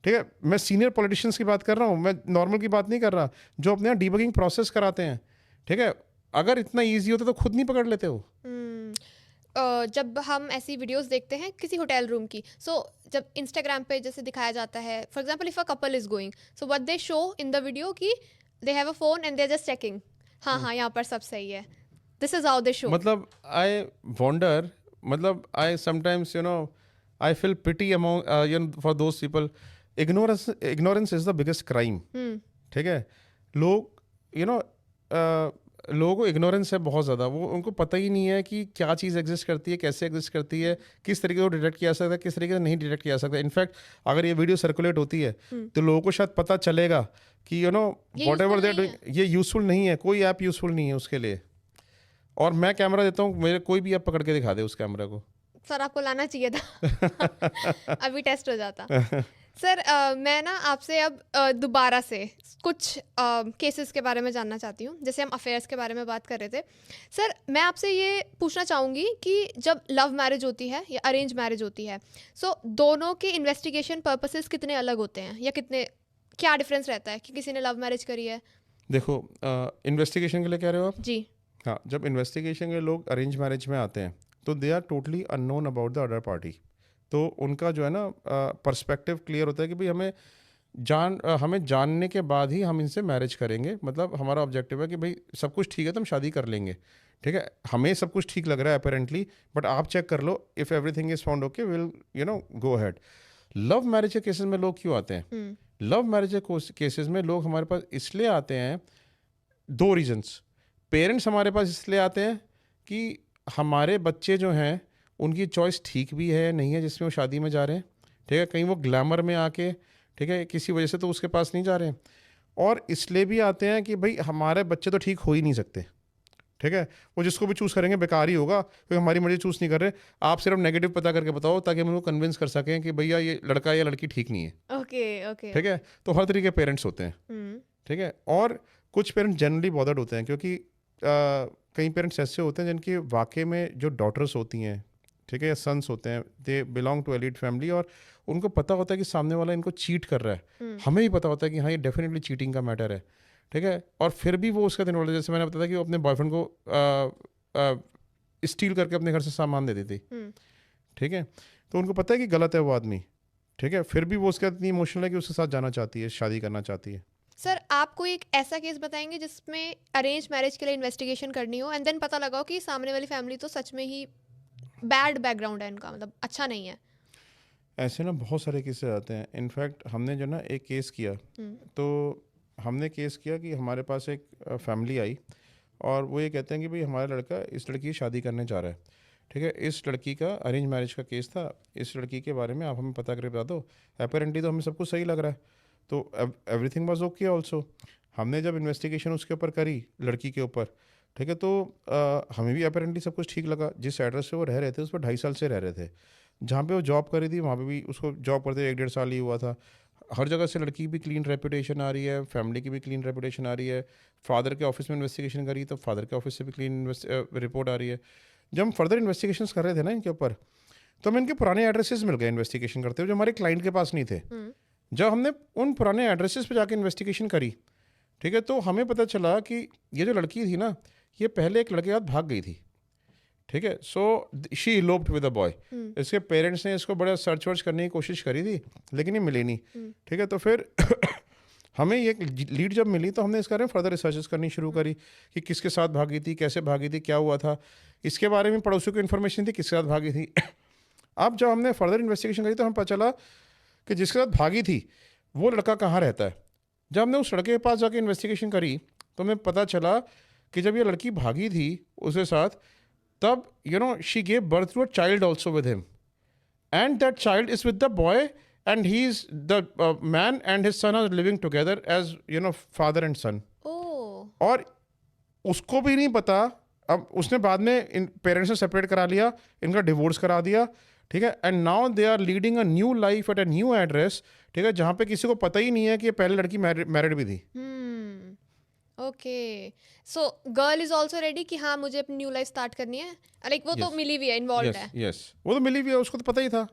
ठीक है। मैं सीनियर पॉलिटिशियंस की बात कर रहा हूँ, मैं नॉर्मल की बात नहीं कर रहा, जो अपने यहाँ डीबगिंग प्रोसेस कराते हैं, ठीक है। अगर इतना ईजी होता तो खुद नहीं पकड़ लेते वो। जब हम ऐसी वीडियोस देखते हैं किसी होटल रूम की, सो जब इंस्टाग्राम पे जैसे दिखाया जाता है, for example if a couple is going, so what they show in the video कि they have a phone and they are just checking, हाँ यहाँ पर सब सही है, this is how they show. मतलब आई वॉन्डर, मतलब I sometimes I feel pity among for those people. Ignorance is the biggest crime, ठीक है। लोगों को इग्नोरेंस है बहुत ज़्यादा, वो उनको पता ही नहीं है कि क्या चीज़ एग्जिस्ट करती है, कैसे एग्जिस्ट करती है, किस तरीके से डिटेक्ट किया जा सकता है, किस तरीके से नहीं डिटेक्ट किया जा सकता। इनफैक्ट अगर ये वीडियो सर्कुलेट होती है तो लोगों को शायद पता चलेगा कि वॉट एवर दे डूइंग, ये यूजफुल नहीं है, कोई ऐप यूजफुल नहीं है उसके लिए। और मैं कैमरा देता हूँ, मेरे कोई भी ऐप पकड़ के दिखा दे उस कैमरा को। सर आपको लाना चाहिए था अभी टेस्ट हो जाता। सर मैं ना आपसे अब दोबारा से कुछ केसेस के बारे में जानना चाहती हूँ, जैसे हम अफेयर्स के बारे में बात कर रहे थे। सर मैं आपसे ये पूछना चाहूँगी कि जब लव मैरिज होती है या अरेंज मैरिज होती है, सो दोनों के इन्वेस्टिगेशन पर्पसेस कितने अलग होते हैं, या क्या डिफरेंस रहता है कि किसी ने लव मैरिज करी है? देखो, इन्वेस्टिगेशन के लिए कह रहे हो आप? जी हाँ, जब इन्वेस्टिगेशन के लोग अरेंज मैरिज में आते हैं तो they are totally unknown about the other party. तो उनका जो है ना पर्सपेक्टिव क्लियर होता है कि भाई हमें जानने के बाद ही हम इनसे मैरिज करेंगे। मतलब हमारा ऑब्जेक्टिव है कि भाई सब कुछ ठीक है तो हम शादी कर लेंगे, ठीक है। हमें सब कुछ ठीक लग रहा है अपेरेंटली, बट आप चेक कर लो, if everything is found okay will go ahead. Love marriage के केसेस में लोग क्यों आते हैं? लव मैरिज के केसेस में लोग हमारे पास इसलिए आते हैं, 2 रीजन्स। पेरेंट्स हमारे पास इसलिए आते हैं कि हमारे बच्चे जो हैं उनकी चॉइस ठीक भी है नहीं है जिसमें वो शादी में जा रहे हैं, ठीक है। कहीं वो ग्लैमर में आके, ठीक है, किसी वजह से तो उसके पास नहीं जा रहे हैं। और इसलिए भी आते हैं कि भाई हमारे बच्चे तो ठीक हो ही नहीं सकते, ठीक है। वो जिसको भी चूज़ करेंगे बेकार ही होगा, क्योंकि हमारी मर्जी चूज़ नहीं कर रहे। आप सिर्फ नेगेटिव पता करके बताओ ताकि हम उनको कन्विंस कर सकें कि भैया ये लड़का या लड़की ठीक नहीं है। ओके ठीक है। तो हर तरीके के पेरेंट्स होते हैं, ठीक है। और कुछ पेरेंट्स जनरली बॉदर्ड होते हैं क्योंकि कई पेरेंट्स ऐसे होते हैं जिनकी वाकई में जो डॉटर्स होती हैं, ठीक है, या सन्स होते हैं, they belong to elite family, और उनको पता होता है कि सामने वाला इनको चीट कर रहा है। हमें भी पता होता है कि हाँ ये डेफिनेटली चीटिंग का मैटर है, ठीक है। और फिर भी वो उसका इन्वॉल्व, जैसे मैंने बताया कि वो अपने बॉयफ्रेंड को स्टील करके अपने घर से सामान दे देती, ठीक है। तो उनको पता है कि गलत है वो आदमी, ठीक है, फिर भी वो उसके इतनी इमोशनल है कि उसके साथ जाना चाहती है, शादी करना चाहती है। सर आप कोई एक ऐसा केस बताएंगे जिसमें अरेंज मैरिज के लिए इन्वेस्टिगेशन करनी हो एंड देन पता लगा हो कि सामने वाली फैमिली तो सच में ही बैड बैकग्राउंड है इनका, मतलब अच्छा नहीं है? ऐसे ना बहुत सारे केसेस आते हैं। इनफैक्ट हमने जो ना एक केस किया, तो हमने केस किया कि हमारे पास एक फैमिली आई और वो ये कहते हैं कि भाई हमारा लड़का इस लड़की की शादी करने जा रहा है, ठीक है। इस लड़की का अरेंज मैरिज का केस था, इस लड़की के बारे में आप हमें पता करके बता दो। अपेरेंटली तो हमें सब कुछ सही लग रहा है, तो एवरीथिंग वाज ओके ऑल्सो। हमने जब इन्वेस्टिगेशन उसके ऊपर करी, लड़की के ऊपर, ठीक है, तो हमें भी अपेरेंटली सब कुछ ठीक लगा। जिस एड्रेस से वो रह रहे थे उस पर 2.5 साल से रह रहे थे। जहाँ पे वो जॉब कर रही थी वहाँ पे भी उसको जॉब करते 1-1.5 साल ही हुआ था। हर जगह से लड़की की भी क्लीन रेपुटेशन आ रही है, फैमिली की भी क्लीन रेपुटेशन आ रही है। फादर के ऑफिस में इन्वेस्टिगेशन करी तो फादर के ऑफिस से भी क्लीन रिपोर्ट आ रही है। जब हम फर्दर इन्वेस्टिगेशन कर रहे थे ना इनके ऊपर, तो हमें इनके पुराने एड्रेसेस मिल गए इन्वेस्टिगेशन करते हुए जो हमारे क्लाइंट के पास नहीं थे। जब हमने उन पुराने एड्रेसेस पे जाके इन्वेस्टिगेशन करी, ठीक है, तो हमें पता चला कि ये जो लड़की थी ना, ये पहले एक लड़के के साथ भाग गई थी, ठीक है। So she eloped with a boy. इसके पेरेंट्स ने इसको बड़ा सर्च वर्च करने की कोशिश करी थी, लेकिन ये मिली नहीं, ठीक है। तो फिर हमें ये लीड जब मिली तो हमने इसके बारे में फर्दर रिसर्चेस करनी शुरू करी कि किसके साथ भागी थी, कैसे भागी थी, क्या हुआ था। इसके बारे में पड़ोसियों को इन्फॉर्मेशन थी किसके साथ भागी थी। अब जब हमने फर्दर इन्वेस्टिगेशन करी तो हमें पता चला कि जिसके साथ भागी थी वो लड़का कहाँ रहता है। जब हमने उस लड़के के पास जाके इन्वेस्टिगेशन करी तो हमें पता चला कि जब ये लड़की भागी थी उसके साथ, तब she gave birth to a child also with him, and that child is with the boy, and he's the man and his son are living together as father and son. और उसको भी नहीं पता। अब उसने बाद में इन पेरेंट्स ने सेपरेट करा लिया, इनका डिवोर्स करा दिया, ठीक है। And now they are leading a new life at a new address, ठीक है, जहाँ पे किसी को पता ही नहीं है कि ये पहले लड़की मैरिड भी थी। Okay, so girl is also ready कि हाँ मुझे अपनी न्यू लाइफ स्टार्ट करनी है, लाइक वो तो मिली हुई है, इन्वॉल्व है। यस, वो तो मिली हुई है, उसको तो पता ही था।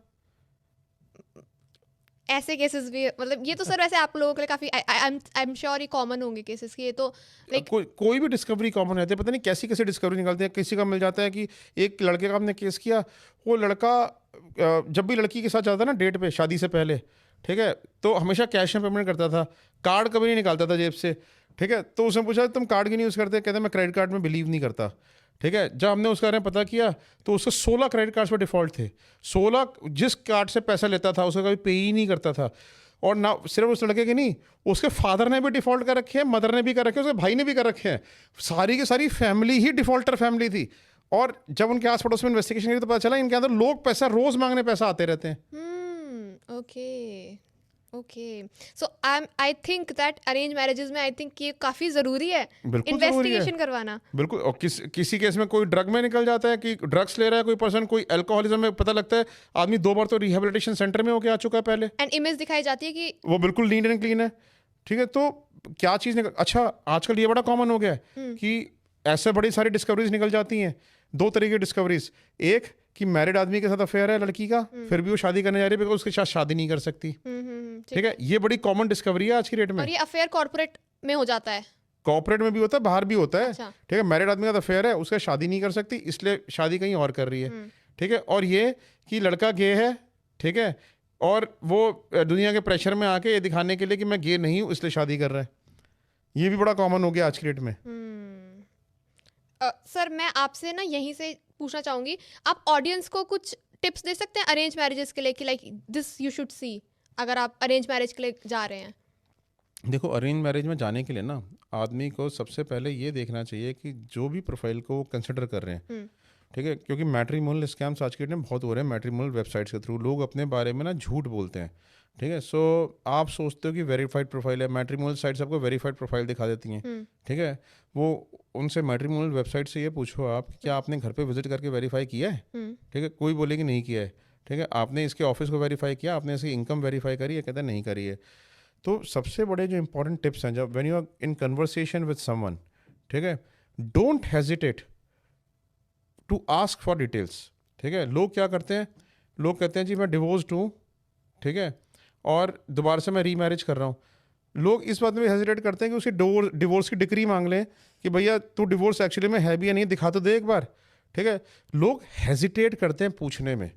ऐसे केसेस भी मतलब ये तो सर वैसे आप लोगों के लिए काफी आई एम श्योर ये कॉमन होंगे केसेस कि ये तो लाइक कोई भी डिस्कवरी कॉमन रहती है, पता नहीं कैसी कैसी डिस्कवरी निकलती है। किसी का मिल जाता है कि एक लड़के का हमने केस किया, वो लड़का जब भी लड़की के साथ जाता ना डेट पे शादी से पहले, ठीक है, तो हमेशा कैश में पेमेंट करता था, कार्ड कभी नहीं निकालता था जेब से, ठीक है। तो उसने पूछा तुम कार्ड क्यों नहीं यूज़ करते, कहते मैं क्रेडिट कार्ड में बिलीव नहीं करता, ठीक है। जब हमने उसके बारे में पता किया तो उसके 16 क्रेडिट कार्ड्स पर डिफ़ॉल्ट थे। 16 जिस कार्ड से पैसा लेता था उसका कभी पे ही नहीं करता था। और ना सिर्फ उस लड़के के नहीं, उसके फादर ने भी डिफ़ॉल्ट कर रखे हैं, मदर ने भी कर रखे हैं, उसके भाई ने भी कर रखे हैं। सारी की सारी फैमिली ही डिफ़ॉल्टर फैमिली थी। और जब उनके आस पड़ोस में इन्वेस्टिगेशन करी तो पता चला इनके अंदर लोग पैसा रोज़ मांगने पैसा आते रहते हैं। Okay, so I think that arrange marriages में आई थिंक ये काफी जरूरी है इन्वेस्टिगेशन करवाना। बिल्कुल। और किसी केस में कोई ड्रग में निकल जाता है कि ड्रग्स ले रहा है कोई पर्सन, कोई अल्कोहलिज्म में पता लगता है आदमी 2 बार तो रिहेबिलिटेशन सेंटर में होके आ चुका है पहले, एंड इमेज दिखाई जाती है कि वो बिल्कुल नीट एंड क्लीन है, ठीक है। तो क्या चीज़ अच्छा आजकल ये बड़ा कॉमन हो गया है कि ऐसे बड़ी सारी डिस्कवरीज निकल जाती हैं। 2 तरीके की डिस्कवरीज, एक कि मैरिड आदमी के साथ अफेयर है लड़की का, फिर भी वो शादी करने जा रही है बिकॉज उसके साथ शादी नहीं कर सकती, ठीक है। ये बड़ी कॉमन डिस्कवरी है आज की डेट में। और ये अफेयर कॉर्पोरेट में हो जाता है, कॉर्पोरेट में भी होता है, बाहर भी होता है, अच्छा। ठीक है। मैरिड आदमी का साथ अफेयर है, उसका शादी नहीं कर सकती इसलिए शादी कहीं और कर रही है, ठीक है। और ये कि लड़का गे है, ठीक है, और वो दुनिया के प्रेशर में आके ये दिखाने के लिए कि मैं गे नहीं हूँ इसलिए शादी कर रहा है। ये भी बड़ा कॉमन हो गया आज की डेट में। सर मैं आपसे ना यहीं से पूछना चाहूँगी, आप ऑडियंस को कुछ टिप्स दे सकते हैं अरेंज मैरिजेस के लिए कि like this you should see, अगर आप अरेंज मैरिज के लिए जा रहे हैं? देखो, अरेंज मैरिज में जाने के लिए ना आदमी को सबसे पहले ये देखना चाहिए कि जो भी प्रोफाइल को कंसिडर कर रहे हैं, ठीक है, क्योंकि मैट्रिमोनियल स्कैम्स आज के डेट में बहुत हो रहे हैं। मैट्रिमोनियल वेबसाइट्स के थ्रू लोग अपने बारे में ना झूठ बोलते हैं, ठीक है। सो आप सोचते हो कि वेरीफाइड प्रोफाइल है, मैट्रिमोनियल साइट्स आपको वेरीफाइड प्रोफाइल दिखा देती हैं, ठीक है। वो उनसे मैट्रिमोनियल वेबसाइट से ये पूछो आप कि क्या आपने घर पे विजिट करके वेरीफाई किया है, ठीक है। कोई बोले कि नहीं किया है, ठीक है। आपने इसके ऑफिस को वेरीफाई किया, आपने इसकी इनकम वेरीफाई करी है, कहते हैं नहीं करी है। तो सबसे बड़े जो इंपॉर्टेंट टिप्स हैं, जब when you are in conversation with someone, ठीक है, don't hesitate to ask for details, ठीक है। लोग क्या करते हैं, लोग कहते हैं जी मैं डिवोर्स्ड हूँ, ठीक है, और दोबारा से मैं रीमैरिज कर रहा हूँ। लोग इस बात में भी हेजिटेट करते हैं कि उसकी डिवोर्स की डिक्री मांग लें कि भैया तू डिवोर्स एक्चुअली में है भी या नहीं, दिखा तो दे एक बार, ठीक है। लोग हेजिटेट करते हैं पूछने में,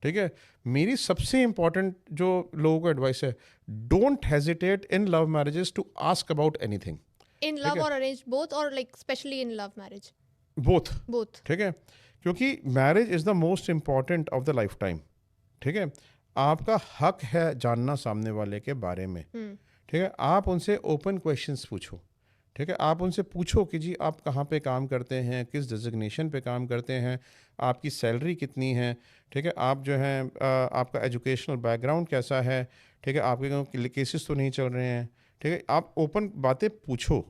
ठीक है। मेरी सबसे इंपॉर्टेंट जो लोगों को एडवाइस है, don't hesitate in love marriages to ask about anything. In love और अरेंज बोथ, और like specially in love marriage? Both, ठीक है। क्योंकि marriage is the most important of the life time, ठीक है। आपका हक है जानना सामने वाले के बारे में, ठीक है। आप उनसे ओपन क्वेश्चंस पूछो, ठीक है। आप उनसे पूछो कि जी आप कहाँ पे काम करते हैं, किस डेजिग्नेशन पे काम करते हैं, आपकी सैलरी कितनी है, ठीक है। आप जो है आपका एजुकेशनल बैकग्राउंड कैसा है, ठीक है। आपके केसेस तो नहीं चल रहे हैं, ठीक है। आप ओपन बातें पूछो,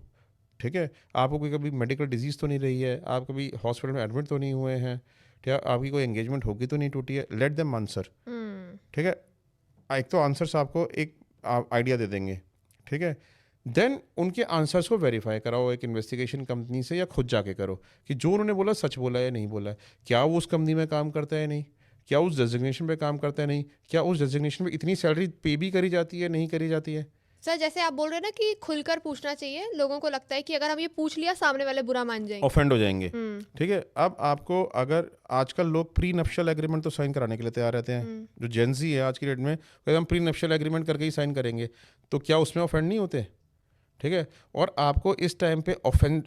ठीक है। आपको कोई कभी मेडिकल डिजीज़ तो नहीं रही है, आप कभी हॉस्पिटल में एडमिट तो नहीं हुए हैं, क्या आपकी कोई एंगेजमेंट होगी तो नहीं टूटी है, लेट देम आंसर। ठीक है, एक तो आंसर्स आपको एक आइडिया दे देंगे, ठीक है, देन उनके आंसर्स को वेरीफाई कराओ एक इन्वेस्टिगेशन कंपनी से या खुद जाके करो कि जो उन्होंने बोला सच बोला है या नहीं बोला है, क्या वो उस कंपनी में काम करता है नहीं, क्या उस डेजिग्नेशन पे काम करता है नहीं, क्या उस डेजिग्नेशन पे इतनी सैलरी पे भी करी जाती है नहीं करी जाती है। सर जैसे आप बोल रहे हैं ना कि खुलकर पूछना चाहिए, लोगों को लगता है कि अगर हम ये पूछ लिया सामने वाले बुरा मान जाएंगे, ऑफेंड हो जाएंगे। ठीक है, अब आपको अगर आजकल लोग प्री नप्शल एग्रीमेंट तो साइन कराने के लिए तैयार रहते हैं, जो जेंजी है आज की डेट में, हम प्री नप्शल एग्रीमेंट करके ही साइन करेंगे, तो क्या उसमें ऑफेंड नहीं होते। ठीक है, और आपको इस टाइम पे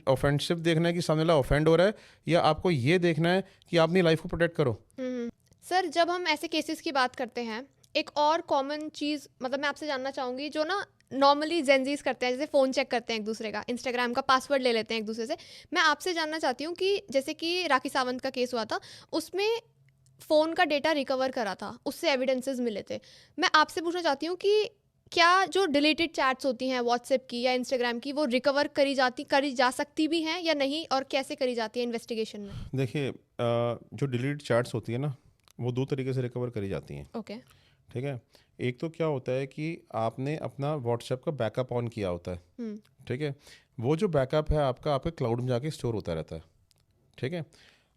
ऑफेंसिव देखना है कि सामने वाला ऑफेंड हो रहा है, या आपको ये देखना है कि आप अपनी लाइफ को प्रोटेक्ट करो। सर जब हम ऐसे केसेस की बात करते हैं, एक और कॉमन चीज़ मतलब मैं आपसे जानना चाहूँगी, जो ना नॉर्मली जेंजीज करते हैं, जैसे फ़ोन चेक करते हैं एक दूसरे का, इंस्टाग्राम का पासवर्ड ले लेते हैं एक दूसरे से। मैं आपसे जानना चाहती हूँ कि जैसे कि राखी सावंत का केस हुआ था, उसमें फ़ोन का डेटा रिकवर करा था, उससे एविडेंसेस मिले थे। मैं आपसे पूछना चाहती हूँ कि क्या जो डिलीटेड चैट्स होती हैं व्हाट्सएप की या इंस्टाग्राम की, वो रिकवर करी जा सकती भी हैं या नहीं, और कैसे करी जाती है इन्वेस्टिगेशन में? देखिए, जो डिलीट चैट्स होती है ना, वो दो तरीके से रिकवर करी जाती हैं। ओके। ठीक है, एक तो क्या होता है कि आपने अपना व्हाट्सएप का बैकअप ऑन किया होता है। ठीक है, वो जो बैकअप है आपका आपके क्लाउड में जाके स्टोर होता रहता है। ठीक है,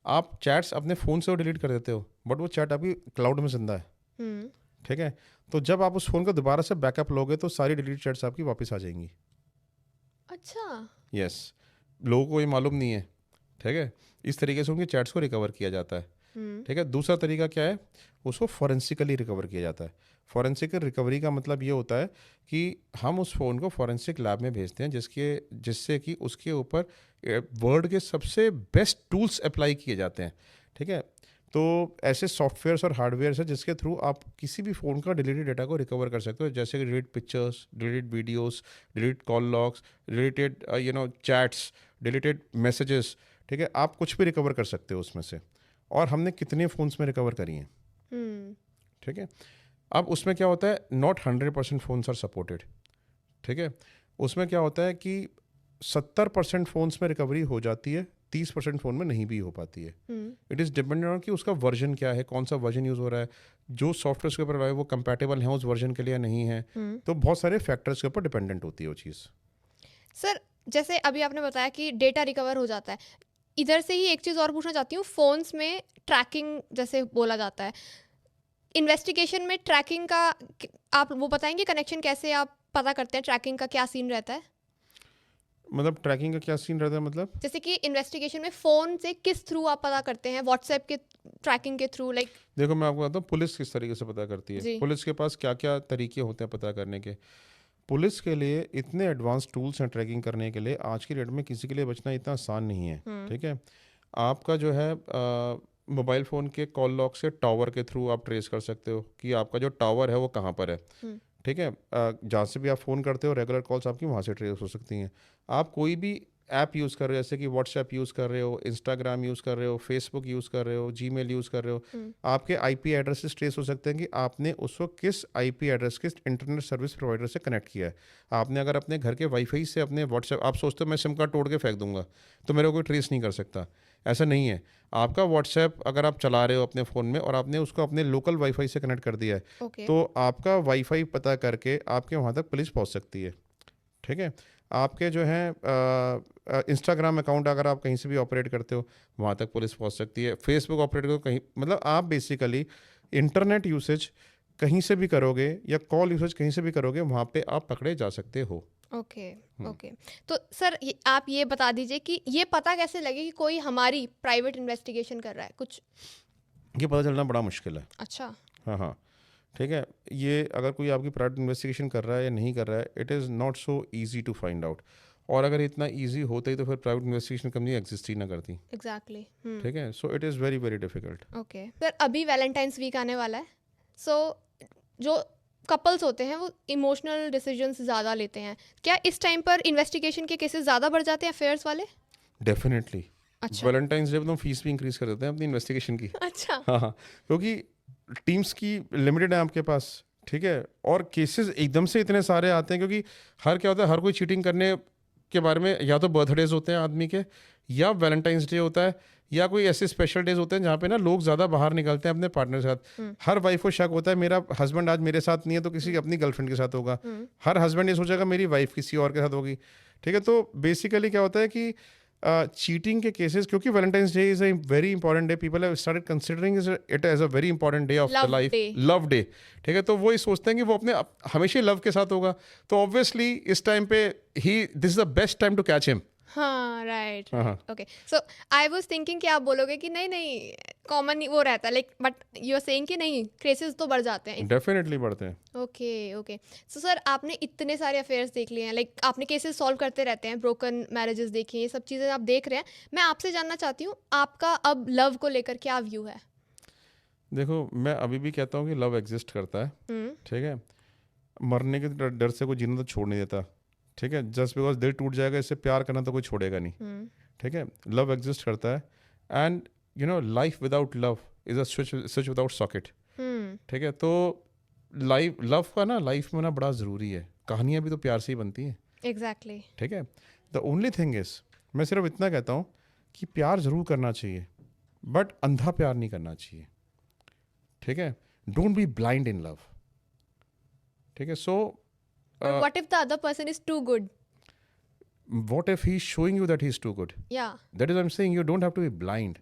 आप चैट्स अपने फ़ोन से वो डिलीट कर देते हो, बट वो चैट आपकी क्लाउड में जिंदा है। ठीक है, तो जब आप उस फ़ोन का दोबारा से बैकअप लोगे तो सारी डिलीट चैट्स आपकी वापस आ जाएंगी। अच्छा। यस, लोगों को ये मालूम नहीं है। ठीक है, इस तरीके से उनके चैट्स को रिकवर किया जाता है। ठीक है, दूसरा तरीका क्या है, उसको फॉरेंसिकली रिकवर किया जाता है। फॉरेंसिक रिकवरी का मतलब ये होता है कि हम उस फ़ोन को फॉरेंसिक लैब में भेजते हैं, जिससे कि उसके ऊपर वर्ल्ड के सबसे बेस्ट टूल्स अप्लाई किए जाते हैं। ठीक है, तो ऐसे सॉफ्टवेयर्स और हार्डवेयर्स हैं जिसके थ्रू आप किसी भी फ़ोन का डिलीटेड डेटा को रिकवर कर सकते हो, जैसे कि delete pictures, delete videos, delete call logs, deleted chats, deleted messages. ठीक है, आप कुछ भी रिकवर कर सकते हो उसमें से, और हमने कितने फ़ोन्स में रिकवर करी हैं। ठीक है, अब उसमें क्या होता है, नॉट 100% फ़ोन्स आर सपोर्टेड। ठीक है, उसमें क्या होता है कि 70% फ़ोन्स में रिकवरी हो जाती है, 30% फ़ोन में नहीं भी हो पाती है। इट इज़ डिपेंडेंट ऑन कि उसका वर्जन क्या है, कौन सा वर्जन यूज़ हो रहा है, जो सॉफ्टवेयर के ऊपर वो कंपैटिबल है उस वर्जन के लिए या नहीं है। तो बहुत सारे फैक्टर्स के ऊपर डिपेंडेंट होती है वो चीज़। सर जैसे अभी आपने बताया कि डेटा रिकवर हो जाता है, इधर से ही एक चीज़ और पूछना चाहती हूँ, फ़ोन्स में ट्रैकिंग जैसे बोला जाता है, इन्वेस्टिगेशन में ट्रैकिंग का आप वो बताएंगे कनेक्शन, कैसे आप पता करते हैं ट्रैकिंग का क्या सीन रहता है? मतलब ट्रैकिंग का क्या सीन रहता है, मतलब जैसे कि इन्वेस्टिगेशन में फ़ोन से किस थ्रू आप पता करते हैं, व्हाट्सएप के ट्रैकिंग के थ्रू, लाइक? देखो मैं आपको बताता हूँ पुलिस किस तरीके से पता करती है। जी। पुलिस के पास क्या क्या तरीके होते हैं पता करने के। पुलिस के लिए इतने एडवांस टूल्स हैं ट्रैकिंग करने के लिए, आज की डेट में किसी के लिए बचना इतना आसान नहीं है। ठीक है, आपका जो है मोबाइल फ़ोन के कॉल लॉग से टावर के थ्रू आप ट्रेस कर सकते हो कि आपका जो टावर है वो कहाँ पर है। ठीक है, जहाँ से भी आप फ़ोन करते हो रेगुलर कॉल्स आपकी वहाँ से ट्रेस हो सकती हैं। आप कोई भी ऐप यूज़ कर रहे हो, जैसे कि व्हाट्सएप यूज़ कर रहे हो, इंस्टाग्राम यूज़ कर रहे हो, फेसबुक यूज़ कर रहे हो, जीमेल यूज़ कर रहे हो, आपके आईपी एड्रेसेस ट्रेस हो सकते हैं कि आपने उसको किस आईपी एड्रेस, किस इंटरनेट सर्विस प्रोवाइडर से कनेक्ट किया है। आपने अगर अपने घर के वाईफाई से अपने व्हाट्सएप, आप सोचते हो मैं सिम कार्ड तोड़ के फेंक दूंगा तो मेरे को कोई ट्रेस नहीं कर सकता, ऐसा नहीं है। आपका व्हाट्सएप अगर आप चला रहे हो अपने फ़ोन में और आपने उसको अपने लोकल वाईफाई से कनेक्ट कर दिया है, तो आपका वाईफाई पता करके आपके वहाँ तक पुलिस पहुँच सकती है। ठीक है, आपके जो है इंस्टाग्राम अकाउंट अगर आप कहीं से भी ऑपरेट करते हो वहाँ तक पुलिस पहुँच सकती है। फेसबुक ऑपरेट करो कहीं, मतलब आप बेसिकली इंटरनेट यूसेज कहीं से भी करोगे या कॉल यूसेज कहीं से भी करोगे, वहाँ पे आप पकड़े जा सकते हो। ओके। ओके, तो सर आप ये बता दीजिए कि ये पता कैसे लगे कि कोई हमारी प्राइवेट इन्वेस्टिगेशन कर रहा है कुछ? ये पता चलना बड़ा मुश्किल है। अच्छा। हाँ, ठीक है, ये अगर कोई आपकी प्राइवेट इन्वेस्टिगेशन कर रहा है या नहीं कर रहा है, it is not so easy to find out. और अगर इतना ईजी होता ही तो फिर प्राइवेट इन्वेस्टिगेशन कंपनी एग्जिस्ट ही ना करती। एग्जैक्टली। ठीक है, so it is very very difficult. Okay sir, अभी वैलेंटाइंस वीक आने वाला है, सो जो कपल्स होते हैं वो इमोशनल डिसीजंस ज़्यादा लेते हैं, क्या इस टाइम पर इन्वेस्टिगेशन के केसेस ज़्यादा बढ़ जाते हैं अफेयर्स वाले? डेफिनेटली। अच्छा। वैलेंटाइंस डे पर तो फीस भी इंक्रीज कर देते हैं अपनी इन्वेस्टिगेशन की। अच्छा। हाँ, क्योंकि टीम्स की लिमिटेड है आपके पास। ठीक है, और केसेस एकदम से इतने सारे आते हैं क्योंकि क्या होता है, हर कोई चीटिंग करने के बारे में या तो बर्थडेज होते हैं आदमी के, या वैलेंटाइंस डे होता है, या कोई ऐसे स्पेशल डेज होते हैं जहाँ पे ना लोग ज़्यादा बाहर निकलते हैं अपने पार्टनर के साथ। हर वाइफ को शक होता है मेरा हस्बैंड आज मेरे साथ नहीं है तो किसी अपनी गर्लफ्रेंड के साथ होगा। हर हस्बैंड ये सोचेगा मेरी वाइफ किसी और के साथ होगी। ठीक है, तो बेसिकली क्या होता है कि चीटिंग के केसेस, क्योंकि valentine's day is a very important day, people have started considering it as a very important day of the Love life, day. Love day. ठीक है, तो वो ये सोचते हैं कि वो अपने हमेशा लव के साथ होगा, तो ऑब्वियसली इस टाइम पे this is the best time to catch him. हाँ, राइट हाँ। Right okay. So I was thinking कि आप बोलोगे कि नहीं नहीं कॉमन वो रहता है like, but you are saying कि नहीं केसेस तो बढ़ जाते हैं। डेफिनेटली बढ़ते हैं। Okay okay. सो सर आपने इतने सारे अफेयर्स देख लिए हैं, लाइक आपने केसेस सॉल्व करते रहते हैं, ब्रोकन मैरिजेस देखी हैं, ये सब चीज़ें आप देख रहे हैं। मैं आपसे जानना चाहती हूँ आपका अब लव को लेकर क्या व्यू है? देखो, मैं अभी भी कहता हूँ कि लव एग्जिस्ट करता है। ठीक है, मरने के डर से कोई जीना तो छोड़ नहीं देता। ठीक है, जस्ट बिकॉज दिल टूट जाएगा इससे प्यार करना तो कोई छोड़ेगा नहीं। ठीक है, लव एग्जिस्ट करता है, and you know life without love is a switch without socket. ठीक है, तो लव का ना लाइफ में ना बड़ा ज़रूरी है। कहानियाँ भी तो प्यार से ही बनती हैं। एग्जैक्टली। ठीक है, द ओनली थिंग इज, मैं सिर्फ इतना कहता हूँ कि प्यार ज़रूर करना चाहिए, बट अंधा प्यार नहीं करना चाहिए। ठीक है, don't be blind in love. ठीक है, so what if the other person is too good? what if he's showing you that he's too good? या That is what I'm saying, you don't have to be blind.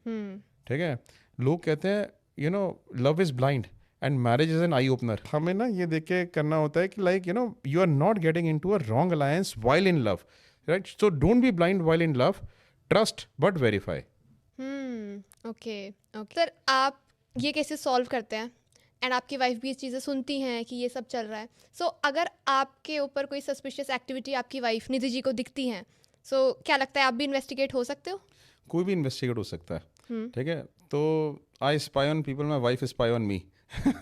ठीक है, लोग कहते हैं you know love is blind and marriage is an eye opener. हमें ना ये देख के करना होता है कि like you know you are not getting into a wrong alliance while in love, right? So don't be blind while in love, trust but verify. Okay okay. Sir आप ये केसेस सॉल्व करते हैं एंड आपकी wife भी ये चीज़ें सुनती हैं कि ये सब चल रहा है। सो अगर आपके ऊपर कोई सस्पिशियस एक्टिविटी आपकी वाइफ निधि जी को दिखती हैं, सो क्या लगता है आप भी इन्वेस्टिगेट हो सकते हो? कोई भी इन्वेस्टिगेट हो सकता है। ठीक है, तो I spy on people, my wife spy on me,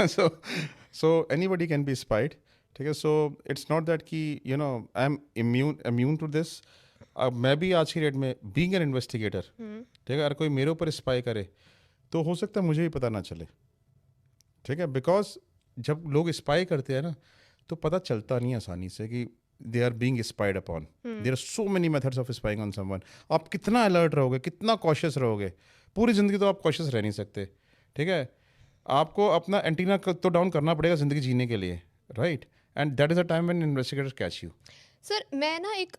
so anybody can be spied. ठीक है, सो इट्स नॉट दैट कि you know I am immune to this. मैं भी आज की डेट में बीइंग एन इन्वेस्टिगेटर, ठीक है, अगर कोई मेरे ऊपर स्पाई करे तो हो सकता है मुझे भी पता ना चले। ठीक है, बिकॉज जब लोग स्पाई करते हैं ना तो पता चलता नहीं आसानी से कि they are being spied upon. There are so many methods of spying on someone. आप कितना अलर्ट रहोगे, कितना कॉशियस रहोगे, पूरी ज़िंदगी तो आप कॉशियस रह नहीं सकते। ठीक है, आपको अपना एंटीना तो डाउन करना पड़ेगा ज़िंदगी जीने के लिए, right? And that is a time when investigators catch you. Sir मैं ना एक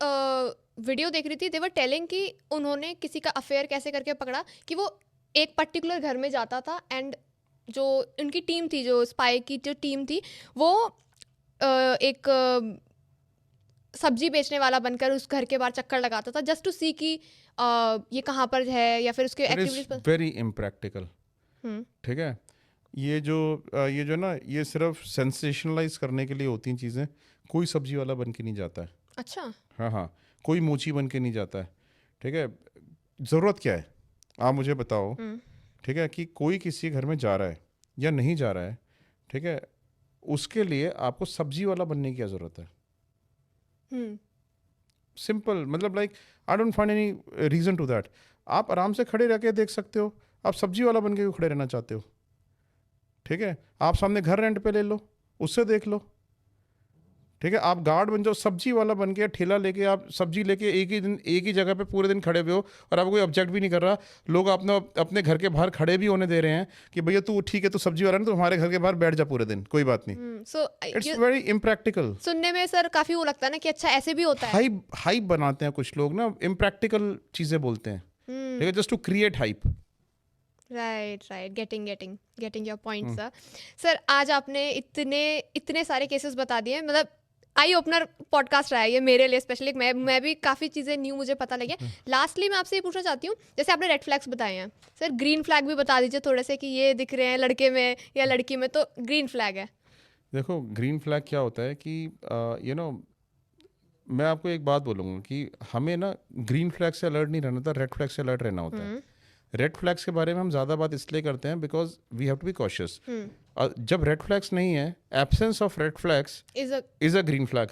वीडियो देख रही थी, दे वर टेलिंग कि उन्होंने किसी का अफेयर कैसे करके पकड़ा कि वो एक पर्टिकुलर घर में जाता था एंड जो उनकी टीम थी, जो स्पाई की जो टीम थी, वो एक सब्जी बेचने वाला बनकर उस घर के बाहर चक्कर लगाता था जस्ट टू सी कि ये कहाँ पर है या फिर उसके एक्टिविटीज पर। Very impractical. ठीक है, ये जो ना ये सिर्फ सेंसेशनलाइज करने के लिए होती हैं चीज़ें। कोई सब्जी वाला बन के नहीं जाता है। अच्छा। हाँ, कोई मोची बन के नहीं जाता है। ठीक है, ज़रूरत क्या है आप मुझे बताओ। ठीक है, कि कोई किसी घर में जा रहा है या नहीं जा रहा है, ठीक है, उसके लिए आपको सब्जी वाला बनने की क्या ज़रूरत है? सिंपल, मतलब like I don't find any reason to that. आप आराम से खड़े रह के देख सकते हो। आप सब्जी वाला बन के क्यों खड़े रहना चाहते हो? ठीक है, आप सामने घर रेंट पे ले लो, उससे देख लो। ठीक है, आप गार्ड बन जाओ, सब्जी वाला बन के ठेला लेके आप सब्जी लेके एक ही जगह पे पूरे दिन खड़े हुए हो और आपको कोई ऑब्जेक्ट भी नहीं कर रहा। लोग अपने घर के बाहर खड़े भी होने दे रहे हैं कि भैया तू ठीक है, तू सब्जी वाला ना, तो हमारे घर के बाहर बैठ जा पूरे दिन, कोई बात नहीं। So it's very impractical. सुनने में सर काफ़ी वो लगता है ना कि अच्छा ऐसे भी होता है। हाइप बनाते हैं कुछ लोग ना, इम्प्रैक्टिकल चीज़ें बोलते हैं। ठीक है, just to create hype. Right getting your point sir. Sir आज आपने इतने सारे केसेस बता दिए, मतलब आई ओपनर पॉडकास्ट रहा है ये मेरे लिए स्पेशली। मैं भी काफ़ी चीज़ें न्यू मुझे पता लगी। लास्टली मैं आपसे ये पूछना चाहती हूँ, जैसे आपने रेड फ्लैग्स बताए हैं सर, ग्रीन फ्लैग भी बता दीजिए थोड़े से कि ये दिख रहे हैं लड़के में या लड़की में, तो ग्रीन फ्लैग है। देखो, ग्रीन फ्लैग क्या होता है कि यू नो मैं आपको एक बात बोलूँगा कि हमें ना ग्रीन फ्लैग से अलर्ट नहीं रहना था, रेड फ्लैग से अलर्ट रहना होता है। रेड फ्लैग्स के बारे में हम ज़्यादा बात इसलिए करते हैं because we have to be cautious. जब रेड फ्लैग्स नहीं है, absence of red flags is a green flag,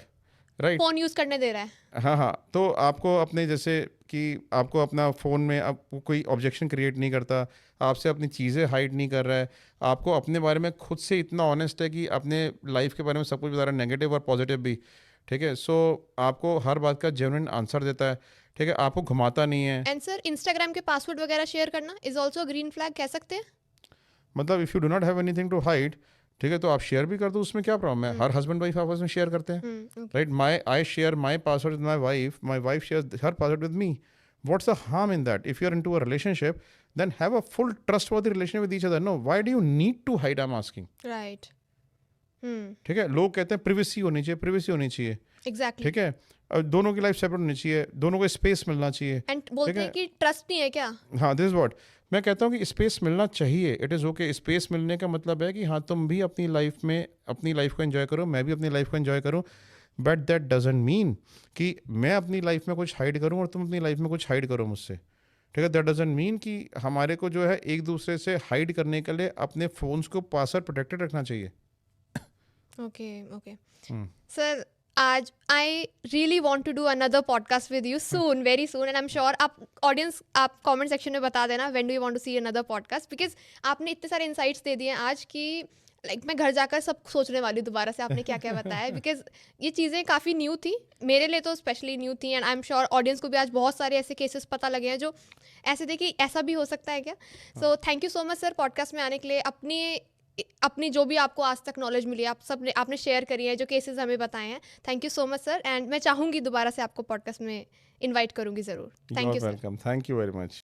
right? Phone use करने दे रहा है। हाँ, तो आपको अपने जैसे कि आपको अपना फ़ोन में आपको कोई ऑब्जेक्शन क्रिएट नहीं करता, आपसे अपनी चीज़ें हाइड नहीं कर रहा है, आपको अपने बारे में खुद से इतना ऑनेस्ट है कि अपने लाइफ के बारे में सब कुछ बता रहा है, नेगेटिव और पॉजिटिव भी। ठीक है, सो आपको हर बात का जेन्युइन आंसर देता है, ठीक है, आपको घुमाता नहीं है। एंड सर इंस्टाग्राम के पासवर्ड वगैरह शेयर करना इज ऑल्सो ग्रीन फ्लैग कह सकते हैं? मतलब if you do not have anything to hide, ठीक है, तो आप शेयर भी कर दो, उसमें क्या प्रॉब्लम है? हर हस्बैंड वाइफ आपस में शेयर करते हैं, right? I share my password with my wife share her password with me. What's the harm in that? If you're into a relationship, then have a full trustworthy relationship with each other. No, why do you need to hide? I'm asking. Right. ठीक है, लोग कहते हैं privacy होनी चाहिए, privacy होनी चाहिए, exactly. ठीक है, दोनों की लाइफ सेपरेट होनी चाहिए, दोनों को स्पेस मिलना चाहिए. एंड बोलते हैं कि ट्रस्ट नहीं है क्या? हाँ, दिस इज व्हाट मैं कहता हूँ कि स्पेस मिलना चाहिए. It is okay. स्पेस मिलने का मतलब है कि हाँ, तुम भी अपनी लाइफ में अपनी लाइफ को एंजॉय करो, मैं भी अपनी लाइफ को एंजॉय करूँ, बट दैट डजंट मीन कि मैं अपनी लाइफ में कुछ हाइड करूँ और तुम अपनी लाइफ में कुछ हाइड करो मुझसे, ठीक है. दैट डजंट मीन कि हमारे को जो है एक दूसरे से हाइड करने के लिए अपने फ़ोन्स को पासवर्ड प्रोटेक्टेड रखना चाहिए. ओके ओके सर, आज I really want to do another podcast with you soon, very soon, and I am sure आप ऑडियंस आप कमेंट सेक्शन में बता देना when do you want to see another podcast, because आपने इतने सारे insights दे दिए आज कि लाइक मैं घर जाकर सब सोचने वाली हूँ दोबारा से आपने क्या क्या बताया, बिकॉज ये चीज़ें काफ़ी न्यू थी मेरे लिए, तो स्पेशली न्यू थी, and I am sure audience को भी आज बहुत सारे ऐसे केसेस पता लगे हैं जो ऐसे थे कि ऐसा भी हो सकता है क्या. So thank you so much sir podcast में आने के लिए. अपनी जो भी आपको आज तक नॉलेज मिली आप सब आपने शेयर करी है, जो केसेस हमें बताए हैं. Thank you so much sir, and मैं चाहूँगी दोबारा से आपको पॉडकास्ट में इनवाइट करूँगी ज़रूर. Thank you sir. Welcome. Thank you very much.